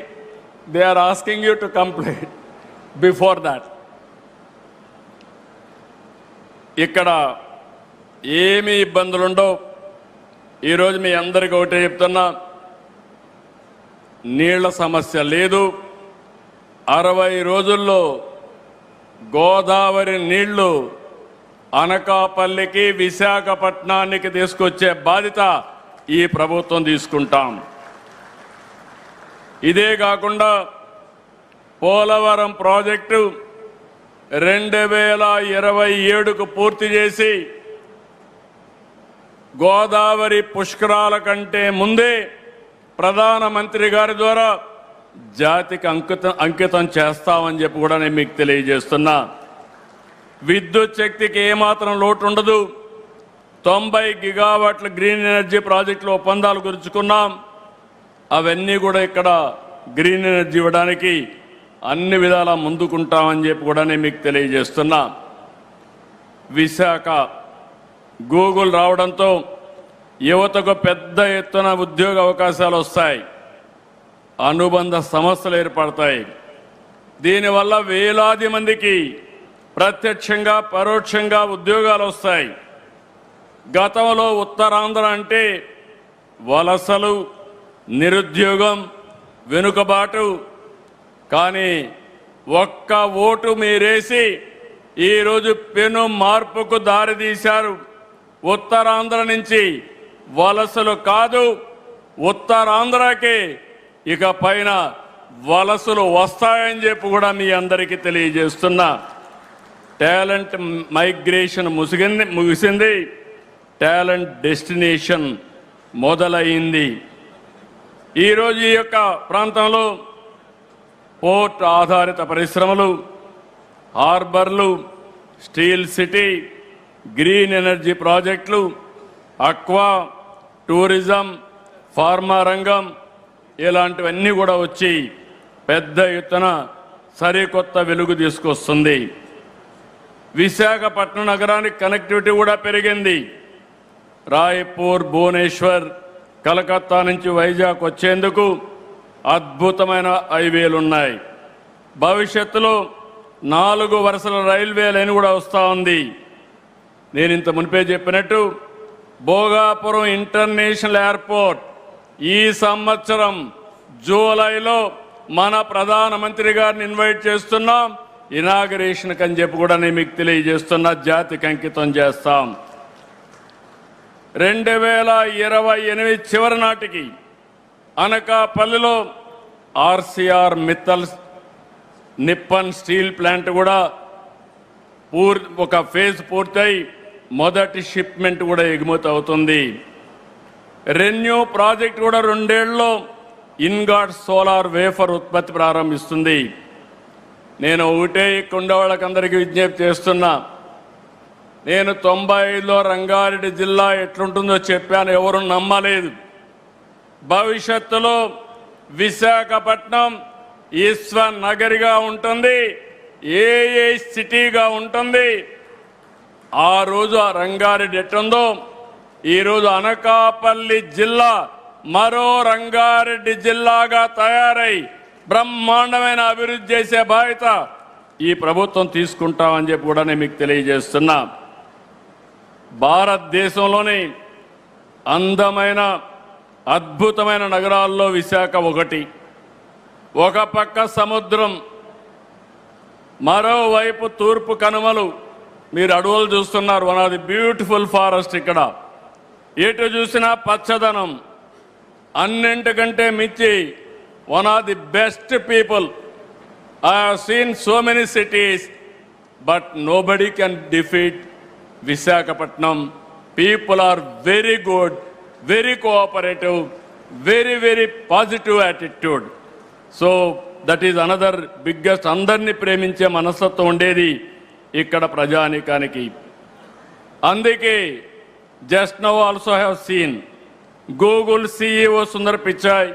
They are asking you to complete before that. ఇక్కడ ఏమీ ఇబ్బందులు ఉండవు. ఈరోజు మీ అందరికీ ఒకటే చెప్తున్నా, నీళ్ల సమస్య లేదు. 60 రోజుల్లో గోదావరి నీళ్లు అనకాపల్లికి, విశాఖపట్నానికి తీసుకొచ్చే బాధ్యత ఈ ప్రభుత్వం తీసుకుంటాం. ఇదే కాకుండా పోలవరం ప్రాజెక్టు 2027కు పూర్తి చేసి గోదావరి పుష్కరాల కంటే ముందే ప్రధానమంత్రి గారి ద్వారా జాతికి అంకితం చేస్తామని చెప్పి కూడా నేను మీకు తెలియజేస్తున్నా. విద్యుత్ శక్తికి ఏమాత్రం లోటు ఉండదు. 90 గిగావాట్ల గ్రీన్ ఎనర్జీ ప్రాజెక్టులు ఒప్పందాలు కుదుర్చుకున్నాం. అవన్నీ కూడా ఇక్కడ గ్రీన్ ఎనర్జీ ఇవ్వడానికి అన్ని విధాలా ముందుకుంటామని చెప్పి కూడా నేను మీకు తెలియజేస్తున్నా. విశాఖ గూగుల్ రావడంతో యువతకు పెద్ద ఎత్తున ఉద్యోగ అవకాశాలు వస్తాయి, అనుబంధ సంస్థలు ఏర్పడతాయి. దీనివల్ల వేలాది మందికి ప్రత్యక్షంగా పరోక్షంగా ఉద్యోగాలు వస్తాయి. గతంలో ఉత్తరాంధ్ర అంటే వలసలు, నిరుద్యోగం, వెనుకబాటు. కానీ ఒక్క ఓటు మీరేసి ఈరోజు పెను మార్పుకు దారితీశారు. ఉత్తరాంధ్ర నుంచి వలసలు కాదు, ఉత్తరాంధ్రకి ఇక పైన వలసలు వస్తాయని చెప్పి కూడా మీ అందరికీ తెలియజేస్తున్నా. టాలెంట్ మైగ్రేషన్ ముగిసింది, టాలెంట్ డెస్టినేషన్ మొదలైంది. ఈరోజు ఈ యొక్క ప్రాంతంలో పోర్ట్ ఆధారిత పరిశ్రమలు, హార్బర్లు, స్టీల్ సిటీ, గ్రీన్ ఎనర్జీ ప్రాజెక్టులు, అక్వా, టూరిజం, ఫార్మా రంగం ఇలాంటివన్నీ కూడా వచ్చి పెద్ద ఎత్తున సరికొత్త వెలుగు తీసుకొస్తుంది. విశాఖపట్నం నగరానికి కనెక్టివిటీ కూడా పెరిగింది. రాయ్పూర్, భువనేశ్వర్, కలకత్తా నుంచి వైజాగ్ వచ్చేందుకు అద్భుతమైన హైవేలు ఉన్నాయి. భవిష్యత్తులో 4 వరుసల రైల్వే లైన్ కూడా వస్తూ ఉంది. నేను ఇంత మునిపే చెప్పినట్టు భోగాపురం ఇంటర్నేషనల్ ఎయిర్పోర్ట్ ఈ సంవత్సరం జూలైలో మన ప్రధానమంత్రి గారిని ఇన్వైట్ చేస్తున్నాం. ఇనాగరేషన్ అని చెప్పి కూడా నేను మీకు తెలియజేస్తున్నా, జాతికి అంకితం చేస్తాం. 2028 చివరి నాటికి అనకాపల్లిలో RCR Mittal Nippon steel plant కూడా ఒక ఫేజ్ పూర్తయి మొదటి షిప్మెంట్ కూడా ఎగుమతి అవుతుంది. రెన్యూ ప్రాజెక్ట్ కూడా 2 ఏళ్లలో ఇన్గాట్ సోలార్ వేఫర్ ఉత్పత్తి ప్రారంభిస్తుంది. నేను ఒకటే ఇక్కడ వాళ్ళకందరికీ విజ్ఞప్తి చేస్తున్నా. నేను 95లో రంగారెడ్డి జిల్లా ఎట్లుంటుందో చెప్పాను, ఎవరు నమ్మలేదు. భవిష్యత్తులో విశాఖపట్నం విశ్వనగరిగా ఉంటుంది, ఏ సిటీగా ఉంటుంది. ఆ రోజు ఆ రంగారెడ్డి ఎట్టుందో ఈరోజు అనకాపల్లి జిల్లా మరో రంగారెడ్డి జిల్లాగా తయారై బ్రహ్మాండమైన అభివృద్ధి చేసే బాధ్యత ఈ ప్రభుత్వం తీసుకుంటామని చెప్పి కూడా నేను మీకు తెలియజేస్తున్నా. భారతదేశంలోని అందమైన అద్భుతమైన నగరాల్లో విశాఖ ఒకటి. ఒక పక్క సముద్రం, మరోవైపు తూర్పు కనుమలు. మీరు అడవులు చూస్తున్నారు, one of the beautiful forest. ఇక్కడ ఎటు చూసినా పచ్చదనం. అన్నింటికంటే మించి one of the best people. I have seen so many cities, but nobody can defeat Visakhapatnam. People are very good, very cooperative, very, very positive attitude. So that is another biggest, andarni preminche మనస్తత్వం ఉండేది ఇక్కడ ప్రజానీకానికి. అందుకే just now also I have seen Google CEO Sundar Pichai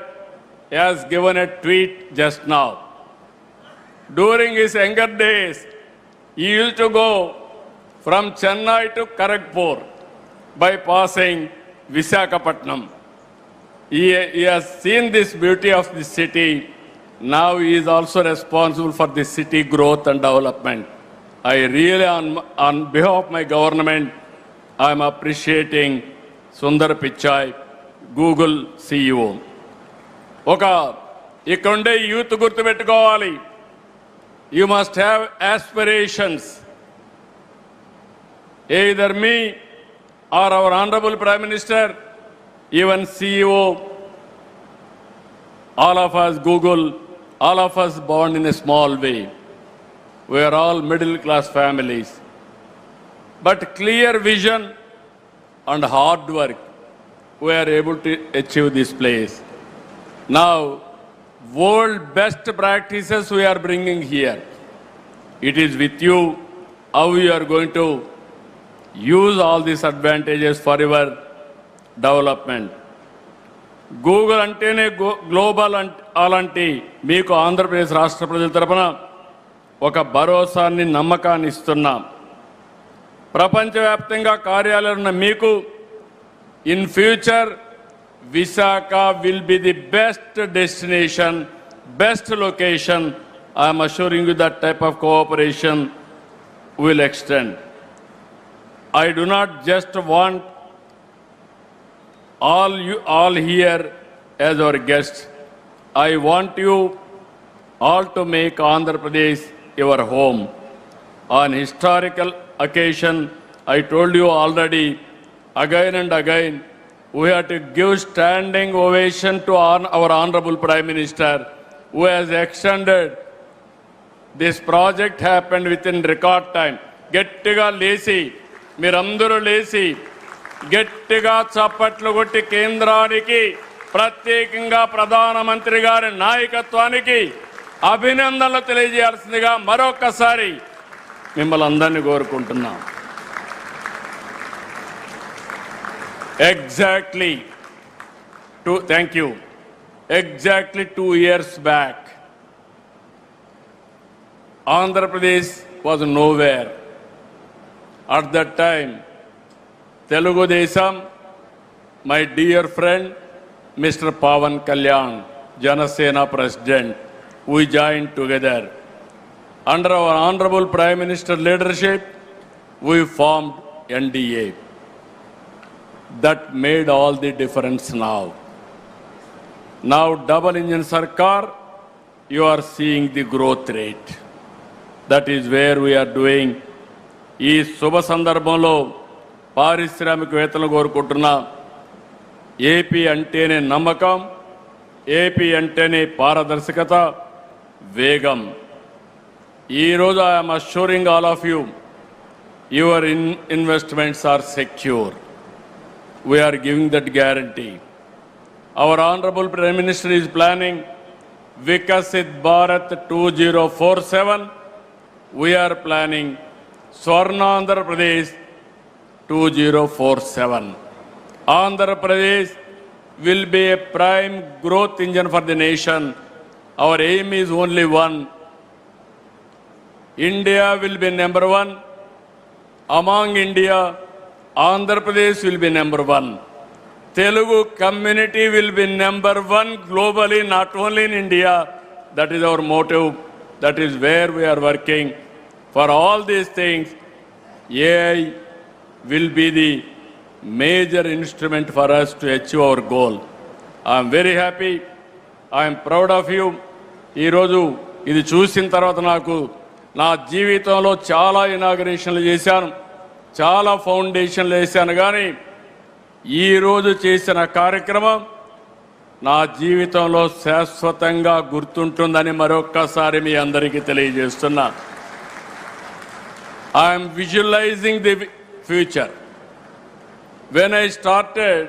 has given a tweet just now. During his younger days, he used to go from Chennai to Kharagpur by passing Visakhapatnam. He has seen this beauty of the city. Now he is also responsible for the city growth and development. I really, on behalf of my government, I am appreciating Sundar Pichai, Google CEO. ఇక్కడుండే youth గుర్తుపెట్టుకోవాలి. You must have aspirations. either me or our Honorable Prime Minister, even CEO, all of us, Google, all of us born in a small way. We are all middle class families. But clear vision and hard work, we are able to achieve this place. Now, world best practices we are bringing here. It is with you how you are going to use all these advantages for your development. Google antene global అలాంటి మీకు ఆంధ్రప్రదేశ్ రాష్ట్ర ప్రజల తరపున ఒక భరోసాని నమ్మకాన్ని ఇస్తున్నాం. ప్రపంచవ్యాప్తంగా కార్యాలయాలు ఉన్న మీకు in future Visakha will be the best destination, best location. I am assuring you that type of cooperation will extend. I do not just want all here as our guests. I want you all to make Andhra Pradesh your home. On historical occasion, I told you already, again and again, we have to give standing ovation to our Honorable Prime Minister, who has extended this project. Happened within record time. Gettiga lesi, meerandaru lesi, gettiga chappatlu kotti కేంద్రానికి ప్రత్యేకంగా ప్రధానమంత్రి గారి నాయకత్వానికి అభినందనలు తెలియజేయాల్సిందిగా మరొకసారి మిమ్మల్ని అందరినీ కోరుకుంటున్నాం. Thank you. Exactly 2 years back, Andhra Pradesh was nowhere. At that time, Telugu Desam, my dear friend, Mr. Pawan Kalyan, Janasena President, we joined together. Under our Honorable Prime Minister leadership, we formed NDA. That made all the difference now. Now, double engine Sarkar, you are seeing the growth rate. That is where we are doing. ఈ శుభ సందర్భంలో పారిశ్రామికవేత్తలు కోరుకుంటున్నా, AP అంటేనే నమ్మకం, AP అంటేనే పారదర్శకత, వేగం. ఈరోజు I am assuring all of you, your investments are secure. we are giving that guarantee. Our Honorable Prime Minister is planning Vikasit Bharat 2047. We are planning Swarna Andhra Pradesh 2047. Andhra Pradesh will be a prime growth engine for the nation. Our aim is only one. India will be number one. Among India, Andhra Pradesh will be number one. Telugu community will be number one globally, not only in India. That is our motive. That is where we are working. For all these things, AI will be the major instrument for us to achieve our goal. I am very happy. I am proud of you. ఈ రోజు ఇది చూసిన తర్వాత నాకు నా జీవితంలో చాలా ఇనాగరేషన్లు చేశాను, చాలా ఫౌండేషన్లు వేశాను, కానీ ఈరోజు చేసిన కార్యక్రమం నా జీవితంలో శాశ్వతంగా గుర్తుంటుందని మరొక్కసారి మీ అందరికీ తెలియజేస్తున్నా. I'm visualising the future. When I started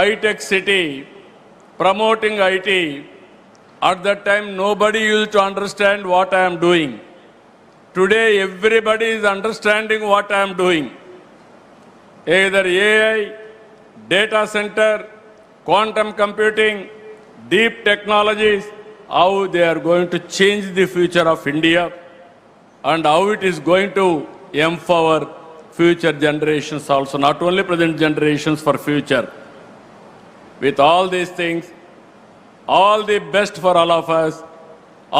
iTech City, promoting IT, at that time nobody used to understand what I am doing. Today everybody is understanding what I am doing. Either AI, data center, quantum computing, deep technologies, how they are going to change the future of India and how it is going to empower future generations also, not only present generations, for future. With all these things, all the best for all of us.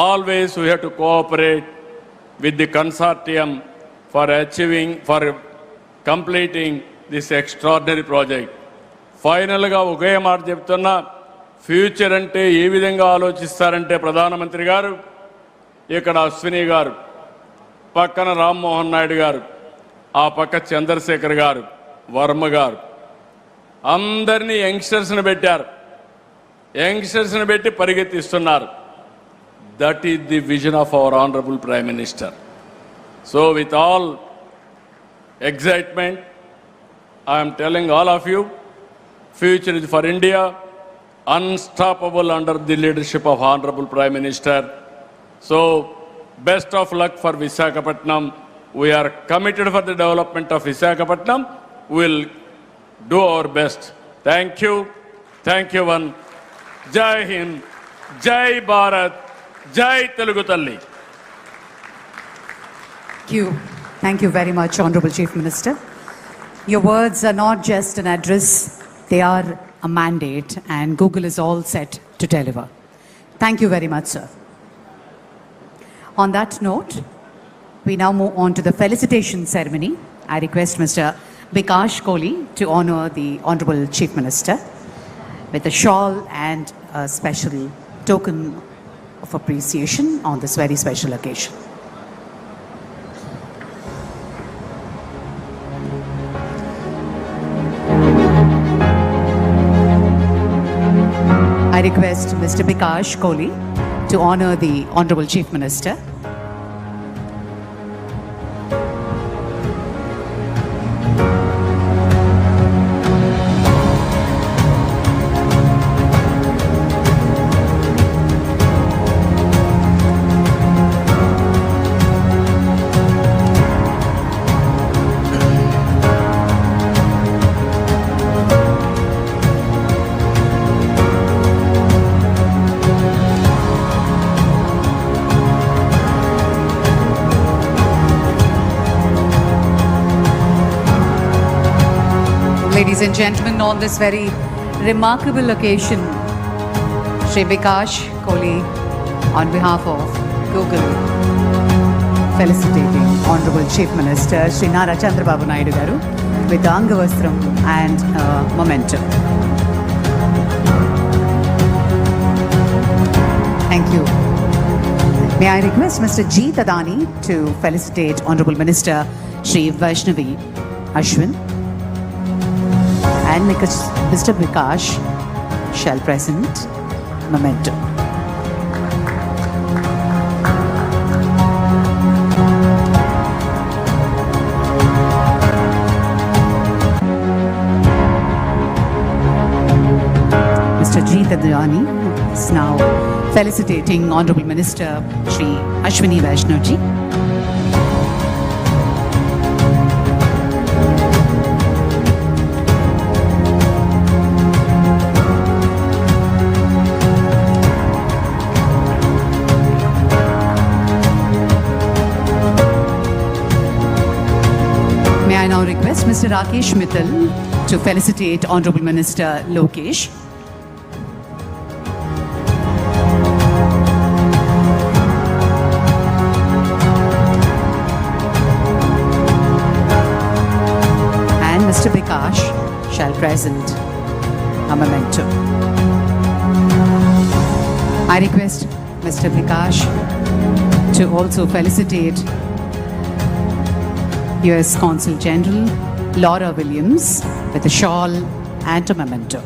Always we have to cooperate with the consortium for achieving, for completing this extraordinary project. Finally, ఒకే మాట చెప్తున్నా, future అంటే ఏ విధంగా ఆలోచిస్తారంటే ప్రధానమంత్రి గారు, ఇక్కడ అశ్విని గారు, పక్కన రామ్మోహన్ నాయుడు గారు, ఆ పక్క చంద్రశేఖర్ గారు, వర్మ గారు, అందరినీ యంగ్స్టర్స్ని పెట్టారు. యంగ్స్టర్స్ని పెట్టి పరిగెత్తిస్తున్నారు. That is the vision of our honourable prime minister. So with all excitement, I am telling all of you, future is for India, unstoppable under the leadership of Honorable Prime Minister. So, best of luck for Visakhapatnam. We are committed for the development of Visakhapatnam. We will do our best. Thank you. Thank you, one. Jai Hind, Jai Bharat, Jai Telugu Talli. Thank you. Thank you very much, Honorable Chief Minister. Your words are not just an address, they are a mandate, and Google is all set to deliver. Thank you very much, sir. On that note, we now move on to the felicitation ceremony. I request Mr. Bikash Kohli to honor the Honorable Chief Minister with a shawl and a special token of appreciation on this very special occasion. I request Mr. Bikash Kohli to honor the Honorable Chief Minister. Ladies and gentlemen, on this very remarkable occasion, Shri Bikash Kohli, on behalf of Google, felicitating Honorable Chief Minister Shri Nara Chandrababu Naidu Garu with the Angavastram and momentum. Thank you. May I request Mr. G. Tadani to felicitate Honorable Minister Shri Vaishnavi Ashwin, and Mr. Bikash shall present memento. Adani is now felicitating Honorable Minister Shri Ashwini Vaishnav ji. May I now request Mr. Rakesh Mittal to felicitate Honorable Minister Lokesh. And Mr. Bikash shall present a memento. I request Mr. Bikash to also felicitate US Consul General Laura Williams with a shawl and a memento.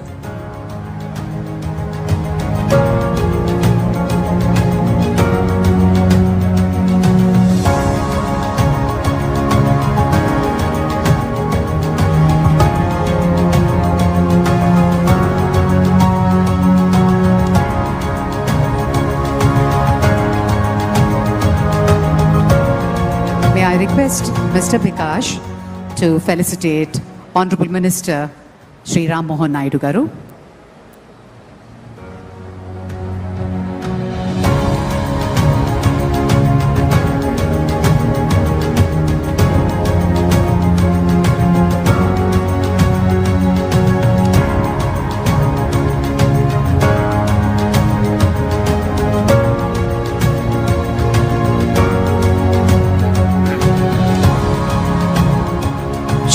May I request Mr. Bikash to felicitate Honorable Minister Shri Ram Mohan Naidu Garu.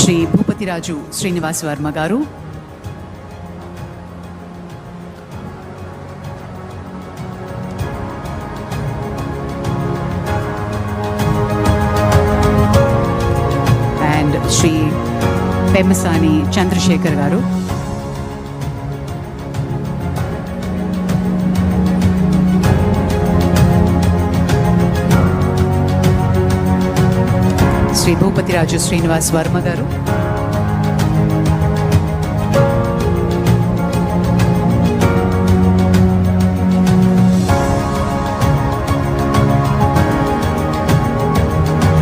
Shri Bhupati Raju Srinivas Varma Garu. And Shri Pemasani Chandrasekhar Garu. Shri Bhupati Raju Srinivas Varma Garu.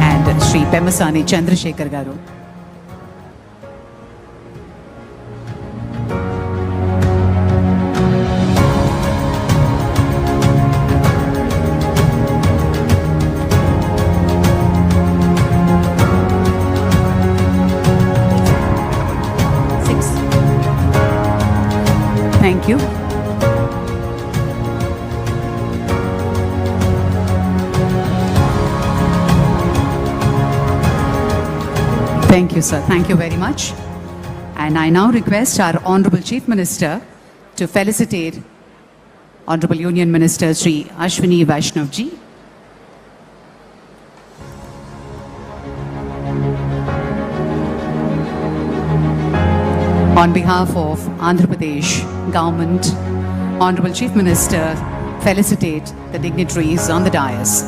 And Shri Pemasani Chandrasekhar Garu. Thank you. Thank you, sir. Thank you very much. And I now request our Honorable Chief Minister to felicitate Honorable Union Minister Shri Ashwini Vaishnav ji. On behalf of Andhra Pradesh government, Honorable Chief Minister felicitate the dignitaries on the dais.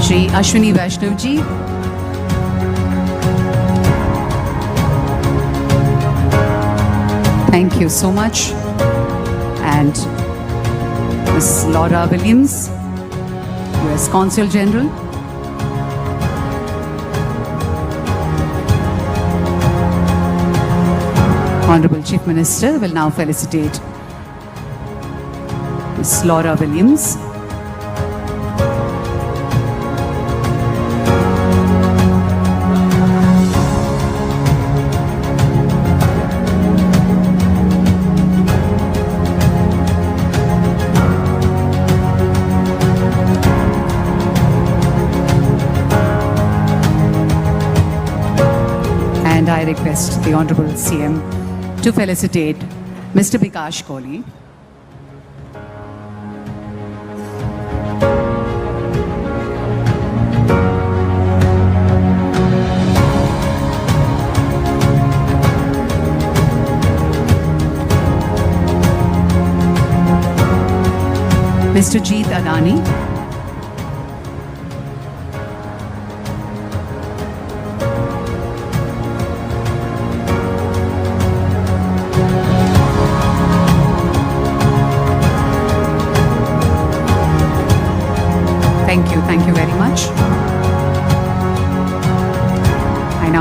Shri Ashwini Vaishnav ji. Thank you so much. And Ms. Laura Williams, US Consul General. Honorable Chief Minister will now felicitate Ms. Laura Williams. And I request the Honorable CM to felicitate Mr. Bikash Kohli. Mr. Jeet Adani.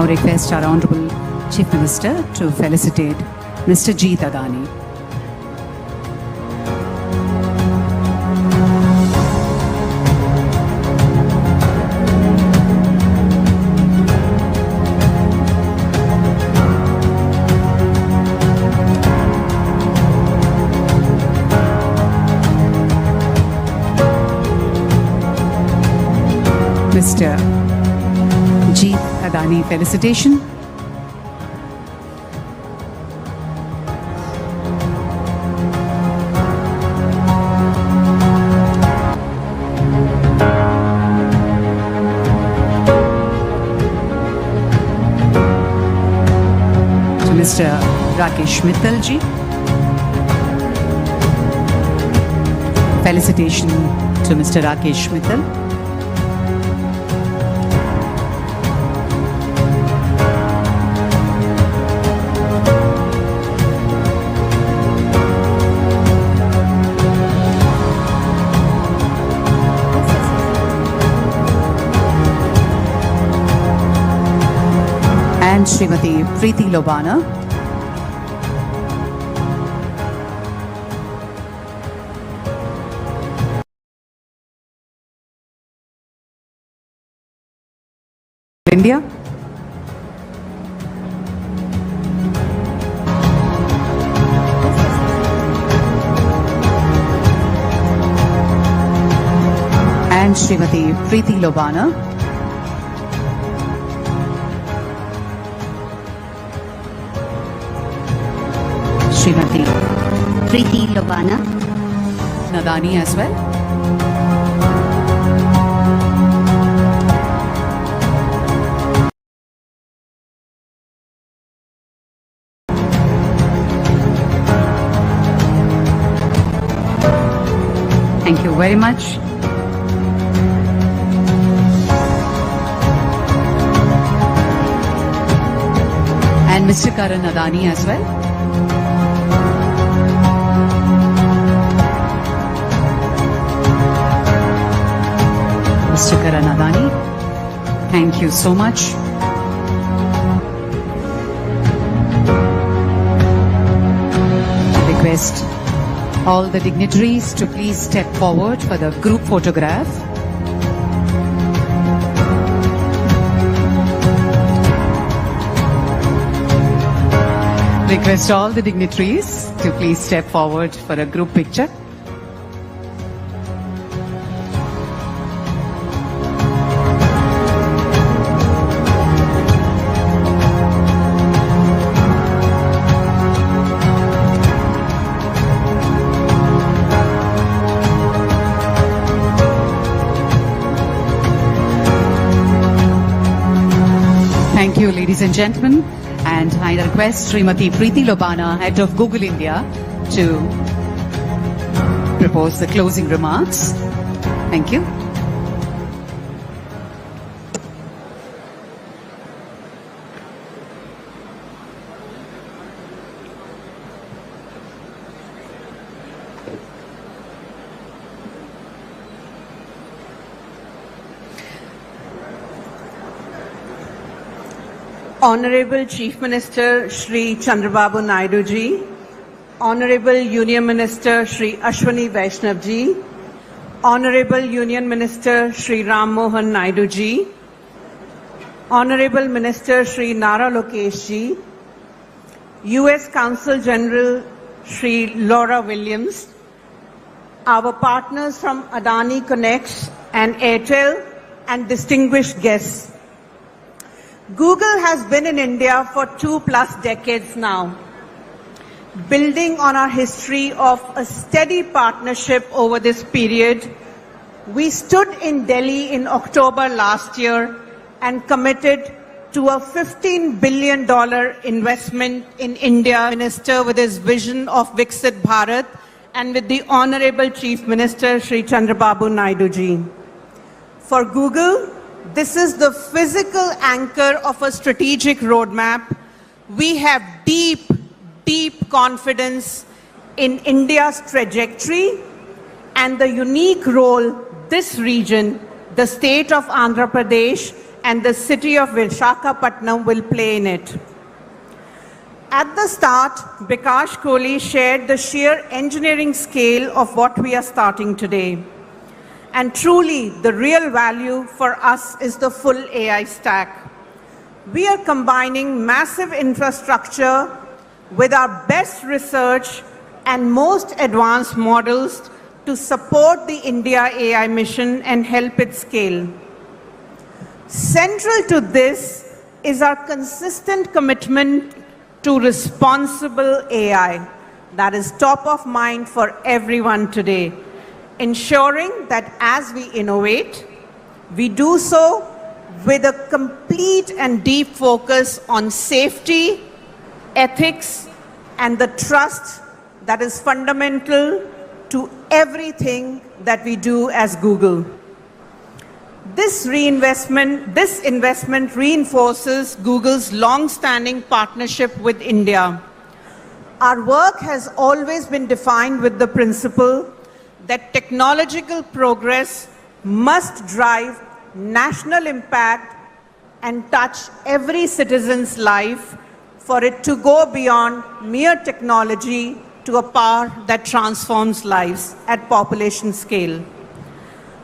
now request our Honorable Chief Minister to felicitate Mr. Jeet Adani. Mr. Jeet Adani, felicitation. To Mr. Rakesh Mittal ji. Felicitation to Mr. Rakesh Mittal. And Srimati Preeti Lobana. India. And Srimati Preeti Lobana. Srimati Preeti Lobana. Nadani as well. Thank you very much. And Mr. Karan Adani as well. Mr. Karan Adani, thank you so much. I request all the dignitaries to please step forward for the group photograph. Request all the dignitaries to please step forward for a group picture. Thank you, ladies and gentlemen. And I request Srimati Preeti Lobana, head of Google India, to propose the closing remarks. Thank you. Honorable Chief Minister Shri Chandrababu Naidu ji, Honorable Union Minister Shri Ashwini Vaishnav ji, Honorable Union Minister Shri Ram Mohan Naidu ji, Honorable Minister Shri Nara Lokesh ji, US Consul General Shri Laura Williams, our partners from Adani Connects and Airtel, and distinguished guests. Google has been in India for 2+ decades now, building on our history of a steady partnership over this period. We stood in Delhi in October last year and committed to a $15 billion investment in India, Minister with his vision of Viksit Bharat, and with the Honorable Chief Minister Shri Chandrababu Naidu ji. For Google, this is the physical anchor of a strategic roadmap. We have deep confidence in India's trajectory and the unique role this region, the state of Andhra Pradesh, and the city of Visakhapatnam will play in it. At the start, Bikash Kohli shared the sheer engineering scale of what we are starting today. And truly, the real value for us is the full AI stack. We are combining massive infrastructure with our best research and most advanced models to support the India AI mission and help it scale. Central to this is our consistent commitment to responsible AI that is top of mind for everyone today, ensuring that as we innovate, we do so with a complete and deep focus on safety, ethics, and the trust that is fundamental to everything that we do as Google. This investment reinforces Google's long-standing partnership with India. Our work has always been defined with the principle that technological progress must drive national impact and touch every citizen's life for it to go beyond mere technology to a power that transforms lives at population scale.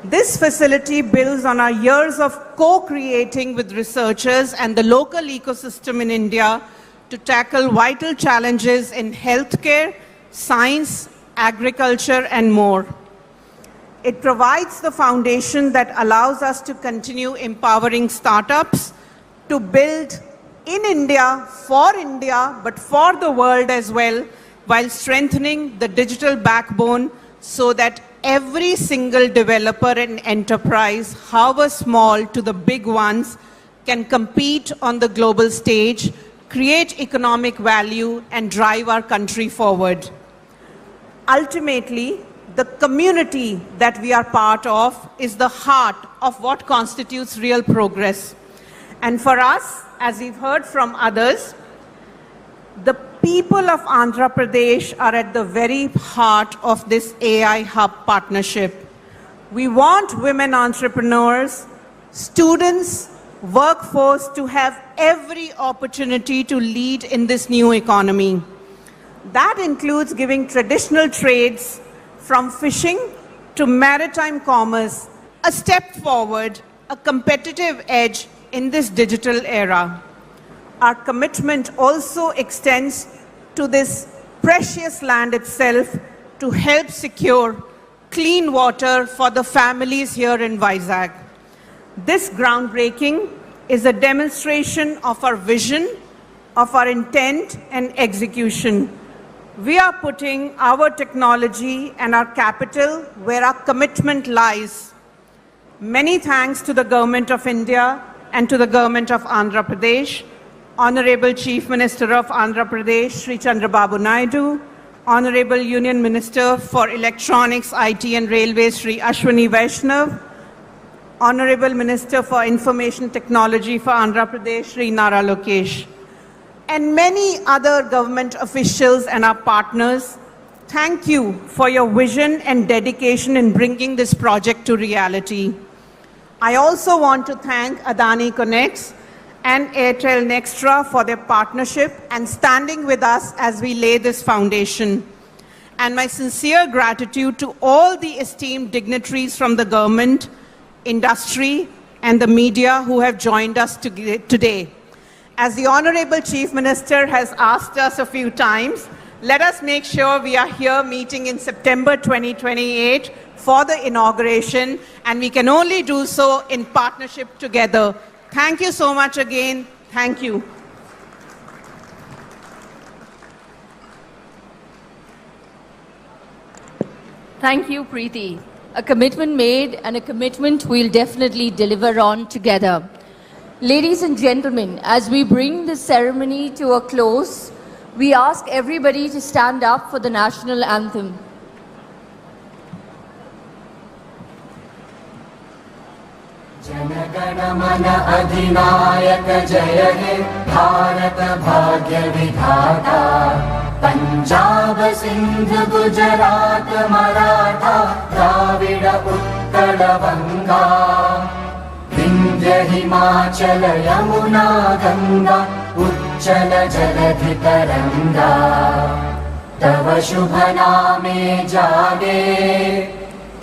This facility builds on our years of co-creating with researchers and the local ecosystem in India to tackle vital challenges in healthcare, science, agriculture, and more. It provides the foundation that allows us to continue empowering startups to build in India, but for the world as well, while strengthening the digital backbone so that every single developer and enterprise, however small to the big ones, can compete on the global stage, create economic value, and drive our country forward. Ultimately, the community that we are part of is the heart of what constitutes real progress. And for us, as we've heard from others, the people of Andhra Pradesh are at the very heart of this AI Hub partnership. We want women entrepreneurs, students, workforce to have every opportunity to lead in this new economy. That includes giving traditional trades from fishing to maritime commerce a step forward, a competitive edge in this digital era. Our commitment also extends to this precious land itself to help secure clean water for the families here in Vizag. This groundbreaking is a demonstration of our vision, of our intent and execution. We are putting our technology and our capital where our commitment lies. Many thanks to the Government of India and to the Government of Andhra Pradesh, Honorable Chief Minister of Andhra Pradesh, Sri Chandrababu Naidu, Honorable Union Minister for Electronics, IT and Railways, Sri Ashwini Vaishnav, Honorable Minister for Information Technology for Andhra Pradesh, Sri Nara Lokesh, and many other government officials and our partners. Thank you for your vision and dedication in bringing this project to reality. I also want to thank Adani Connects and Airtel Nextra for their partnership and standing with us as we lay this foundation. And my sincere gratitude to all the esteemed dignitaries from the government, industry, and the media who have joined us today. As the Honorable Chief Minister has asked us a few times, let us make sure we are here meeting in September 2028 for the inauguration, and we can only do so in partnership together. Thank you so much again. Thank you. Thank you, Preeti. A commitment made and a commitment we'll definitely deliver on together. Ladies and gentlemen, as we bring this ceremony to a close, we ask everybody to stand up for the national anthem. जनगणमन अधिनायक जय हे भारत भाग्य विधाता पंजाब सिंध गुजरात मराठा द्राविड उत्कल बंगा विन्ध्य हिमाचल यमुना गङ्गा उच्चल जलधि तरङ्गा तव शुभ नामे जागे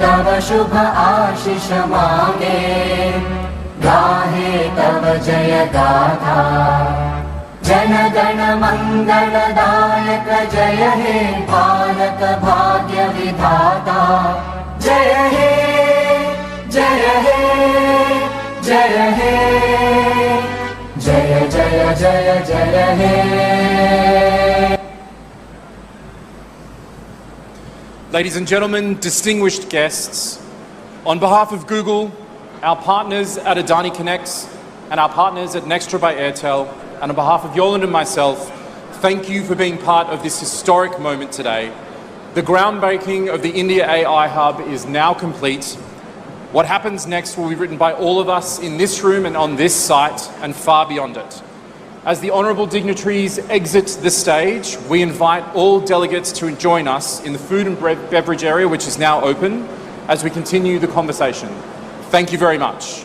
तव शुभ आशीष मांगे गाहे तव जय गाथा जन गण मंगलदायक जय हे भारत भाग्य विधाता जय हे जय हे जय हे जय जय जय जय हे. Ladies and gentlemen, distinguished guests, on behalf of Google, our partners at Adani Connects, and our partners at Nextra by Airtel, and on behalf of Yolande and myself, thank you for being part of this historic moment today. The groundbreaking of the India AI Hub is now complete. What happens next will be written by all of us in this room and on this site and far beyond it. As the honourable dignitaries exit the stage, we invite all delegates to join us in the food and beverage area, which is now open, as we continue the conversation. Thank you very much.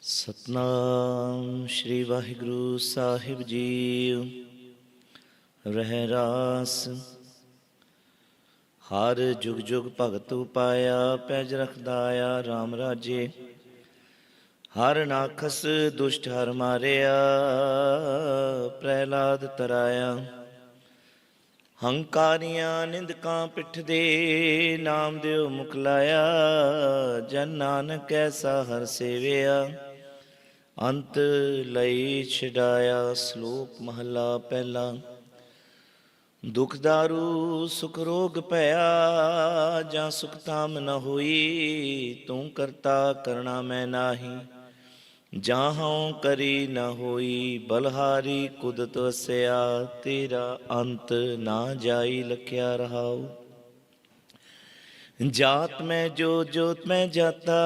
Satnam Shri Waheguru Sahib ji. ਰਹਿ ਰਾਸ ਹਰ ਜੁਗ ਜੁਗ ਭਗਤ ਉਪਾਇਆ, ਪੈਜ ਰਖਦਾ ਆਇਆ ਰਾਮ ਰਾਜੇ। ਹਰ ਨਾਖਸ ਦੁਸ਼ਟ ਹਰ ਮਾਰਿਆ, ਪ੍ਰਹਿਲਾਦ ਤਰਾਇਆ। ਹੰਕਾਰੀਆਂ ਨਿੰਦਕਾਂ ਪਿੱਠ ਦੇ, ਨਾਮ ਦਿਓ ਮੁਖ ਲਾਇਆ। ਜਨ ਨਾਨਕ ਐਸਾ ਹਰ ਸੇਵਿਆ, ਅੰਤ ਲਈ ਛਡਾਇਆ। ਸ਼ਲੋਕ ਮਹਲਾ ਪਹਿਲਾ। ਦੁਖ ਦਾਰੂ ਸੁਖ ਰੋਗ ਭਇਆ, ਜਾਂ ਸੁਖ ਤਾਮ ਨ ਹੋਈ। ਤੂੰ ਕਰਤਾ ਕਰਣਾ ਮੈਂ ਨਾਹੀ, ਜਾਂ ਹਉ ਕਰੀ ਨ ਹੋਈ। ਬਲਹਾਰੀ ਕੁਦਰਤ ਵਸਿਆ, ਤੇਰਾ ਅੰਤ ਨਾ ਜਾਈ ਲਖਿਆ ਰਹਾਉ। ਜਾਤ ਮੈਂ ਜੋਤ ਜੋਤ ਮੈਂ ਜਾਤਾ,